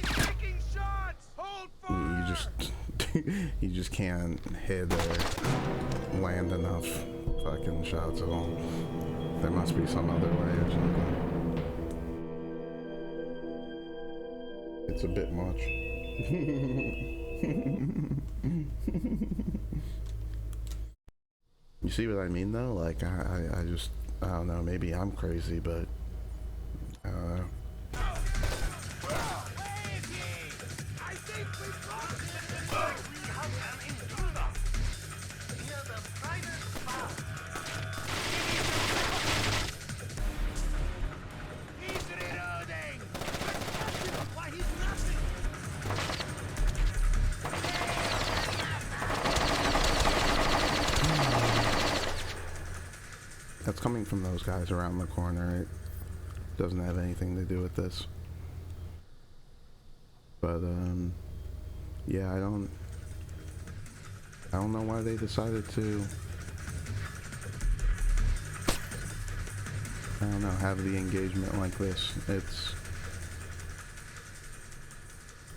You just can't hit or land enough fucking shots at all. There must be some other way or something. It's a bit much. You see what I mean though? Like I just, I don't know, maybe I'm crazy, but that's coming from those guys around the corner. It doesn't have anything to do with this. But yeah, I don't know why they decided to, I don't know, have the engagement like this. It's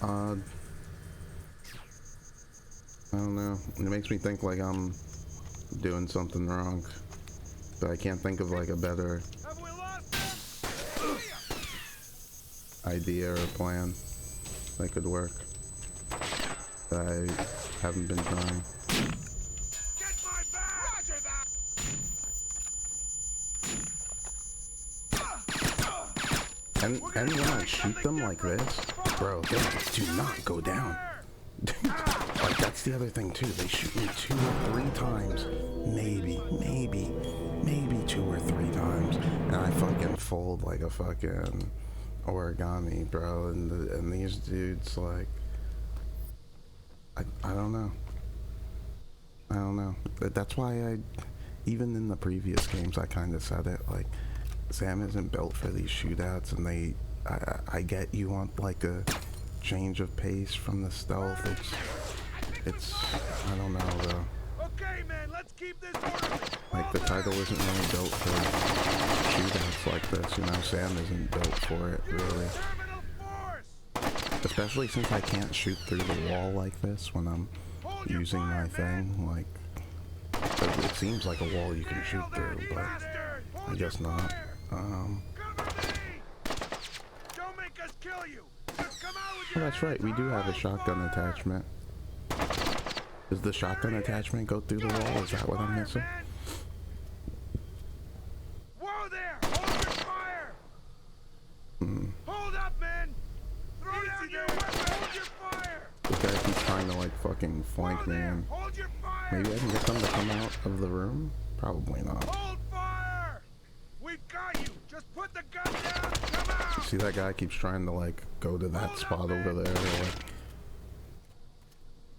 odd. I don't know. It makes me think like I'm doing something wrong. But I can't think of like a better idea or plan that could work. That I haven't been trying. And when I shoot them like this, bro, they do not go down. Like that's the other thing too. They shoot me 2 or 3 times, maybe 2 or 3 times, and I fucking fold like a fucking origami, bro. And these dudes, like, I don't know. I don't know. That's why even in the previous games, I kind of said it. Like, Sam isn't built for these shootouts, and I get you want like a change of pace from the stealth. It's I don't know though. Okay, man, let's keep this order. Like the title isn't really built for shootouts like this, you know. Sam isn't built for it really. Especially since I can't shoot through the wall like this when I'm using my thing. Like, it seems like a wall you can shoot through, but I guess not. Don't make us kill you. Oh, that's right, we do have a shotgun attachment. Does the shotgun attachment go through the wall? Is that what I'm missing? Whoa there! Hold your fire! Hold up, man! Throw down your weapon! Hold your fire! This guy keeps trying to like fucking flank me in. Hold your fire! Maybe I can get them to come out of the room? Probably not. Hold fire! We've got you! Just put the gun down and come out! See that guy keeps trying to like go to that spot over there. Like,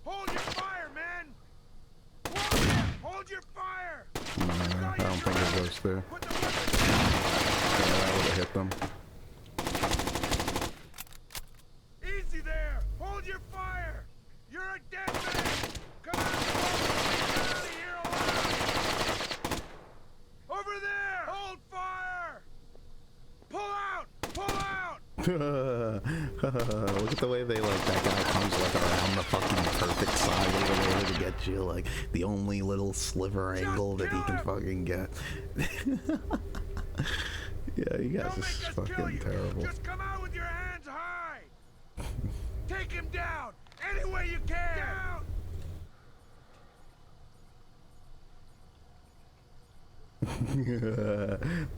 hold your fire, man! Whoa there! Hold your fire! nah, I don't think it goes through. Yeah, that would have hit them. Easy there! Hold your fire! You're a dead man! Come on! Get out of here alive! Over there! Hold fire! Pull out! Pull out! Look at the way they like that guy comes like around the fucking perfect side over there to get you, like the only little sliver angle that he can fucking get. Yeah, you guys are fucking terrible. Just come out with your hands high! Take him down! Any way you can! Down!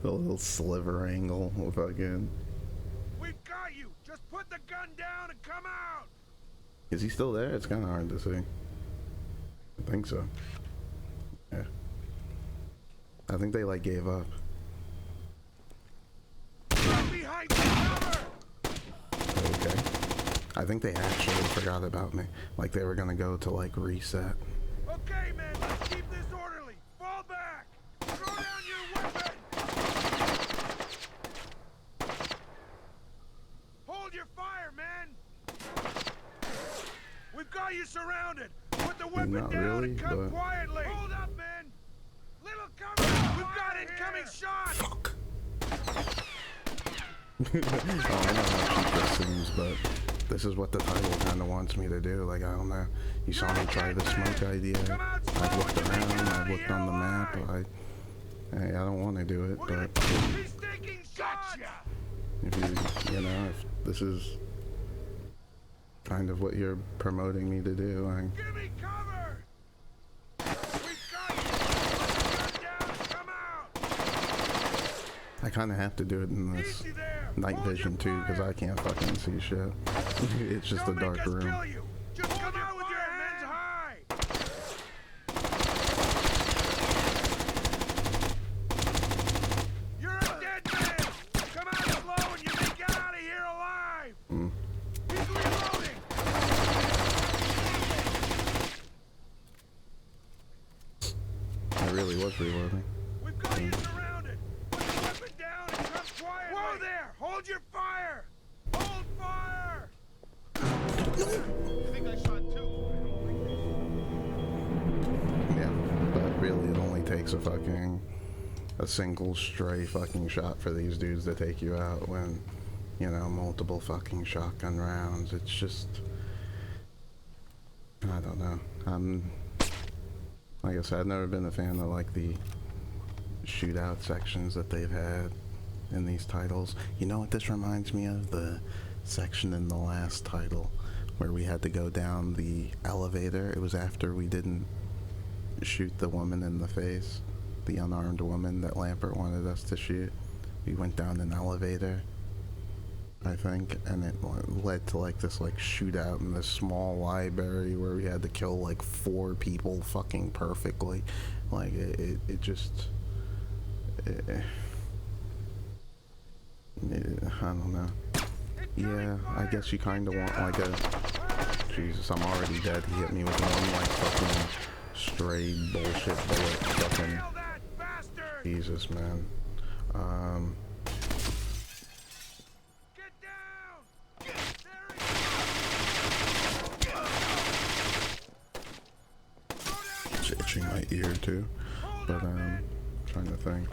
The little sliver angle, fucking. We've got you! Just put the gun down and come out! Is he still there? It's kind of hard to see. I think so. Yeah. I think they like gave up. Behind the cover! Okay. I think they actually forgot about me. Like they were gonna go to like reset. Okay, man, let's keep this orderly. Fall back! Throw down your weapon! Hold your fire, man! We've got you surrounded! Put the weapon Not down really, and come but quietly! Hold up, man! Little cover! We've Fuck. Oh, I know how cheap this seems, but this is what the title kind of wants me to do. Like, I don't know. You saw me try the smoke idea. I've looked around. I've looked on the map. Hey, I don't want to do it, but if you know, if this is kind of what you're promoting me to do, Give me cover! I kind of have to do it in this night vision too, because I can't fucking see shit. It's just a dark room. Just come out with your hands high! You're a dead man! Come out slow and you may get out of here alive! He's reloading! I really was reloading. We've got you surrounded! Put the weapon down and come quietly! Whoa there! Hold your fire! Hold fire! I think I shot two. Yeah, but really it only takes a single stray fucking shot for these dudes to take you out when, you know, multiple fucking shotgun rounds. It's just, I don't know. Like I said, I've never been a fan of like the shootout sections that they've had in these titles. You know what this reminds me of? The section in the last title where we had to go down the elevator. It was after we didn't shoot the woman in the face, the unarmed woman that Lampert wanted us to shoot. We went down an elevator, I think, and it led to like this like shootout in this small library where we had to kill like 4 people fucking perfectly. Like it just I don't know. Yeah, I guess you kind of want like a... Jesus, I'm already dead. He hit me with one like fucking stray bullshit bullet. Fucking... Jesus, man. It's itching my ear too, but trying to think.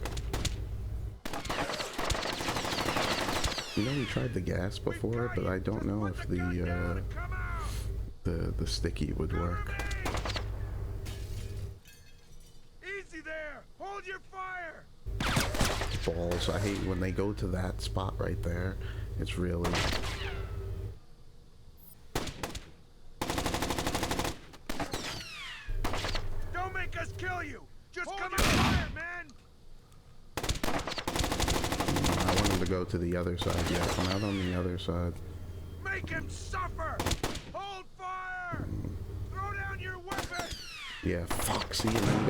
You know, we tried the gas before, but I don't know if the sticky would work. Easy there! Hold your fire! Balls. I hate when they go to that spot right there. It's really... Don't make us kill you! Just come out fire, man! I want him to go to the other side. Yeah, come out on the other side. Make him suffer! Hold fire! Throw down your weapon! Yeah, fuck, see, and then he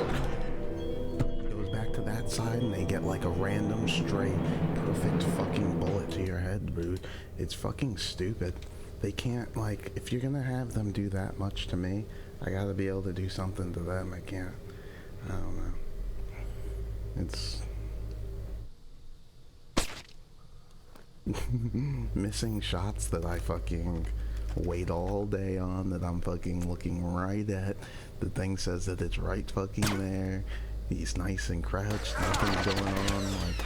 goes back to that side and they get like a random stray perfect fucking bullet to your head, dude. It's fucking stupid. They can't, like, if you're gonna have them do that much to me, I gotta be able to do something to them. I can't, I don't know. It's... missing shots that I fucking wait all day on, that I'm fucking looking right at. The thing says that it's right fucking there. He's nice and crouched, nothing's going on, like...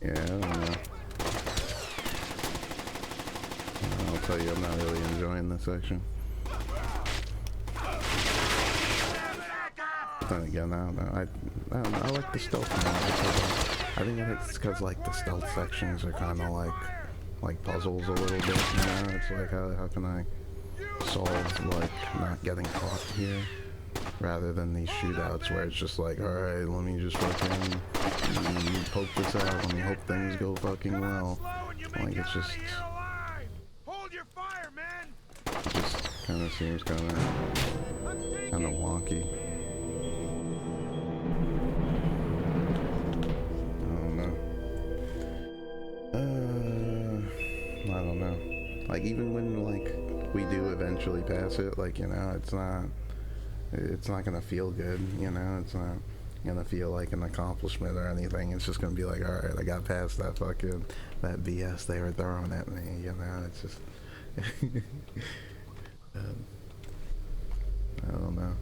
Yeah, I don't know. I'll tell you, I'm not really enjoying this section. Then again, I don't know. I like the stealth more. I think it's because like the stealth sections are kind of like puzzles a little bit. You know, it's like how can I solve like not getting caught here, rather than these shootouts where it's just like, all right, let me just fucking poke this out. Let me hope things go fucking well. Like it's just kind of seems kind of wonky. I don't know. Like even when like we do eventually pass it, like, you know, it's not gonna feel good, you know. It's not gonna feel like an accomplishment or anything. It's just gonna be like, all right, I got past that BS they were throwing at me. You know, it's just I don't know.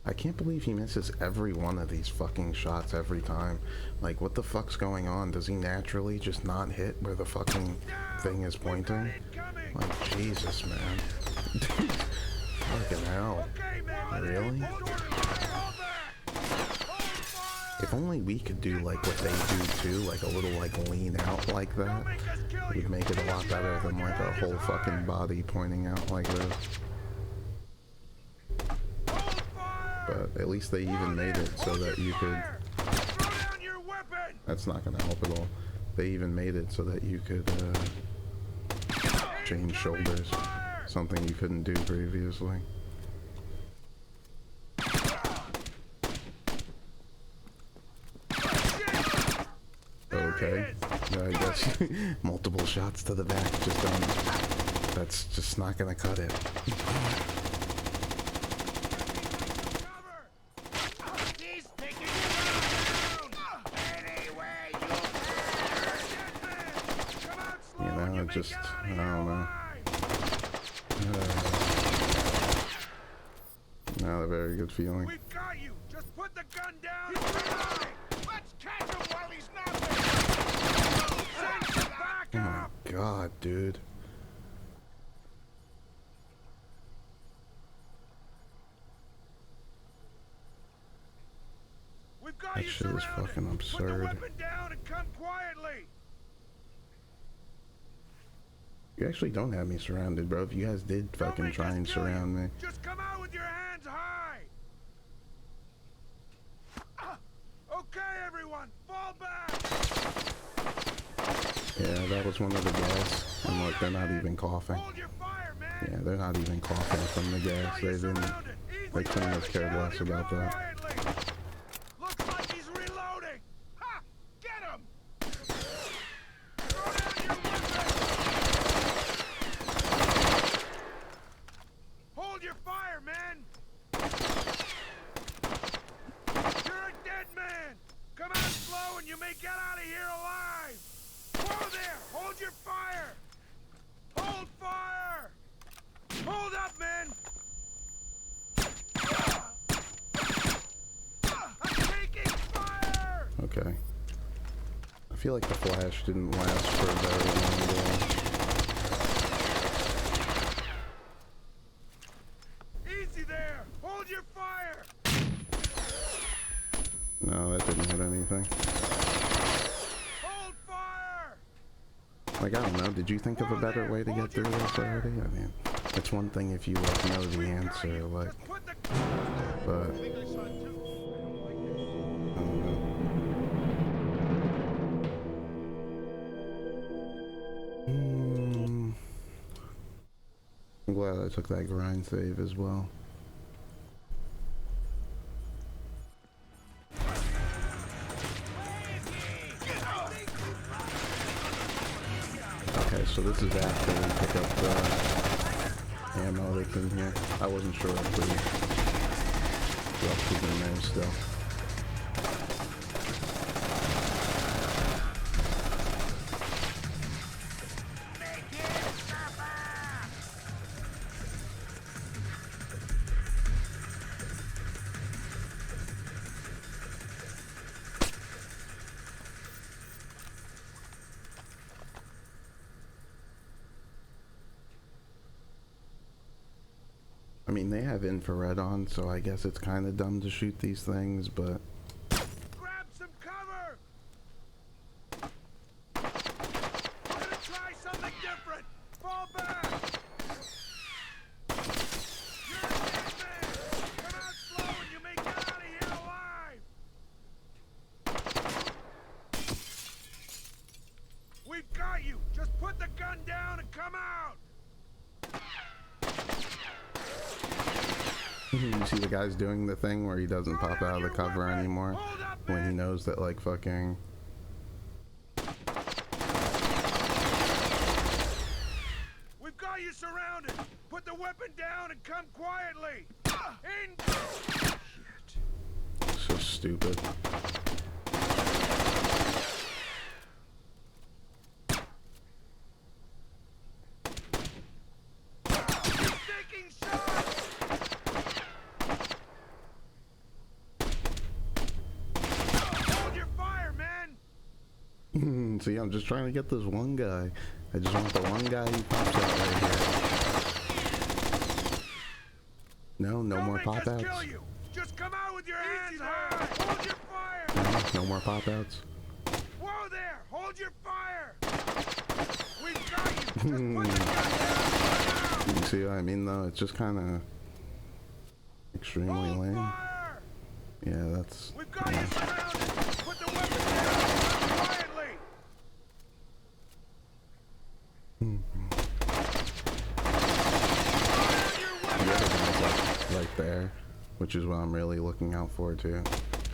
I can't believe he misses every one of these fucking shots every time. Like, what the fuck's going on? Does he naturally just not hit where the fucking thing is pointing? Like, Jesus, man. Fucking hell. Really? If only we could do, like, what they do, too. Like, a little, like, lean out like that. It would make it a lot better than, like, a whole fucking body pointing out like this. But at least they even made it so that you could... That's not gonna help at all. They even made it so that you could change shoulders. Something you couldn't do previously. Okay. I guess multiple shots to the back just don't... That's just not gonna cut it. Just, I don't know. Not a very good feeling. We've got you. Just put the gun down. Let's catch him while he's not there. Oh my god, dude. We've got That shit is fucking absurd. Put the weapon down and come quietly. You actually don't have me surrounded, bro. If you guys did fucking try and surround me. Just come out with your hands high. Okay, everyone, fall back. Yeah, that was one of the gas. And look, they're not even coughing. Hold your fire, man. Yeah, they're not even coughing from the gas. They couldn't have cared less about that. Looks like he's reloading. Ha! Get him. Hold your fire, man! You're a dead man! Come out slow and you may get out of here alive! Whoa there! Hold your fire! Hold fire! Hold up, man! I'm taking fire! Okay. I feel like the flash didn't last for a very long time. Hold your fire! No, that didn't hit anything. Hold fire! Like, I don't know, did you think of a better way to get through this already? I mean, it's one thing if you, like, know the answer, like, but... I don't know. I'm glad I took that grind save as well. Okay, so this is after we pick up the ammo that's in here. I wasn't sure if we left it in there still. I mean, they have infrared on, so I guess it's kind of dumb to shoot these things, but... Grab some cover! We're gonna try something different! Fall back! You're a dead man! Come out slow and you may get out of here alive! We've got you! Just put the gun down and come out! You see the guy's doing the thing where he doesn't pop out of the cover anymore when he knows that, like, fucking... We've got you surrounded! Put the weapon down and come quietly! In... So stupid. Taking shots! Hold your fire, man! See, I'm just trying to get this one guy. I just want the one guy who pops out right here. No more pop outs. Kill you. Just come out with your hands high. Hold your fire. No more pop outs. Whoa there! Hold your fire. We've got you. Just put the gun down. You see what I mean, though? It's just kind of extremely lame. Fire. Yeah, that's. We've got you surrounded. Put the weapon down quietly. The other guy's like right there, which is what I'm really looking out for too.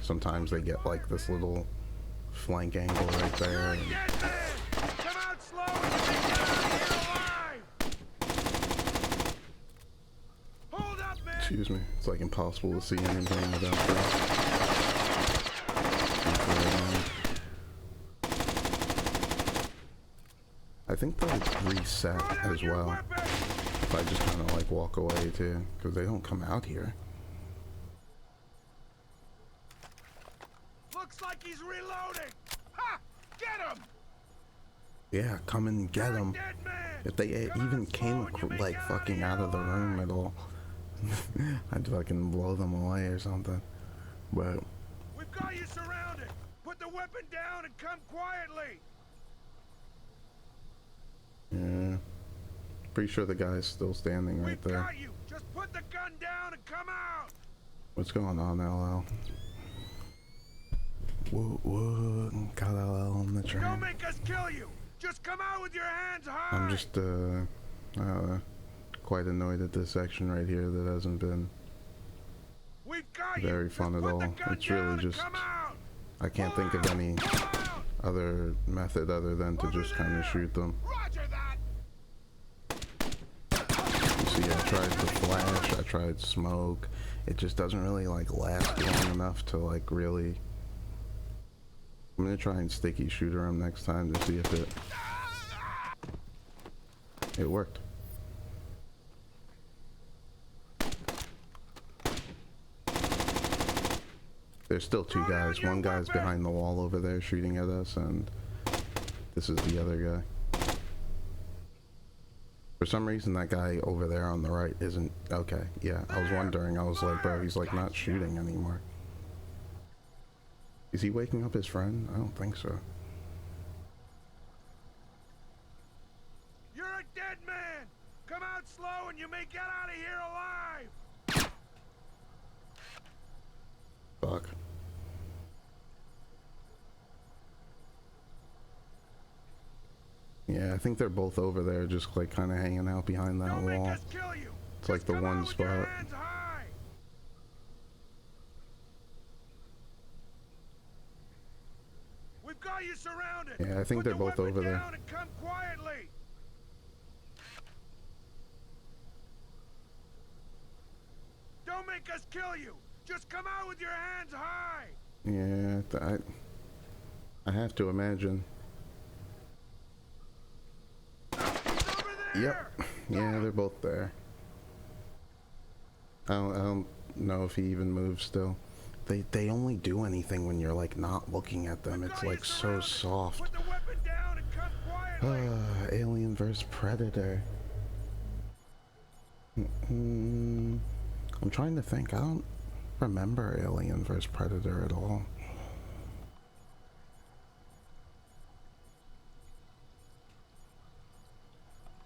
Sometimes they get like this little flank angle right there. And Come out slow and you can get out of here alive. Hold up, man. excuse me, it's like impossible to see anything without that. I think they'll reset as well. If I just kind of like walk away too, because they don't come out here. Looks like he's reloading. Ha! Get him! Yeah, come and get them. If they even came like fucking out of the room at all, I'd fucking blow them away or something. But we've got you surrounded. Put the weapon down and come quietly. yeah, pretty sure the guy's still standing right there. Got you. Just put the gun down and come out. What's going on, LL? What? Got LL on the train. Don't make us kill you. Just come out with your hands high. I'm just quite annoyed at this section right here that hasn't been very fun at all. It's really just, I can't think of any other method other than to just kind of shoot them. Roger that. You see, I tried the flash, I tried smoke. It just doesn't really like last long enough to like really. I'm gonna try and sticky shooter him next time to see if it worked. There's still two guys. One guy's behind the wall over there shooting at us, and this is the other guy. For some reason, that guy over there on the right isn't... Okay, yeah, I was wondering. I was like, bro, he's like not shooting anymore. Is he waking up his friend? I don't think so. You're a dead man. Come out slow and you may get out of here alive. Fuck. Yeah, I think they're both over there, just like kind of hanging out behind that wall. It's like the one spot. We've got you surrounded. Yeah, I think they're both over there. Come quietly. Don't make us kill you. Just come out with your hands high. Yeah, I have to imagine. Yep. Yeah, they're both there. I don't know if he even moves still. They only do anything when you're like not looking at them. It's like so soft. Alien vs Predator. I'm trying to think. I don't remember Alien vs Predator at all.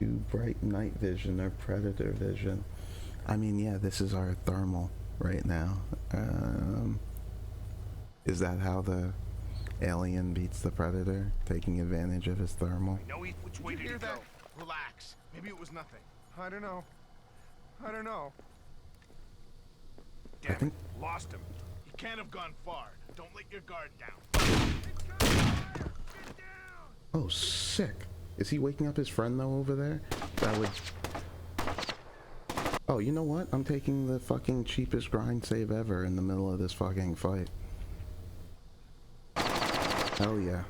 Do bright night vision or predator vision? I mean, yeah, this is our thermal right now. Is that how the alien beats the predator? Taking advantage of his thermal? Which way did you hear that? Relax. Maybe it was nothing. I don't know. Damn it. Lost him. He can't have gone far. Don't let your guard down. Oh, sick. Is he waking up his friend though over there? That would Oh, you know what? I'm taking the fucking cheapest grind save ever in the middle of this fucking fight. Hell yeah.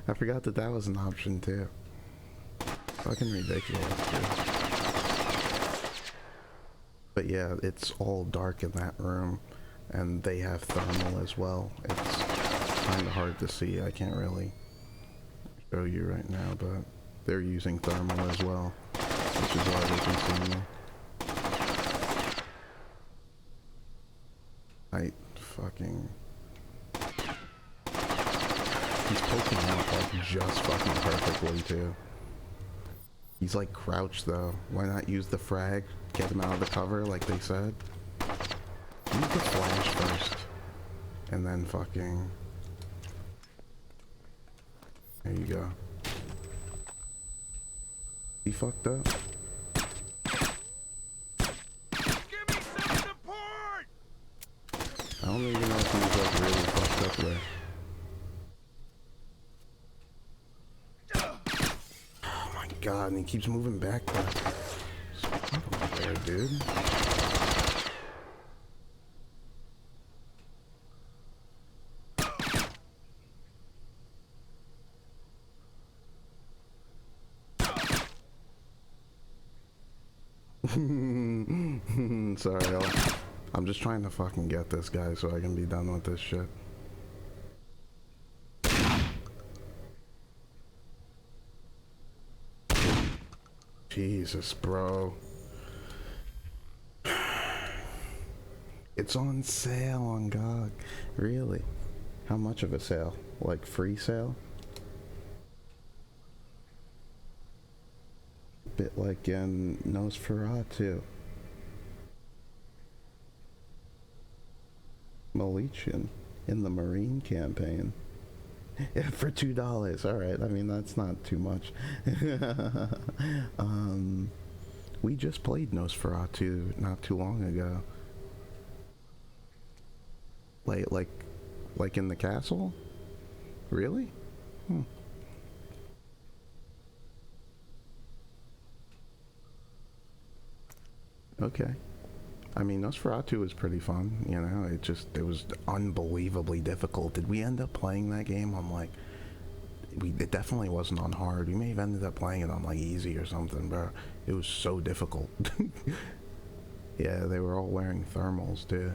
I forgot that that was an option too. Fucking ridiculous, dude. But yeah, it's all dark in that room, and they have thermal as well. It's kind of hard to see. I can't really show you right now, but they're using thermal as well, which is why they can see me. I fucking... He's poking out like just fucking perfectly too. He's like crouched though. Why not use the frag? Get him out of the cover like they said. Use the flash first. And then fucking... There you go. He fucked up. Give me some support! I don't even know if he's like really fucked up there. Oh my god, and he keeps moving back there. Over there, dude. Sorry, I'm just trying to fucking get this guy so I can be done with this shit. Jesus, bro. It's on sale on GOG. Really? How much of a sale? Like free sale? Bit like in Nosferatu. Malichian in the Marine campaign. Yeah, for $2. Alright, I mean that's not too much. We just played Nosferatu not too long ago. Like in the castle? Really? Hmm. Okay. I mean, Nosferatu was pretty fun, you know, it was unbelievably difficult. Did we end up playing that game on like, it definitely wasn't on hard. We may have ended up playing it on like easy or something, bro. It was so difficult. Yeah, they were all wearing thermals too.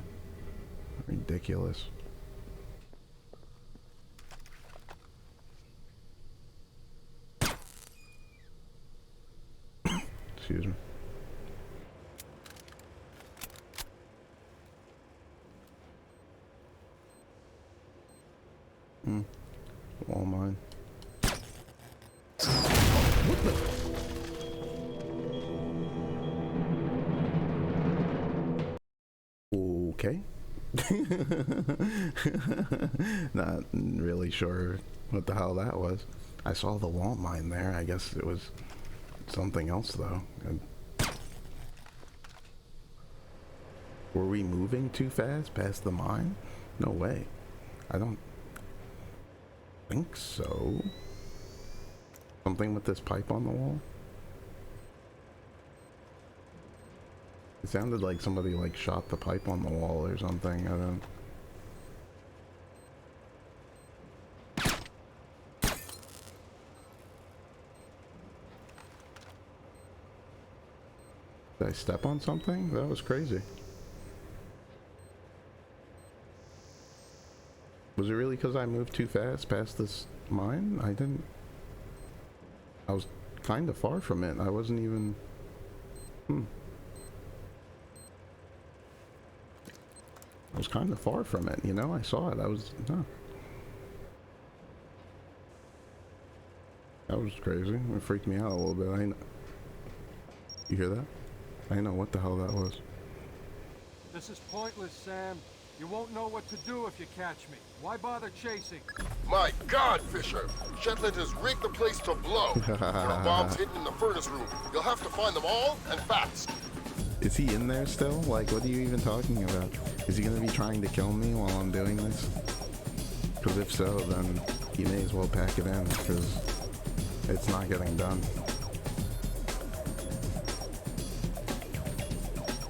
Ridiculous. Excuse me. All mine. What the? Okay. Not really sure what the hell that was. I saw the wall mine there. I guess it was something else though. Were we moving too fast past the mine? No way. I don't think so. Something with this pipe on the wall? It sounded like somebody like shot the pipe on the wall or something. I don't... Did I step on something? That was crazy. Was it really because I moved too fast past this mine? I didn't... I was kind of far from it. I wasn't even... I was kind of far from it, you know? I saw it. I was... No. That was crazy. It freaked me out a little bit. I know... You hear that? I didn't know what the hell that was. This is pointless, Sam. You won't know what to do if you catch me. Why bother chasing? My God, Fisher! Shetland has rigged the place to blow. There are bombs hidden in the furnace room. You'll have to find them all, and fast. Is he in there still? Like, what are you even talking about? Is he gonna be trying to kill me while I'm doing this? Because if so, then he may as well pack it in, because it's not getting done.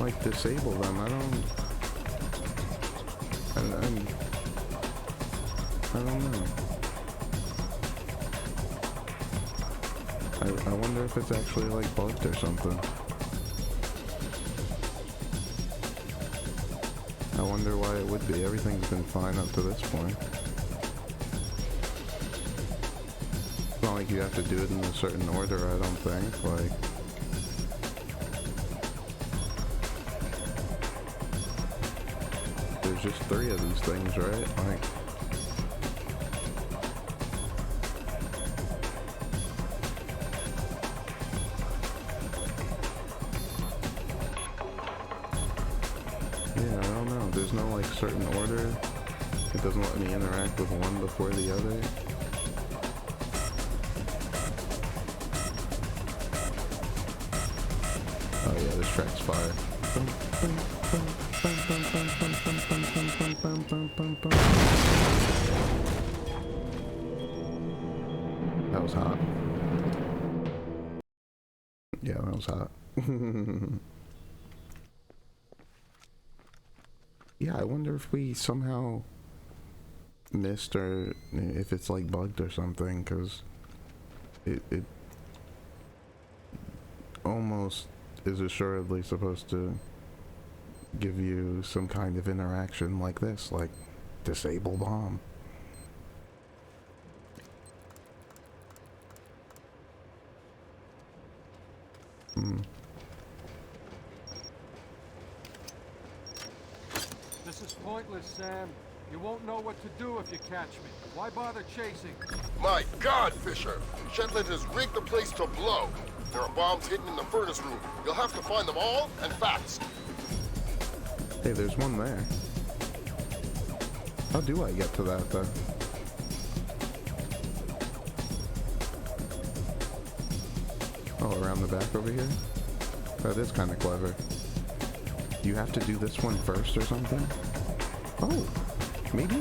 like, disable them. I don't know. I wonder if it's actually, like, bugged or something. I wonder why it would be. Everything's been fine up to this point. It's not like you have to do it in a certain order, I don't think. Like, there's just 3 of these things, right? Like, yeah, I don't know. There's no, like, certain order. It doesn't let me interact with one before the other. Oh yeah, this track's fire. That was hot. Yeah, that was hot. Yeah, I wonder if we somehow missed, or if it's like bugged or something, because it almost is assuredly supposed to give you some kind of interaction like this, like disable bomb. This is pointless, Sam. You won't know what to do if you catch me. Why bother chasing? My God, Fisher! Shetland has rigged the place to blow. There are bombs hidden in the furnace room. You'll have to find them all, and fast. Hey, there's one there. How do I get to that, though? Oh, around the back over here? That is kind of clever. You have to do this one first or something? Oh, maybe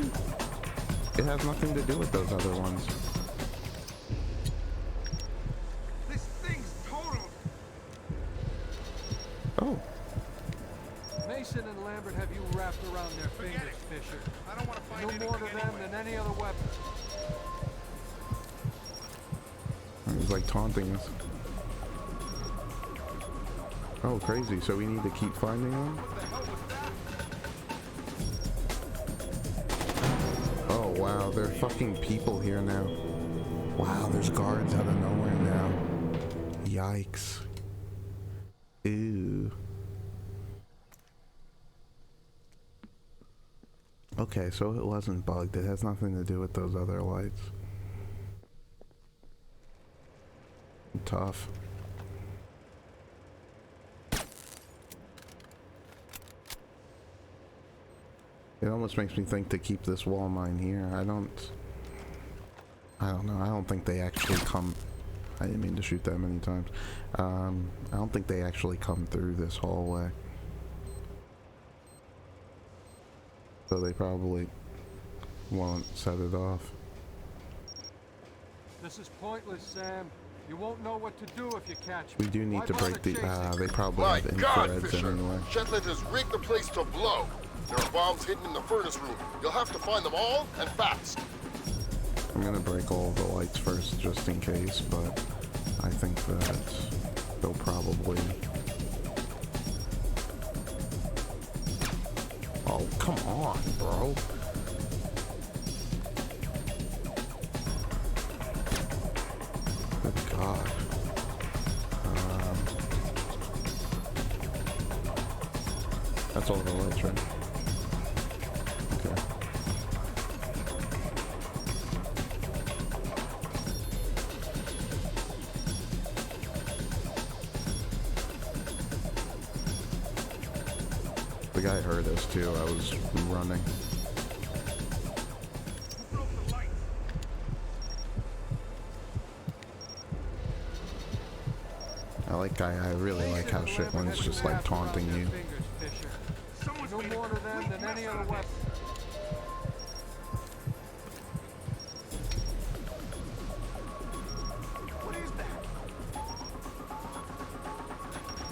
it has nothing to do with those other ones. This thing's totaled. Oh. Mason and Lambert have you wrapped around their fingers, Fisher. I don't want to find No anything more to them anyway. than any other weapon. He's like taunting us. Oh, crazy. So we need to keep finding them? Oh, wow. There are fucking people here now. Wow, there's guards out of nowhere now. Yikes. Ew. Okay, so it wasn't bugged. It has nothing to do with those other lights. Tough. It almost makes me think to keep this wall mine here. I don't know. I don't think they actually come. I didn't mean to shoot that many times. I don't think they actually come through this hallway. So they probably won't set it off. This is pointless, Sam. You won't know what to do if you catch We me. do need Why to break bother the. chasing? They probably My have God, infrareds Fisher! anyway. Shetland has rigged the place to blow. There are bombs hidden in the furnace room. You'll have to find them all, and fast. I'm gonna break all the lights first, just in case, but I think that they'll probably. Oh, come on, bro. Good God. That's all the lights, right? Okay. The guy heard us too. I was running. I really like how Shetland's just like taunting you. No more to them than any other weapon. What is that?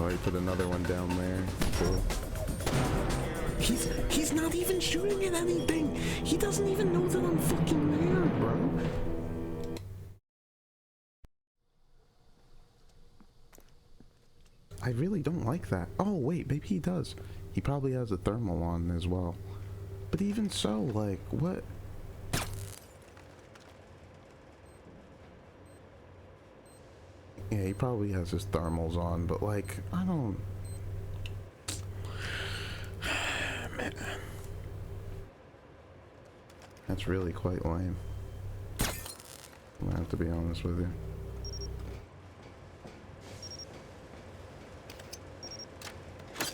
Oh, he put another one down there. Cool. He's not even shooting at anything. He doesn't even know that I'm fucking there, bro. I really don't like that. Oh, wait, maybe he does. He probably has a thermal on as well. But even so, like, what? Yeah, he probably has his thermals on, but like, I don't... Man. That's really quite lame. I have to be honest with you.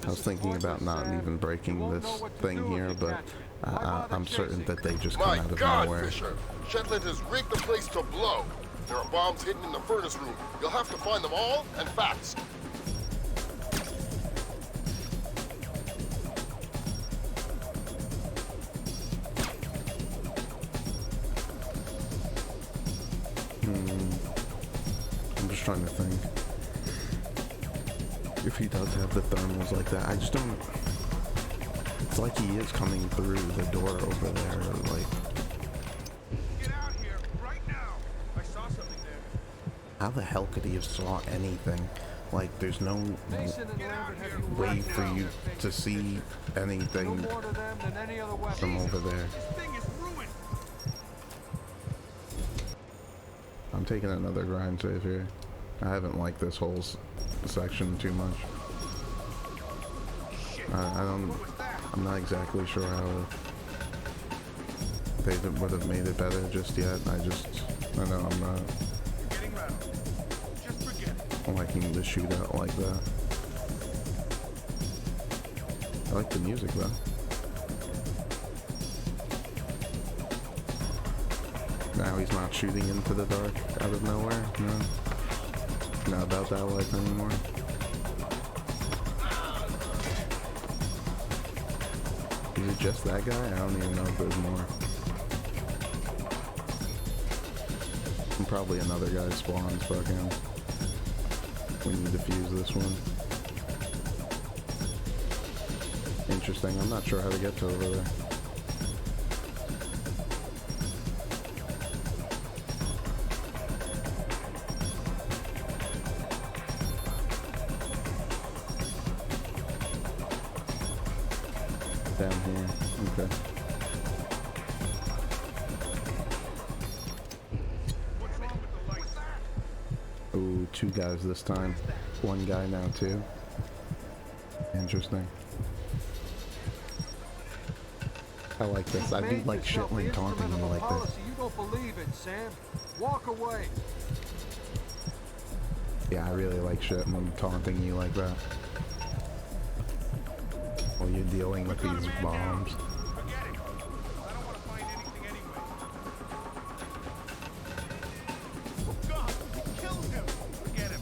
I was thinking about not even breaking this thing here, but I'm certain that they just come My out of God, nowhere. Fisher! Shetland has rigged the place to blow. There are bombs hidden in the furnace room. You'll have to find them all, and fast. I'm just trying to think. If he does have the thermals like that, I just don't... It's like he is coming through the door over there, like... Get out here, right now! I saw something there. How the hell could he have saw anything? Like, there's no way for you to see anything from over there. This thing is ruined! I'm taking another grind save here. I haven't liked this whole section too much. I'm not exactly sure how they would have made it better just yet. I know I'm not liking the shootout like that. I like the music though. Now he's not shooting into the dark out of nowhere, no. Not about that life anymore. Is it just that guy? I don't even know if there's more. And probably another guy spawns, fuck him. We need to fuse this one. Interesting, I'm not sure how to get to over there. Down here, okay. Ooh, two guys this time. One guy now too. Interesting. I like this. I do like Shetland taunting me like this. You don't believe in, Sam. Walk away. Yeah, I really like Shetland taunting you like that. While you're dealing with these bombs. Forget it. I don't want to find anything anyway. Oh God, he killed him. Forget him.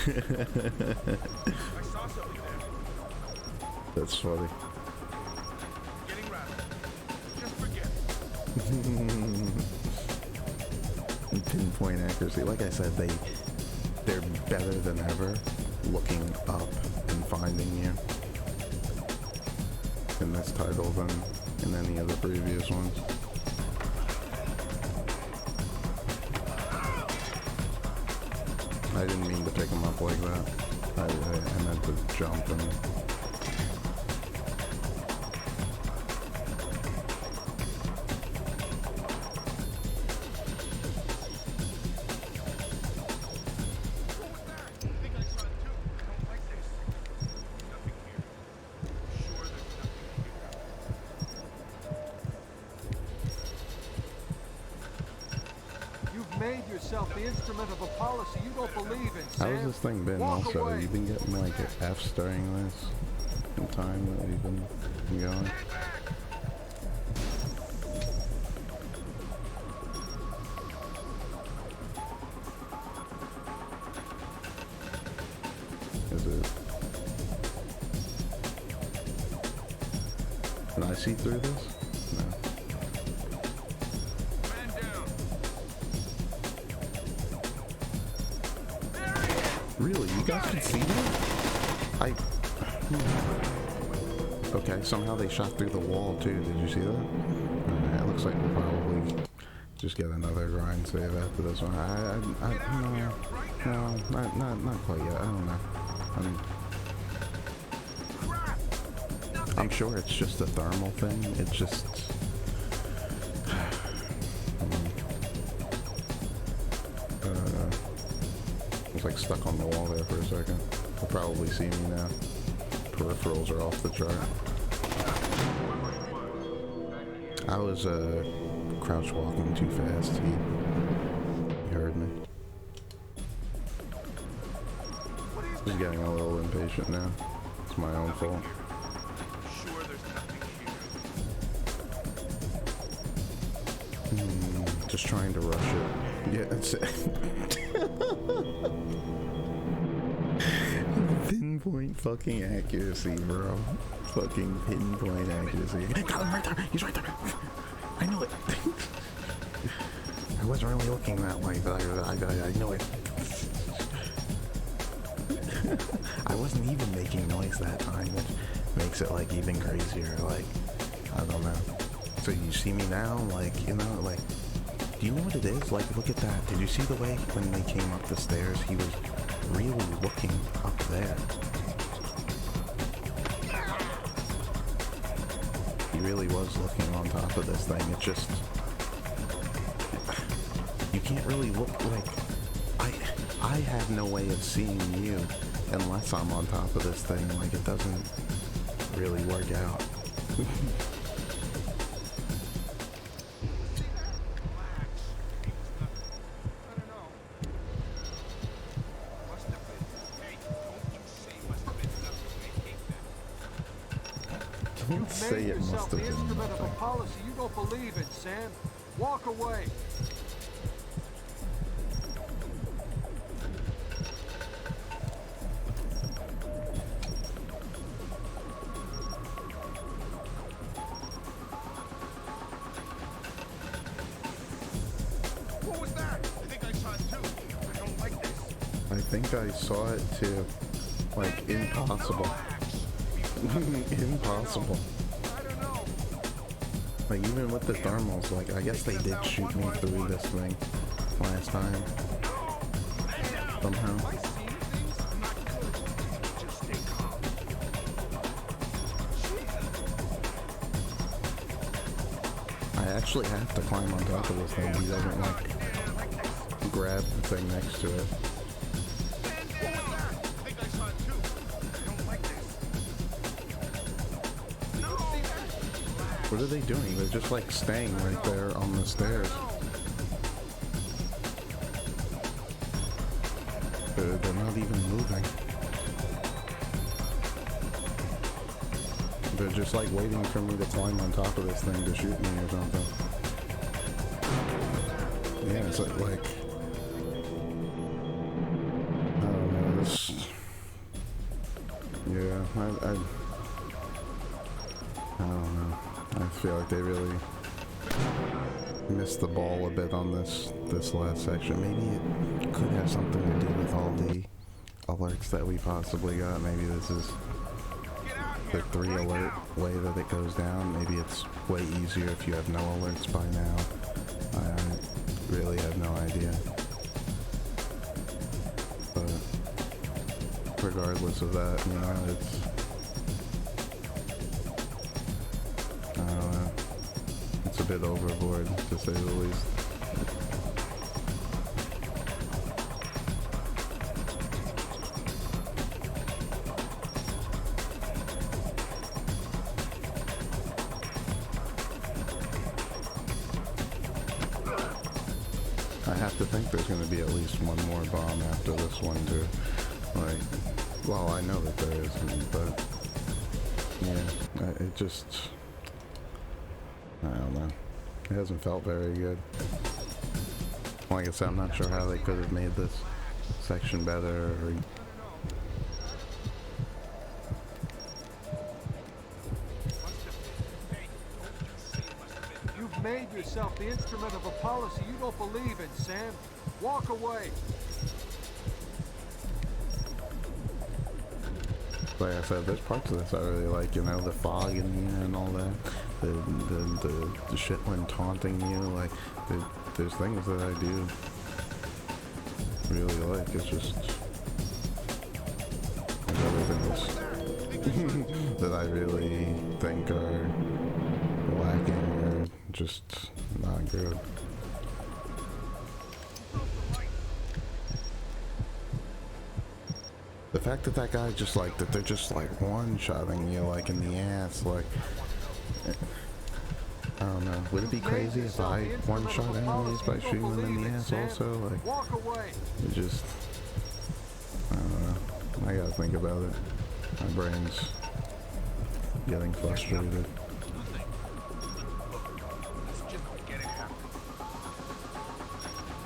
I saw something there. That's funny. Getting rattled. Just forget it. Pinpoint accuracy. Like I said, they're better than ever looking up and finding you in this title than in any of the previous ones. I didn't mean to pick him up like that. I meant to jump and... Made yourself the instrument of a policy you don't believe in, Sam. How's this thing been also? Away. You've been getting like F's during this time that we've been going? Is it? I see through this? No. Man down. Really? You guys can see that? Okay, somehow they shot through the wall too. Did you see that? It looks like we'll probably just get another grind save after this one. No, not quite yet. I don't know. I'm sure it's just a thermal thing. It's just... I was like stuck on the wall there for a second. They'll probably see me now. Peripherals are off the chart. I was crouch walking too fast. He heard me. He's getting a little impatient now. It's my own fault. Sure, there's nothing here. Just trying to rush it. Yeah, that's it. Pinpoint fucking accuracy, bro. Fucking pinpoint accuracy. Got him right there. He's right there. I knew it. I wasn't really looking that way, but I knew it. I wasn't even making noise that time, which makes it like even crazier. Like, I don't know. So you see me now, like, you know, like, do you know what it is? Like, look at that. Did you see the way when they came up the stairs, he was really looking up there? He really was looking on top of this thing. It just... You can't really look like... I have no way of seeing you unless I'm on top of this thing. Like, it doesn't really work out. Don't say it must have the been instrument of a nothing. policy you don't believe in, Sam. Walk away. What was that? I think I saw it too. I don't like this. I think I saw it too. Like, impossible. Impossible. I don't know. Like, even with the thermals, like, I guess they did shoot me through this thing last time. Somehow. Am I seeing things? I'm not good. Just stay calm. I actually have to climb on top of this thing. He doesn't, like, grab the thing next to it. What was that? I think I saw it too. I don't like this. No! What are they doing? They're just, like, staying right there on the stairs. They're not even moving. They're just, like, waiting for me to climb on top of this thing to shoot me or something. Yeah, it's like I don't know, this... Yeah, I don't know. I feel like they really missed the ball a bit on this last section. Maybe it could have something to do with all the alerts that we possibly got. Maybe this is the 3 alert way that it goes down. Maybe it's way easier if you have no alerts by now. I really have no idea. But regardless of that, you know, it's... I don't know. It's a bit overboard, to say the least. I have to think there's going to be at least one more bomb after this one, too. Like, well, I know that there is, but yeah, it just... I don't know. It hasn't felt very good. Like I said, I'm not sure how they could have made this section better or... made yourself the instrument of a policy you don't believe in, Sam. Walk away. Like I said, there's parts of this I really like, you know, the fog in here and all that. The shit when taunting you, like, there's things that I do really like. It's just there's other things that I really think are lacking or just not good. The fact that that guy just like, that they're just like one-shotting you like in the ass, like, I don't know. Would it be crazy if I one-shot enemies by shooting them in the ass also? Like, it just, I don't know. I gotta think about it. My brain's getting frustrated.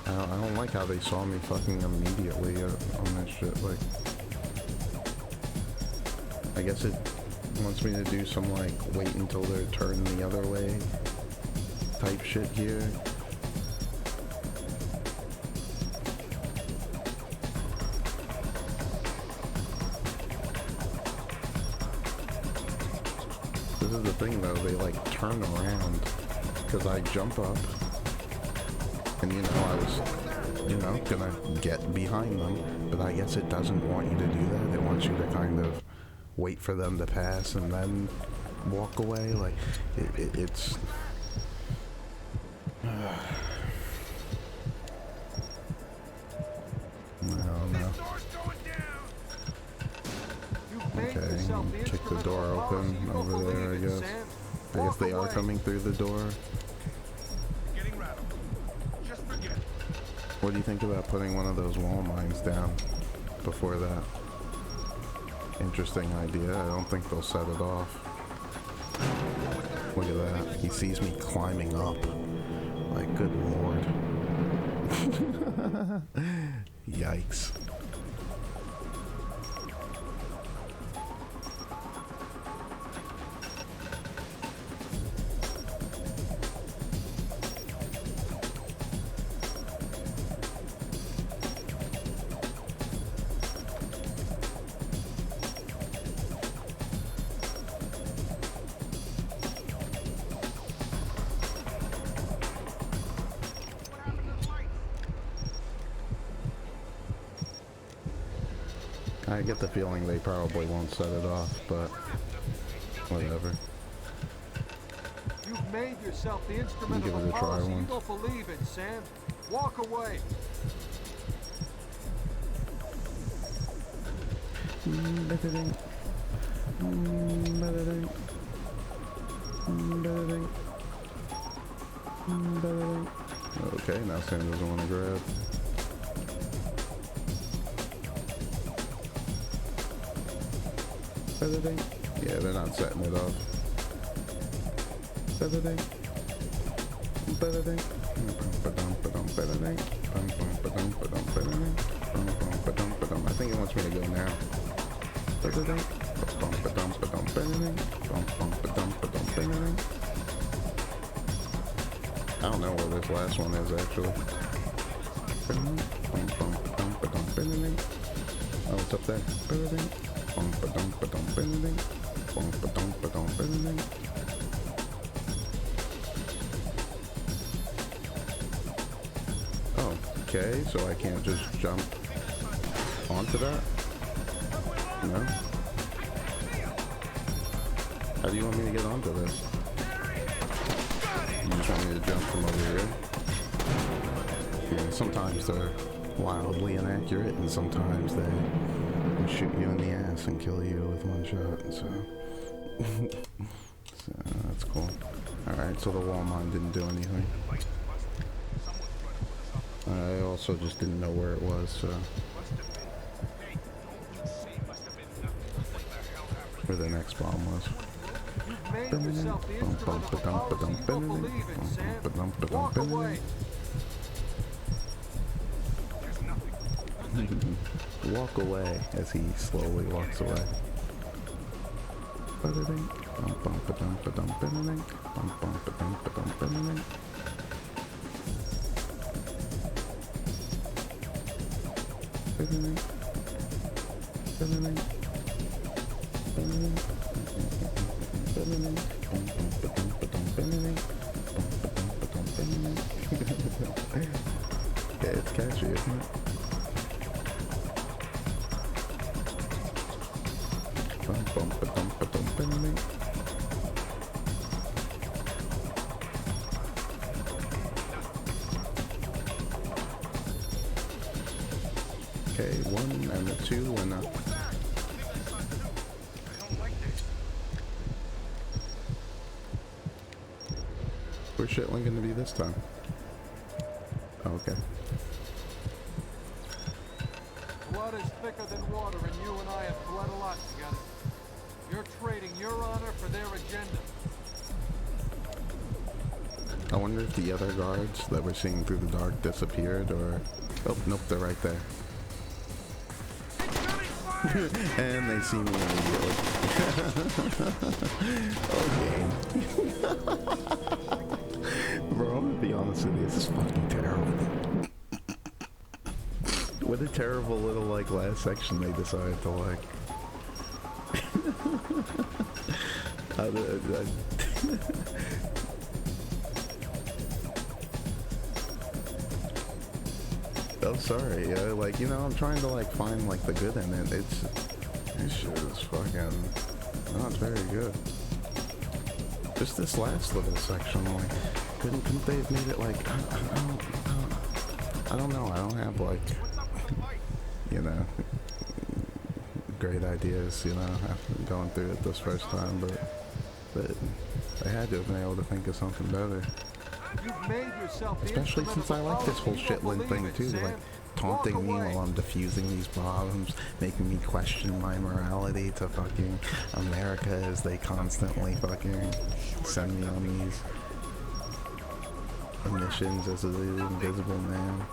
I don't like how they saw me fucking immediately on this shit, like, I guess it wants me to do some, like, wait until they're turned the other way type shit here. This is the thing, though, they, like, turn around, because I jump up, and, you know, I was, you know, gonna get behind them, but I guess it doesn't want you to do that. It wants you to kind of wait for them to pass and then walk away. Like, it's I don't know. Okay, kick the door open over there, I guess. I guess they are coming through the door. What do you think about putting one of those wall mines down before that? Interesting idea. I don't think they'll set it off. Look at that. He sees me climbing up. Like, good lord. Yikes. I get the feeling they probably won't set it off, but whatever. You've made yourself the instrument Give of it a a try policy you once. don't believe in, Sam. Walk away. Okay, now Sam doesn't want to grab. Yeah, they're not setting it off. I think it wants me to go now. I don't know where this last one is actually. Oh, it's up there. Oh, okay, so I can't just jump onto that? No? How do you want me to get onto this? You just want me to jump from over here? Yeah, sometimes they're wildly inaccurate, and sometimes they can shoot you in the ass and kill you with one shot, so... so that's cool. Alright, so the wall mine didn't do anything. I also just didn't know where it was, so... where the next bomb was. Walk away as he slowly walks away. Bum bum ba dum ba dum ba dum bum bum ba dum ba dum ba dum. Yeah, it's catchy, isn't it? Bum bum ba dum ba dum ba dum. Okay, 1 and a 2 and a... Where's Shetland gonna be this time? Oh, okay. Blood is thicker than water, and you and I have bled a lot together. You're trading your honor for their agenda. I wonder if the other guards that we're seeing through the dark disappeared, or... Oh, nope, they're right there. And they see me immediately. Okay. Bro, I'm gonna be honest with you, this is fucking terrible. What a terrible little, like, last section they decided to, like... Oh, sorry, yeah, like, you know, I'm trying to, like, find, like, the good in it. This shit is fucking not very good. Just this last little section, like, couldn't they have made it, like, I don't know, I don't have, like, you know, great ideas, you know, after going through it this first time, but I had to have been able to think of something better. You've made yourself Especially since I like this whole Shetland thing too, like taunting me while I'm defusing these bombs, making me question my morality to fucking America as they constantly fucking send me on these missions as an invisible man.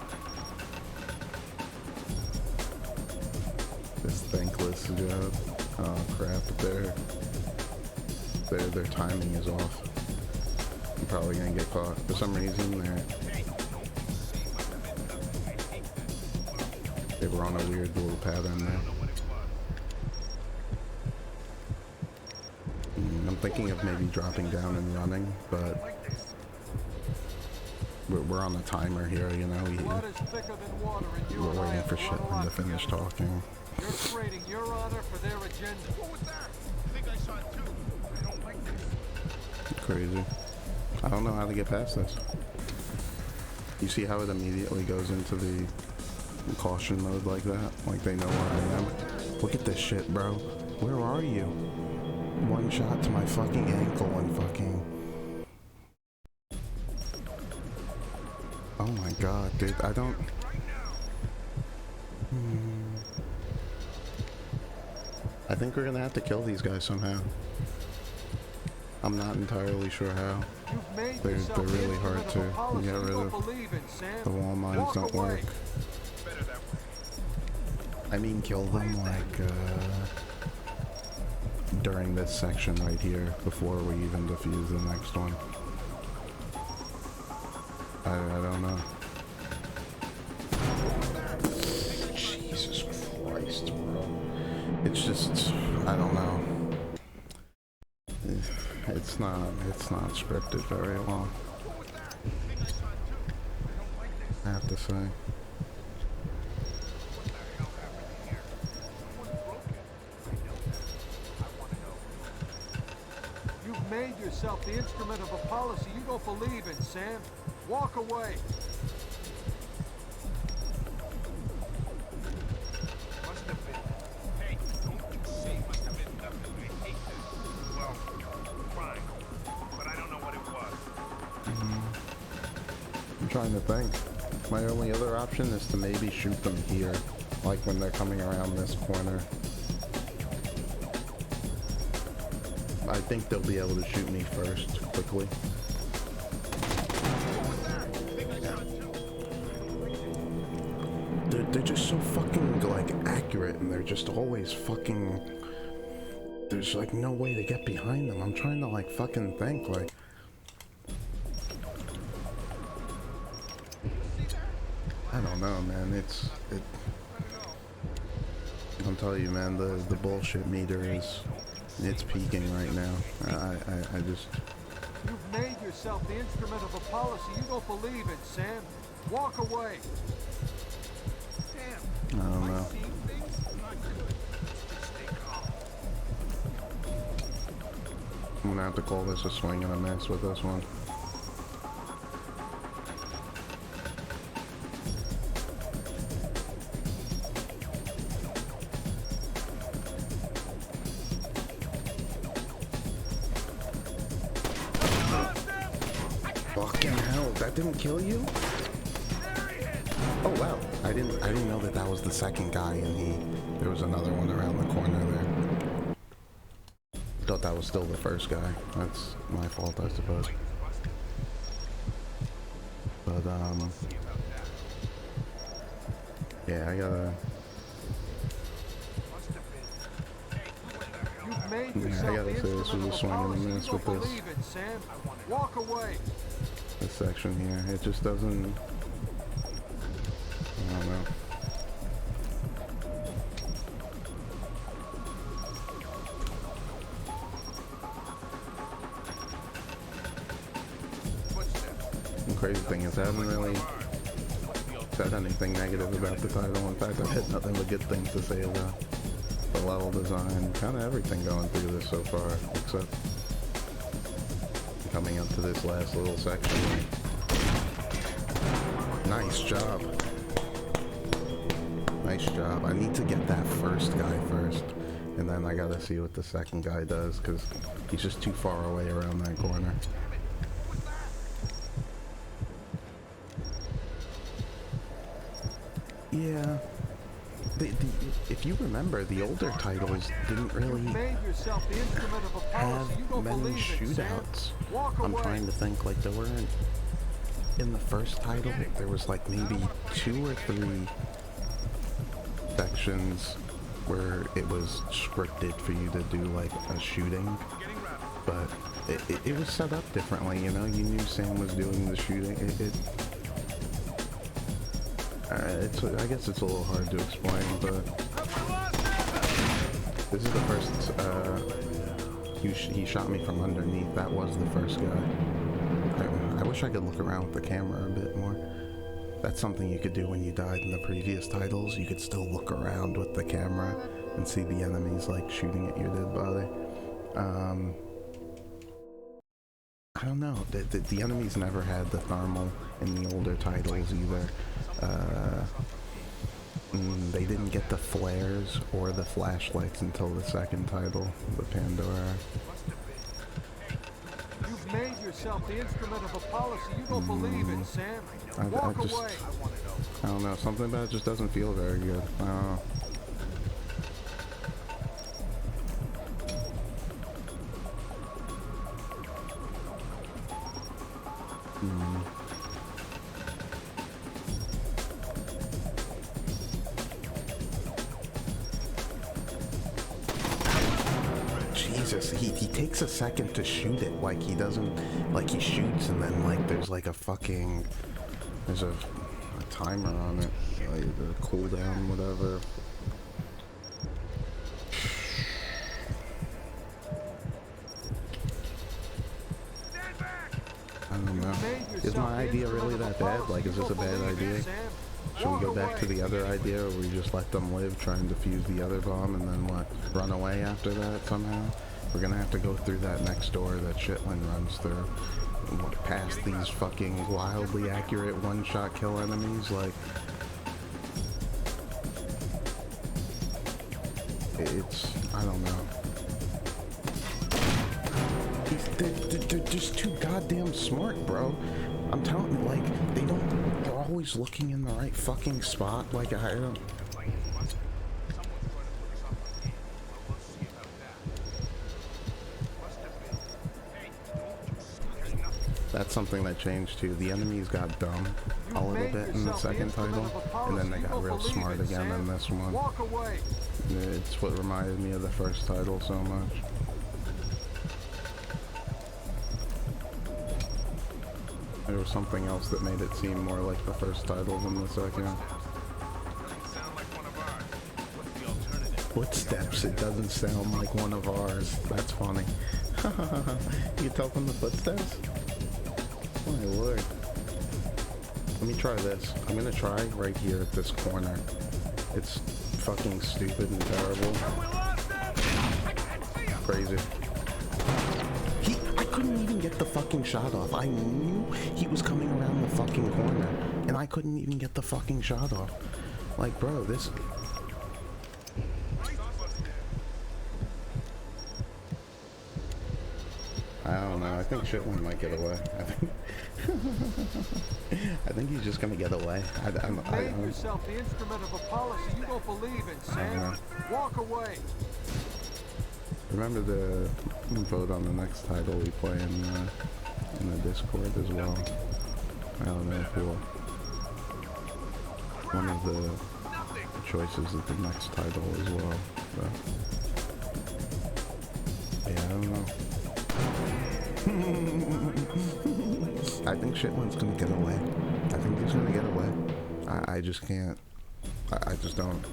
This thankless job. Oh crap, their timing is off. I'm probably gonna get caught. For some reason, they were on a weird little pattern there. I'm thinking of maybe dropping down and running, but we're on a timer here, you know. We're waiting for Shetland to finish talking. You're trading your honor for their agenda. What was that? I think I saw it too. I don't like this. Crazy. I don't know how to get past this. You see how it immediately goes into the caution mode like that? Like they know where I am. Look at this shit, bro. Where are you? One shot to my fucking ankle and fucking... Oh my god, dude. I don't... I think we're gonna have to kill these guys somehow. I'm not entirely sure how. They're really hard to get rid of. The wall mines don't work. I mean kill them like during this section right here before we even defuse the next one. I don't know. Jesus Christ, bro. It's just, I don't know. It's not scripted very long, I have to say. You've made yourself the instrument of a policy you don't believe in, Sam. Walk away. Must have been. Hey, don't you say must have been nothing. I hate this. Well, crime. But I don't know what it was. I'm trying to think. My only other option is to maybe shoot them here, like when they're coming around this corner. I think they'll be able to shoot me first, quickly. They're just so fucking, like, accurate, and they're just always fucking... there's like no way to get behind them. I'm trying to like fucking think like. I don't know, man. I'm telling you, man. The bullshit meter it's peaking right now. I just. You've made yourself the instrument of a policy you don't believe in, Sam. Walk away. I don't know. I'm gonna have to call this a swing and a miss with this one. Fucking hell, that didn't kill you? Oh wow, I didn't know that was the second guy, and there was another one around the corner there. Thought that was still the first guy. That's my fault, I suppose. But yeah, I gotta. I gotta say this was a swing and a miss with this. Walk away. This section here, it just doesn't. I don't know. The crazy thing is I haven't really said anything negative about the title. In fact, I've had nothing but good things to say about the level design, kind of everything going through this so far, except coming up to this last little section. Nice job. Nice job. I need to get that first guy first, and then I gotta see what the second guy does, because he's just too far away around that corner. Yeah. If you remember, the older titles didn't really have many shootouts. I'm trying to think, like, there weren't... In the first title, there was like maybe 2 or 3 sections where it was scripted for you to do like a shooting, but it was set up differently, you know? You knew Sam was doing the shooting. I guess it's a little hard to explain, but this is the first, he shot me from underneath. That was the first guy. I wish I could look around with the camera a bit more. That's something you could do when you died in the previous titles. You could still look around with the camera and see the enemies like shooting at your dead body. I don't know. The enemies never had the thermal in the older titles either. They didn't get the flares or the flashlights until the second title, the Pandora. You've made yourself the instrument of a policy you don't believe in, Sam. Walk away. I don't know. Something about it just doesn't feel very good. I don't know. Jesus, he takes a second to shoot it, like he doesn't, like he shoots and then like there's like a fucking, there's a timer on it, like the cooldown, whatever. I don't know. Is my idea really that bad? Like, is this a bad idea? Should we go back to the other idea where we just let them live, try and defuse the other bomb, and then what, run away after that somehow? We're gonna have to go through that next door that Shitlin runs through. Past these fucking wildly accurate one-shot kill enemies, like... It's... I don't know. They're just too goddamn smart, bro. I'm telling you, like, they're always looking in the right fucking spot, like, I don't... That's something that changed too. The enemies got dumb a little bit in the second title, and then they got real smart again in this one. Walk away. It's what reminded me of the first title so much. There was something else that made it seem more like the first title than the second. Footsteps, it doesn't sound like one of ours. That's funny. You can tell from the footsteps? My lord. Let me try this. I'm gonna try right here at this corner. It's fucking stupid and terrible. Crazy. I couldn't even get the fucking shot off. I knew he was coming around the fucking corner, and I couldn't even get the fucking shot off. Like, bro, this... I don't know. I think Shitlin might get away. I think he's just gonna get away. You made yourself the instrument of a policy you don't believe in, Sam. Walk away. Remember to vote on the next title we play in the Discord as well. I don't know if we'll... One of the choices of the next title as well. But yeah, I don't know. I think Shitlin's gonna get away. I think he's gonna get away. I just can't. I just don't.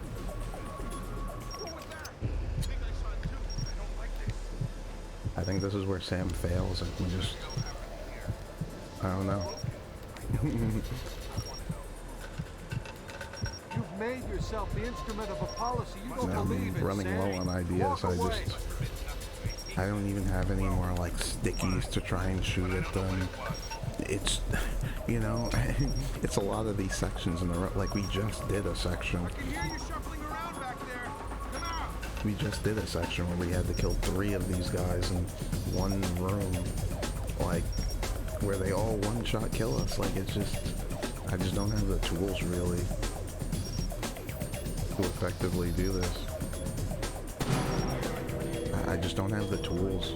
I think this is where Sam fails and we just... I don't know. You've made yourself the instrument of a policy you don't believe in, I'm running Sam. low on ideas. I don't even have any more like stickies to try and shoot at them. It's, you know, it's a lot of these sections in a row. Like we just did a section. We just did a section where we had to kill 3 of these guys in one room. Like, where they all one-shot kill us. Like, it's just, I just don't have the tools really to effectively do this. I just don't have the tools.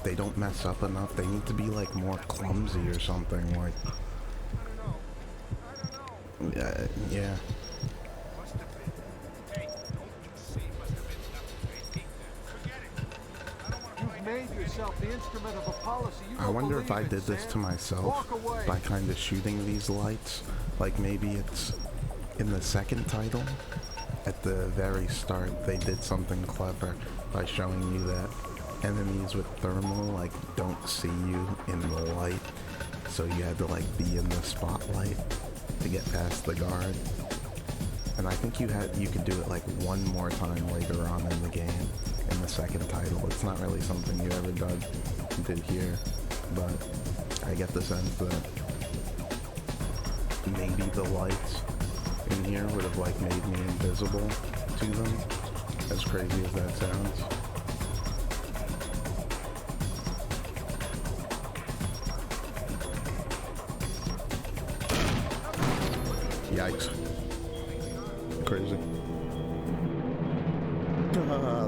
They don't mess up enough. They need to be like more clumsy or something. Like, yeah. You've made yourself the instrument of a policy you don't I wonder if I believe in, did this Sam. to myself by kind of shooting these lights. Like maybe it's in the second title. At the very start, they did something clever by showing you that enemies with thermal like don't see you in the light, so you had to like be in the spotlight to get past the guard. And I think you could do it like one more time later on in the game in the second title. It's not really something you ever did here, but I get the sense that maybe the lights in here would have like made me invisible to them, as crazy as that sounds. Yikes. Crazy.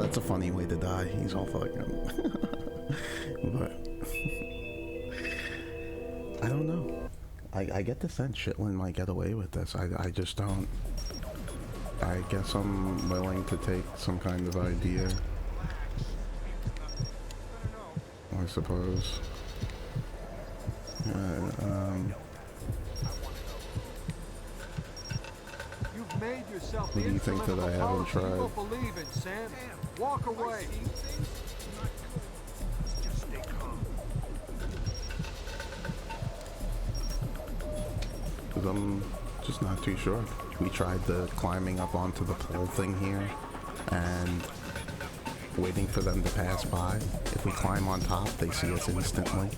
That's a funny way to die. He's all fucking... But... I don't know. I get the sense Shitlin might get away with this. I just don't. I guess I'm willing to take some kind of idea. I suppose. You've made yourself What the do you think instrument that of I a haven't policy you tried? don't believe in, Sam. Walk away. Because I'm just not too sure. We tried the climbing up onto the pole thing here and waiting for them to pass by. If we climb on top, they see us instantly.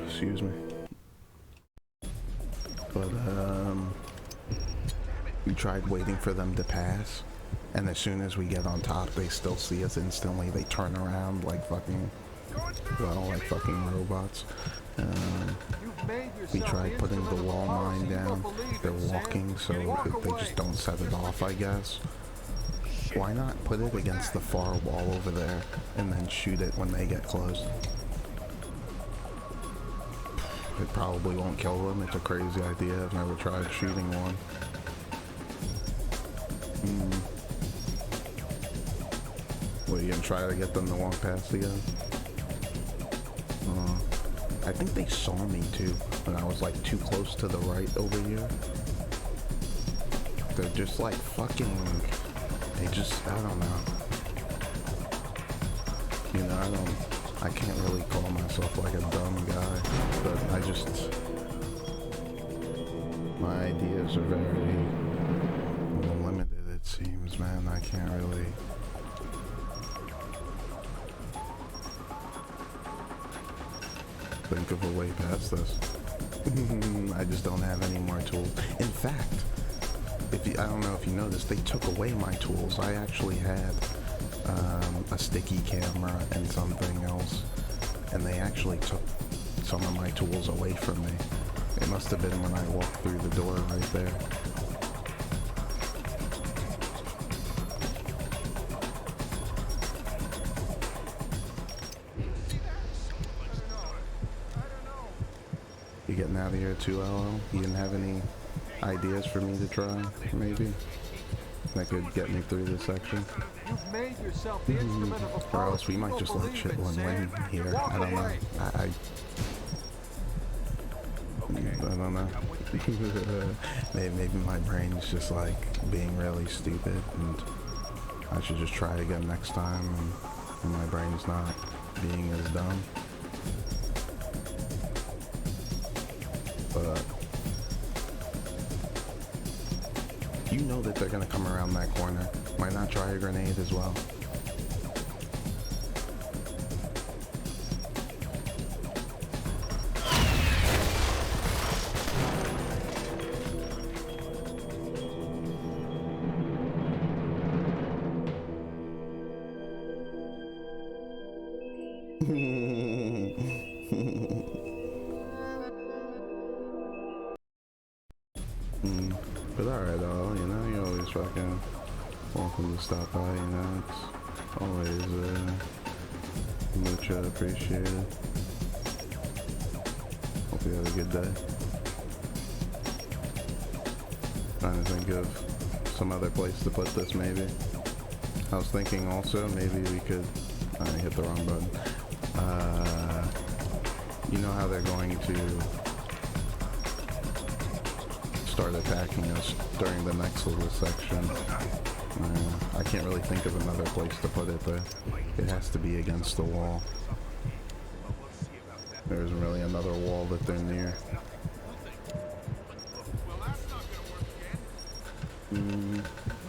Excuse me. But, we tried waiting for them to pass, and as soon as we get on top, they still see us instantly. They turn around like fucking well, like fucking robots. We tried putting the wall mine down. They're walking, so they just don't set it off, I guess. Why not put it against the far wall over there and then shoot it when they get close? It probably won't kill them. It's a crazy idea. I've never tried shooting one. What, you gonna try to get them to walk past again? I think they saw me too when I was like too close to the right over here. They're just like fucking, they just, I don't know. You know, I can't really call myself like a dumb guy, but my ideas are very limited, it seems, man. I can't really. Think of a way past this. I just don't have any more tools. In fact, I don't know if you noticed, they took away my tools. I actually had a sticky camera and something else, and they actually took some of my tools away from me. It must have been when I walked through the door right there. You getting out of here too, LL? You didn't have any ideas for me to try, maybe? That could get me through this section? You've made yourself the instrument of a Or else we might just let Chitlin win here. I don't know. I don't know. Maybe my brain's just like being really stupid, and I should just try again next time, and my brain's not being as dumb. But you know that they're gonna come around that corner. Why not try a grenade as well? But alright, you know, you're always fucking welcome to stop by, you know, it's always much appreciated. Hope you have a good day. Trying to think of some other place to put this, maybe. I was thinking also, maybe we could, I hit the wrong button. You know how they're going to start attacking us during the next little section. I can't really think of another place to put it, but it has to be against the wall. There isn't really another wall that they're near.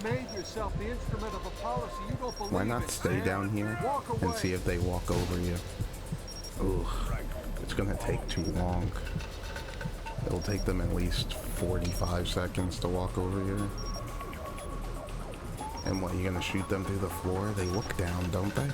Made yourself the instrument of a policy you don't believe. Why not stay down here and see if they walk over you? Ugh, it's gonna take too long. It'll take them at least 45 seconds to walk over here. And what, you gonna shoot them through the floor? They look down, don't they?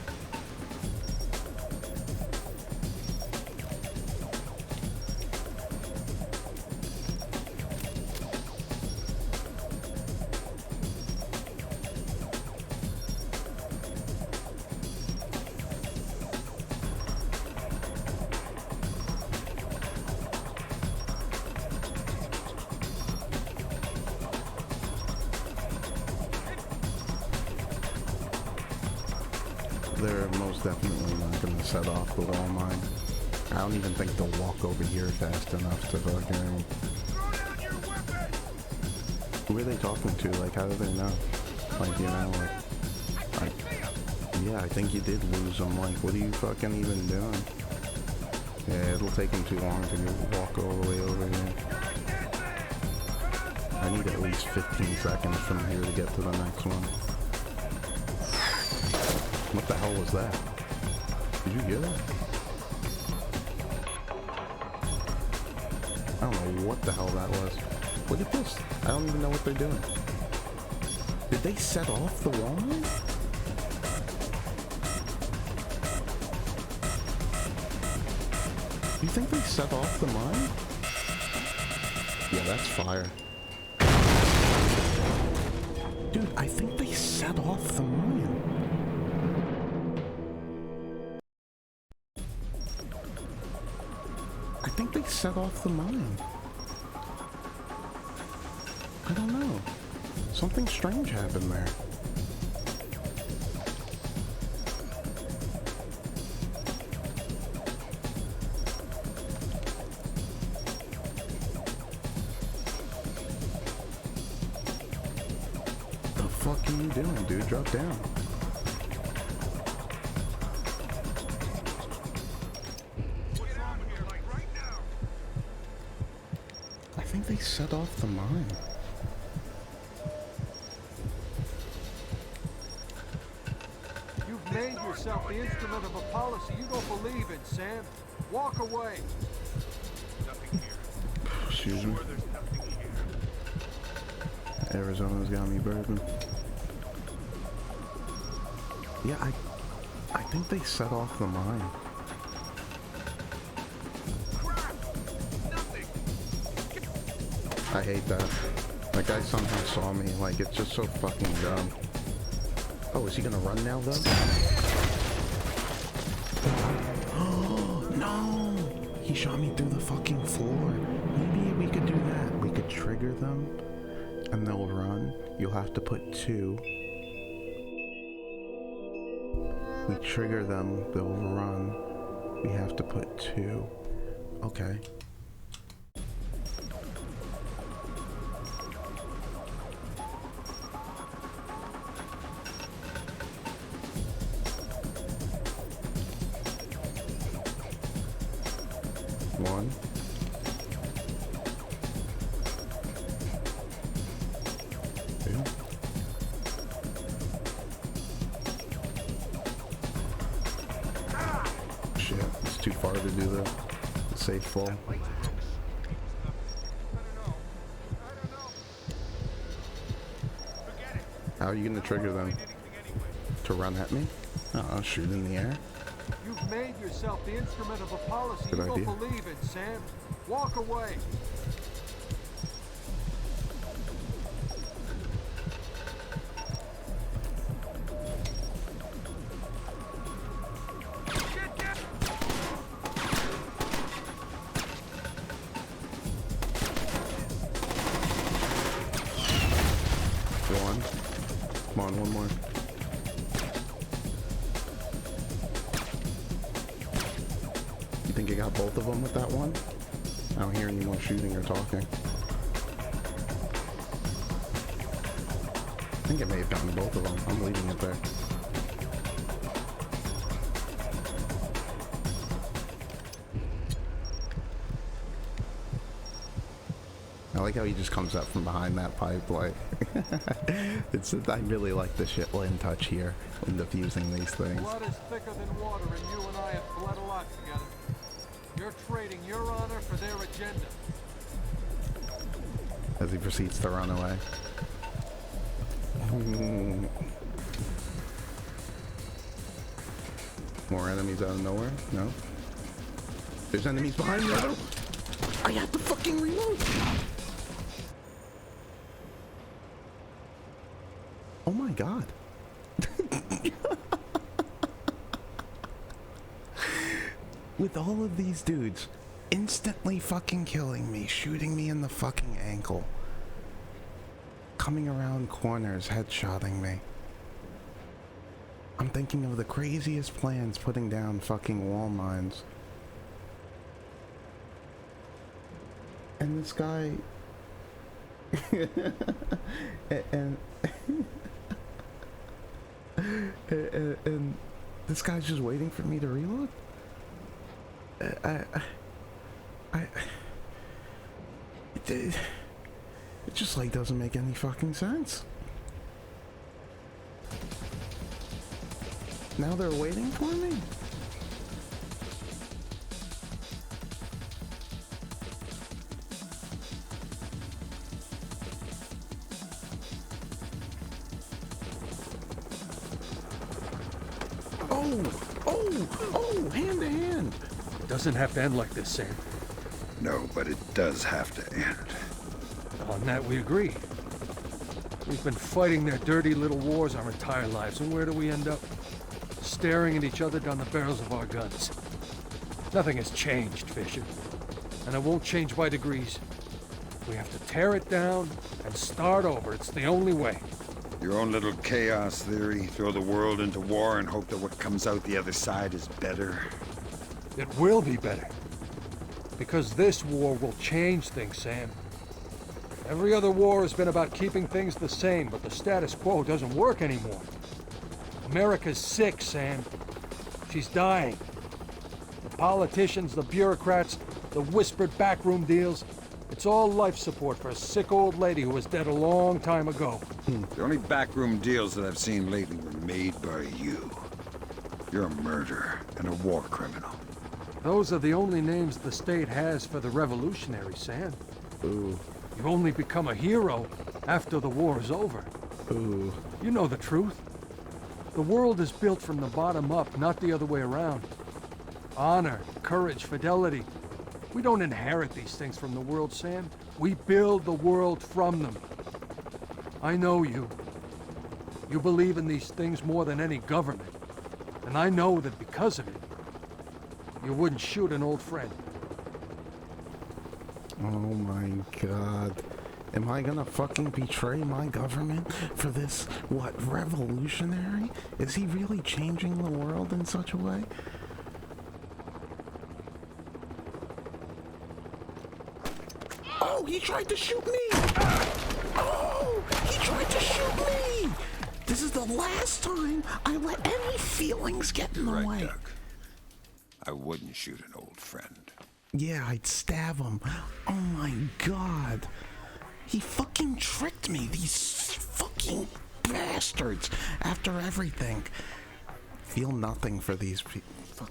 They're most definitely not going to set off the wall mine. I don't even think they'll walk over here fast enough to fucking... Who are they talking to? Like, how do they know? Like, you know, like... yeah, I think you did lose them. Like, what are you fucking even doing? Yeah, it'll take them too long to walk all the way over here. I need at least 15 seconds from here to get to the next one. What the hell was that? Did you hear that? I don't know what the hell that was. Look at this. I don't even know what they're doing. Did they set off the wall? You think they set off the mine? Yeah, that's fire. Dude, I think they set off the mine. I think they set off the mine. I don't know. Something strange happened there. The fuck are you doing, dude? Drop down. I think they set off the mine. You've made yourself the instrument of a policy you don't believe in, Sam. Walk away. Nothing here. Excuse me. Sure, there's nothing here. Arizona's got me burping. Yeah, I think they set off the mine. Crap! Nothing! I hate that. That guy somehow saw me. Like, it's just so fucking dumb. Oh, is he gonna run now, though? Oh, no! He shot me through the fucking floor. Maybe we could do that. We could trigger them, and they'll run. You'll have to put 2. We trigger them, they'll run. We have to put 2. Okay. One. Two. Shit, it's too far to do the safe fall. How are you gonna trigger them? To run at me? Shoot in the air? You've made yourself the instrument of a policy Good you idea. don't believe in, Sam. Walk away. One. Come on, one more. You think you got both of them with that one? I don't hear any more shooting or talking. I think it may have gotten both of them. I'm leaving it there. I like how he just comes up from behind that pipe, like, I really like the Shitlin touch here when diffusing these things. Blood is thicker than water, and you and I have bled a lot together. You're trading your honor for their agenda. As he proceeds to run away. More enemies out of nowhere? No? There's enemies behind me, though! I have to fucking reload! Oh my god. With all of these dudes instantly fucking killing me, shooting me in the fucking ankle, coming around corners, headshotting me. I'm thinking of the craziest plans, putting down fucking wall mines. And this guy... and this guy's just waiting for me to reload? It just like doesn't make any fucking sense. Now they're waiting for me? Oh, hand to hand. Doesn't have to end like this, Sam. No, but it does have to end. On that we agree. We've been fighting their dirty little wars our entire lives, and where do we end up? Staring at each other down the barrels of our guns. Nothing has changed, Fisher. And it won't change by degrees. We have to tear it down and start over. It's the only way. Your own little chaos theory, throw the world into war and hope that what comes out the other side is better. It will be better. Because this war will change things, Sam. Every other war has been about keeping things the same, but the status quo doesn't work anymore. America's sick, Sam. She's dying. The politicians, the bureaucrats, the whispered backroom deals, it's all life support for a sick old lady who was dead a long time ago. The only backroom deals that I've seen lately were made by you. You're a murderer and a war criminal. Those are the only names the state has for the revolutionaries, Sam. Ooh. You only become a hero after the war is over. Ooh. You know the truth. The world is built from the bottom up, not the other way around. Honor, courage, fidelity. We don't inherit these things from the world, Sam. We build the world from them. I know you. You believe in these things more than any government. And I know that because of it, you wouldn't shoot an old friend. Oh my god. Am I gonna fucking betray my government for this, what, revolutionary? Is he really changing the world in such a way? Oh, he tried to shoot me! Oh, he tried to shoot me! This is the last time I let any feelings get in the way. Doug. I wouldn't shoot an old friend. Yeah, I'd stab him. Oh my god. He fucking tricked me, these fucking bastards, after everything. Feel nothing for these people. Fuck.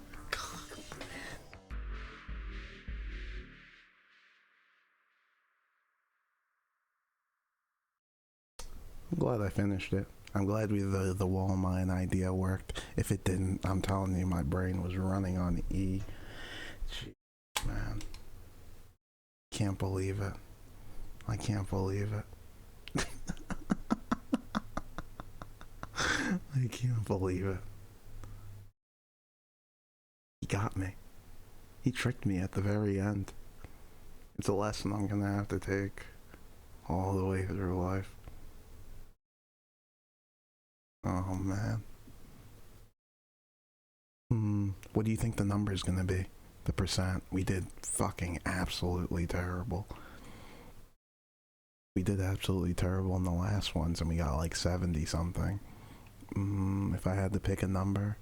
I'm glad I finished it. I'm glad the wall mine idea worked. If it didn't, I'm telling you, my brain was running on E. Jeez, man. Can't believe it. I can't believe it. I can't believe it. He got me. He tricked me at the very end. It's a lesson I'm gonna have to take all the way through life. Oh man. What do you think the number is gonna be? The percent? We did fucking absolutely terrible. We did absolutely terrible in the last ones and we got like 70 something. If I had to pick a number,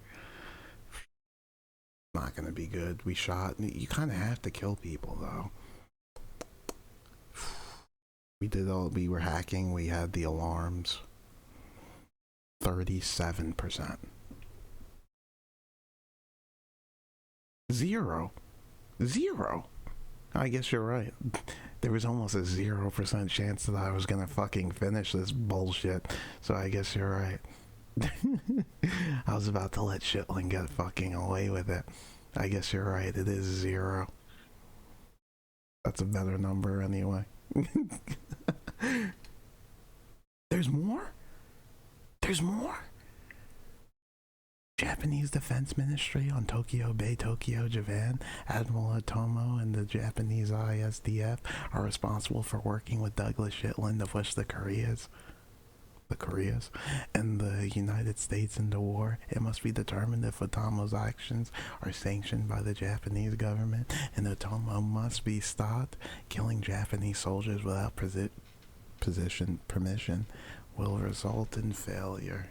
not gonna be good. We shot. You kind of have to kill people though. We were hacking. We had the alarms. 37%. Zero. I guess you're right. There was almost a 0% chance that I was gonna fucking finish this bullshit. So I guess you're right. I was about to let Shitling get fucking away with it. I guess you're right. It is 0. That's a better number anyway. There's more? There's more? Japanese Defense Ministry on Tokyo Bay, Tokyo, Japan, Admiral Otomo and the Japanese ISDF are responsible for working with Douglas Shitland to push the Koreas and the United States into war. It must be determined if Otomo's actions are sanctioned by the Japanese government, and Otomo must be stopped. Killing Japanese soldiers without permission will result in failure.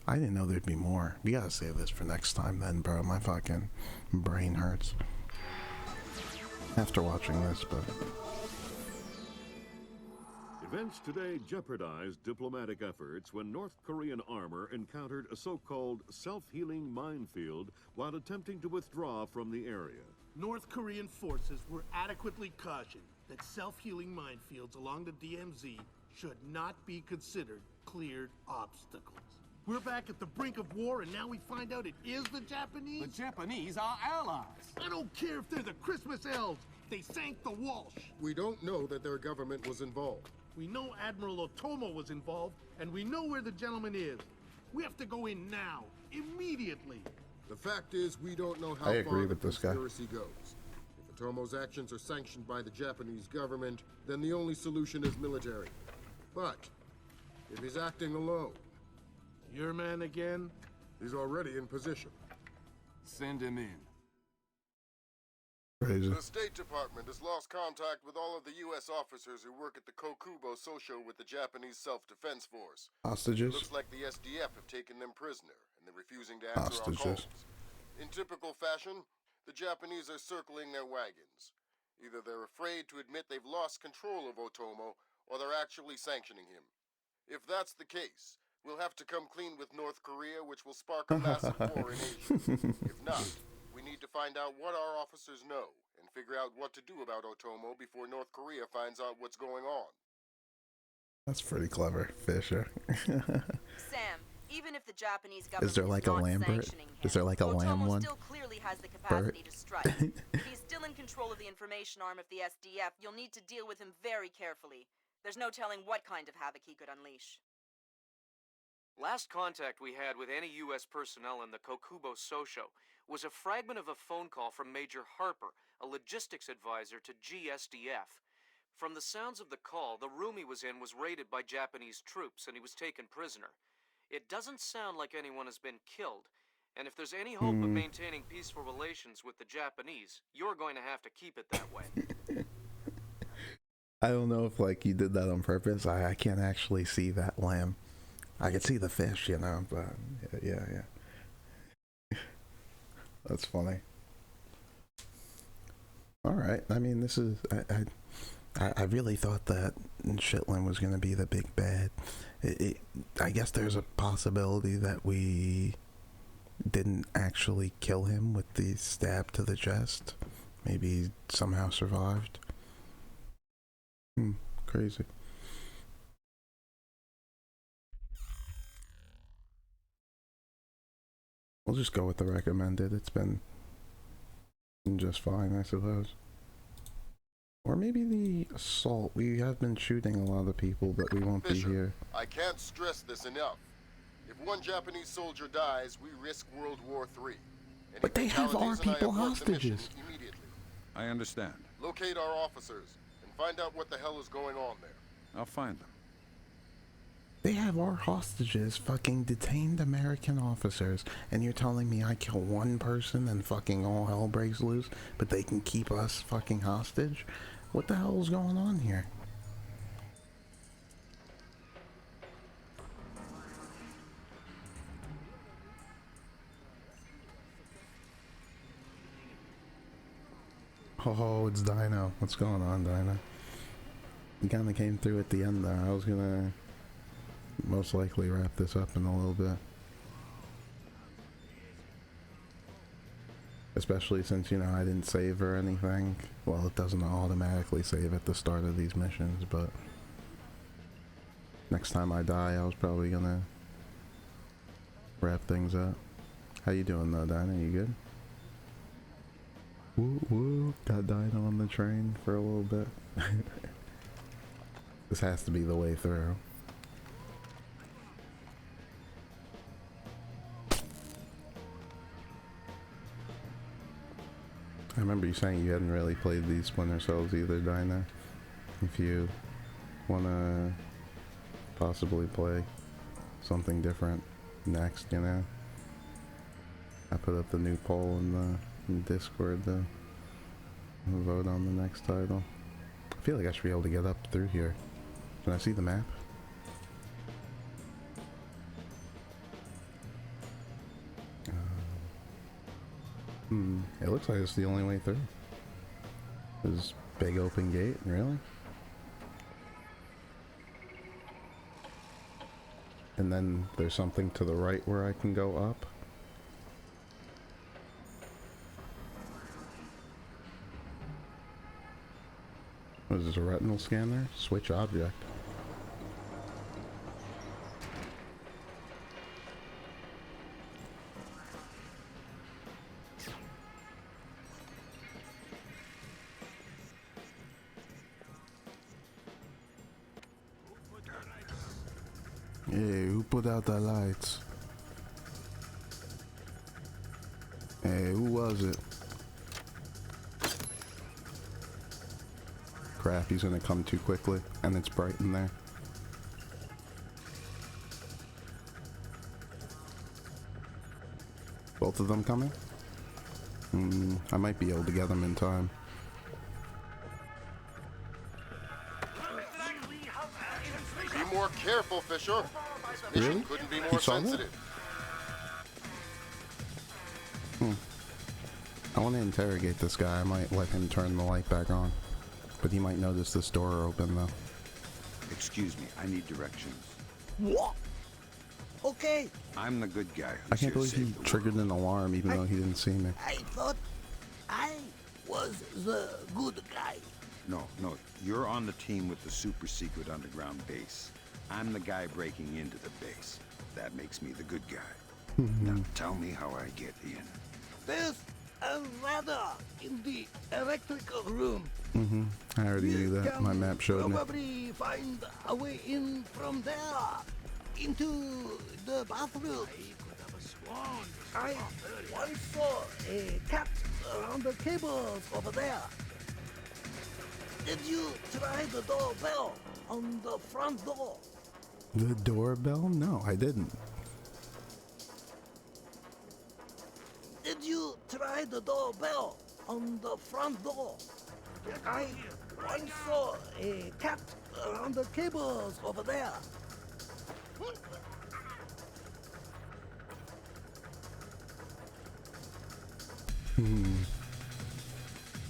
I didn't know there'd be more. We gotta save this for next time then, bro. My fucking brain hurts after watching this, but... Events today jeopardized diplomatic efforts when North Korean armor encountered a so-called self-healing minefield while attempting to withdraw from the area. North Korean forces were adequately cautioned that self-healing minefields along the DMZ should not be considered cleared obstacles. We're back at the brink of war, and now we find out it is the Japanese? The Japanese are allies. I don't care if they're the Christmas elves. They sank the Walsh. We don't know that their government was involved. We know Admiral Otomo was involved, and we know where the gentleman is. We have to go in now, immediately. The fact is, we don't know how I agree far the with this guy. conspiracy goes. If Otomo's actions are sanctioned by the Japanese government, then the only solution is military. But if he's acting alone, Your man again? he's already in position. Send him in. Crazy. The State Department has lost contact with all of the U.S. officers who work at the Kokubo Sosho with the Japanese Self-Defense Force. Hostages? Looks like the SDF have taken them prisoner, and they're refusing to answer our Hostages. calls. In typical fashion, the Japanese are circling their wagons. Either they're afraid to admit they've lost control of Otomo, or they're actually sanctioning him. If that's the case, we'll have to come clean with North Korea, which will spark a massive war in Asia. If not, we need to find out what our officers know and figure out what to do about Otomo before North Korea finds out what's going on. That's pretty clever, Fisher. Sam, even if the Japanese government Is there like a not Lambert? sanctioning him, Is there like a Lamb Otomo one? still clearly has the capacity to strike. If he's still in control of the information arm of the SDF, you'll need to deal with him very carefully. There's no telling what kind of havoc he could unleash. Last contact we had with any U.S. personnel in the Kokubo Sosho was a fragment of a phone call from Major Harper, a logistics advisor to GSDF. From the sounds of the call, the room he was in was raided by Japanese troops and he was taken prisoner. It doesn't sound like anyone has been killed, and if there's any hope of maintaining peaceful relations with the Japanese, you're going to have to keep it that way. I don't know if like you did that on purpose. I can't actually see that lamb. I can see the fish, you know, but yeah. That's funny. All right. I mean, this is I really thought that Shetland was going to be the big bad. I guess there's a possibility that we didn't actually kill him with the stab to the chest. Maybe he somehow survived. Crazy. We'll just go with the recommended. It's been just fine, I suppose. Or maybe the assault. We have been shooting a lot of people, but we won't Fisher, be here. I can't stress this enough. If one Japanese soldier dies, we risk World War III. Any But they have our fatalities and I people abort the mission hostages. immediately. I understand. Locate our officers and find out what the hell is going on there. I'll find them. They have our hostages, fucking detained American officers, and you're telling me I kill one person and fucking all hell breaks loose, but they can keep us fucking hostage? What the hell is going on here? Oh, it's Dino. What's going on, Dino? You kinda came through at the end there. I was gonna most likely wrap this up in a little bit. Especially since, you know, I didn't save or anything. Well, it doesn't automatically save at the start of these missions, but next time I die, I was probably gonna wrap things up. How you doing though, Dinah? You good? Woo woo. Got Dinah on the train for a little bit. This has to be the way through. I remember you saying you hadn't really played these Splinter Cells either, Dinah. If you wanna possibly play something different next, you know. I put up the new poll in the Discord to vote on the next title. I feel like I should be able to get up through here. Can I see the map? It looks like it's the only way through. This big open gate, really? And then there's something to the right where I can go up. What is this, a retinal scanner? Switch object. put out the lights. Hey, who was it? Crap, he's gonna come too quickly, and it's bright in there. Both of them coming? I might be able to get them in time. Be more careful, Fisher. This mission Really? couldn't be You more saw that? sensitive. I want to interrogate this guy. I might let him turn the light back on. But he might notice this door open, though. Excuse me, I need directions. What? Okay. I'm the good guy. I can't believe he triggered an alarm even though he didn't see me. I thought I was the good guy. No, you're on the team with the super secret underground base. I'm the guy breaking into the base. That makes me the good guy. Now tell me how I get in. There's a ladder in the electrical room. I already knew that. Can My map showed me. probably find a way in from there into the bathroom. I once saw a cat around the cables over there. Did you try the doorbell on the front door? The doorbell? No, I didn't. Did you try the doorbell on the front door? I once saw a cat around the cables over there.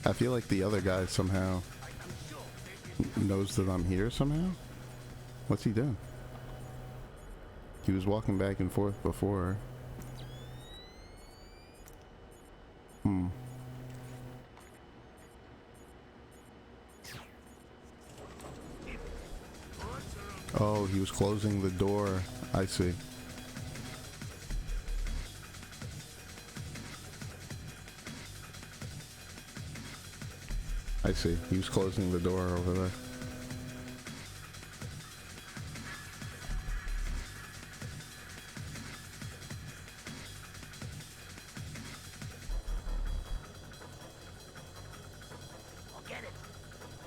I feel like the other guy somehow knows that I'm here somehow. What's he doing? He was walking back and forth before. Oh, he was closing the door. I see. I see. He was closing the door over there. Forget it.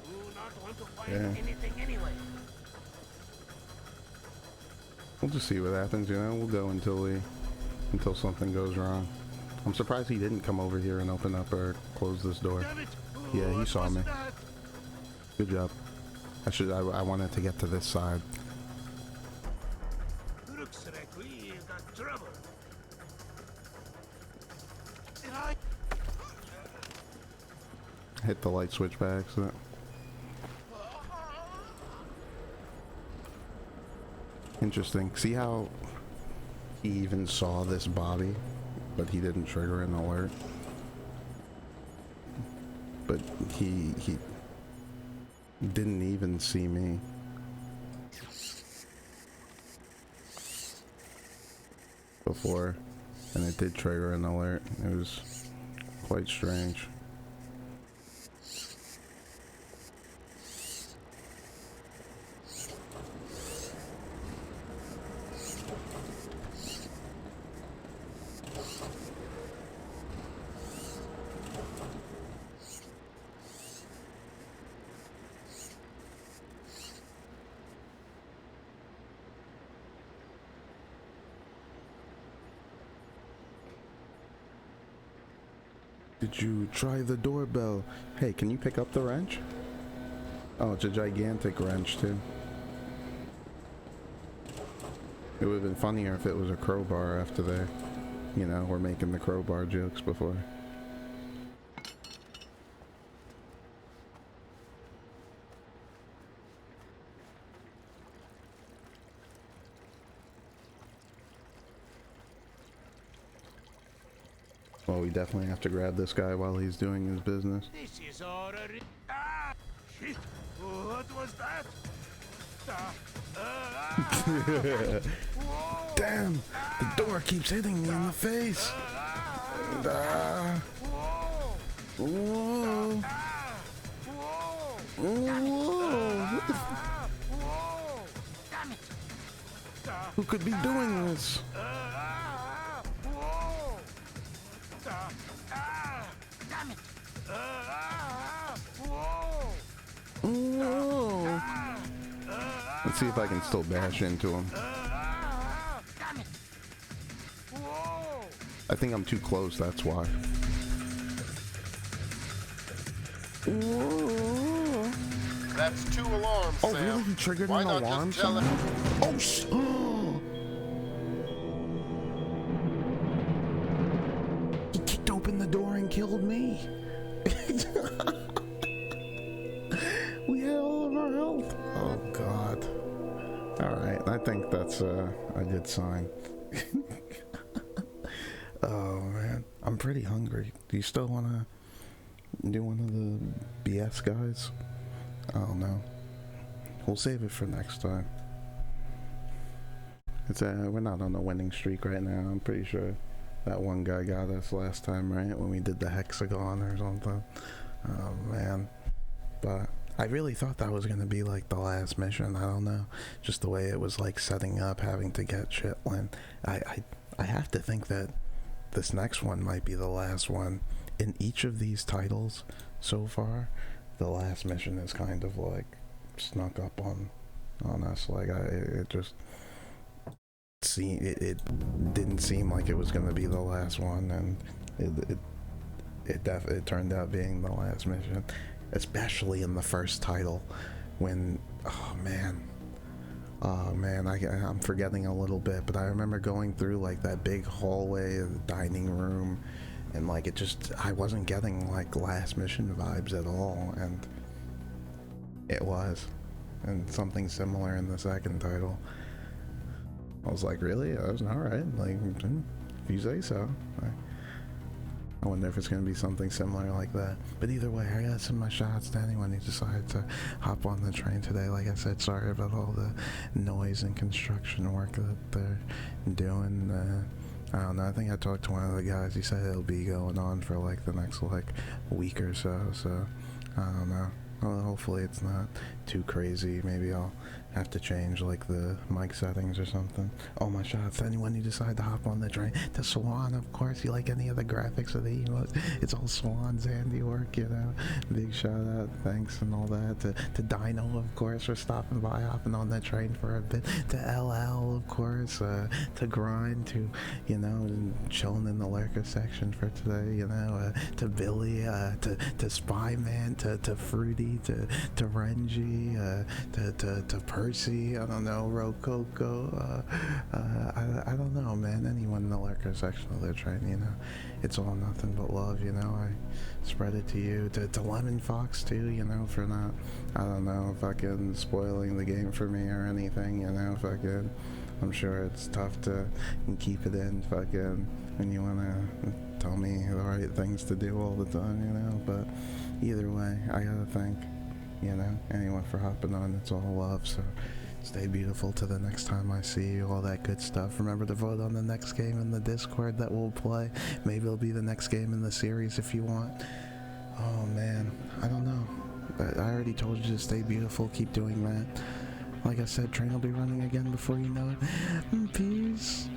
Do not want to find Yeah. anything anyway. We'll just see what happens, you know. We'll go until something goes wrong. I'm surprised he didn't come over here and open up or close this door. Yeah, he saw me. Good job. I wanted to get to this side. Looks like we got trouble. Hit the light switch by accident. Interesting. See how he even saw this body, but he didn't trigger an alert? But he didn't even see me. Before, and it did trigger an alert. It was quite strange. Did you try the doorbell? Hey, can you pick up the wrench? Oh, it's a gigantic wrench, too. It would have been funnier if it was a crowbar after they, you know, were making the crowbar jokes before. Well, we definitely have to grab this guy while he's doing his business. This is already. Ah! Shit! What was that? Damn! The door keeps hitting me in the face! Whoa! Whoa! Whoa! What the f- Damn it! Who could be doing this? Whoa! Damn it! Whoa! Whoa. Let's see if I can still bash into him. Damn it! Whoa! I think I'm too close, that's why. Whoa. That's 2 alarms, Oh, Sam. really? He triggered Why an not alarm just tell somehow? him? Oh, he kicked open the door and killed me. We had all of our health. Oh, God. Alright, I think that's a good sign. Oh, man. I'm pretty hungry. Do you still want to do one of the BS guys? I don't know. We'll save it for next time. We're not on a winning streak right now. I'm pretty sure that one guy got us last time, right? When we did the hexagon or something. Oh, man. But I really thought that was going to be like the last mission. I don't know. Just the way it was like setting up, having to get Chitlin. I have to think that this next one might be the last one. In each of these titles so far, the last mission is kind of like snuck up on us. Like it didn't seem like it was going to be the last one, and it turned out being the last mission, especially in the first title when I'm forgetting a little bit, but I remember going through like that big hallway of the dining room, and like I wasn't getting like last mission vibes at all, and it was. And something similar in the second title. I was like, really? That was alright. Like, if you say so. I wonder if it's going to be something similar like that. But either way, I got some of my shots to anyone who decided to hop on the train today. Like I said, sorry about all the noise and construction work that they're doing. I don't know. I think I talked to one of the guys. He said it'll be going on for like the next week or so. So I don't know. Well, hopefully it's not too crazy. Maybe I'll have to change like the mic settings or something. Oh, my shots. Anyone who decide to hop on the train. To Swan, of course. You like any of the graphics of the emotes? It's all Swan's handiwork, you know. Big shout out, thanks and all that. To Dino, of course, for stopping by, hopping on the train for a bit. To LL, of course. To Grind, to, you know, chilling in the lurker section for today, you know. To Billy, to Spyman, to Fruity, to Renji, to Percy, I don't know, Rococo, I don't know, man. Anyone in the lurker section of their train, you know, it's all nothing but love, you know. I spread it to you, to Lemon Fox too, you know, for not, I don't know, fucking spoiling the game for me or anything, you know. Fucking, I'm sure it's tough to keep it in, fucking, when you wanna tell me the right things to do all the time, you know. But either way, I gotta thank, you know, anyone for hopping on. It's all love, so stay beautiful till the next time I see you, all that good stuff. Remember to vote on the next game in the Discord that we'll play. Maybe it'll be the next game in the series if you want. Oh man, I don't know, but I already told you to stay beautiful, keep doing that. Like I said, train will be running again before you know it. Peace.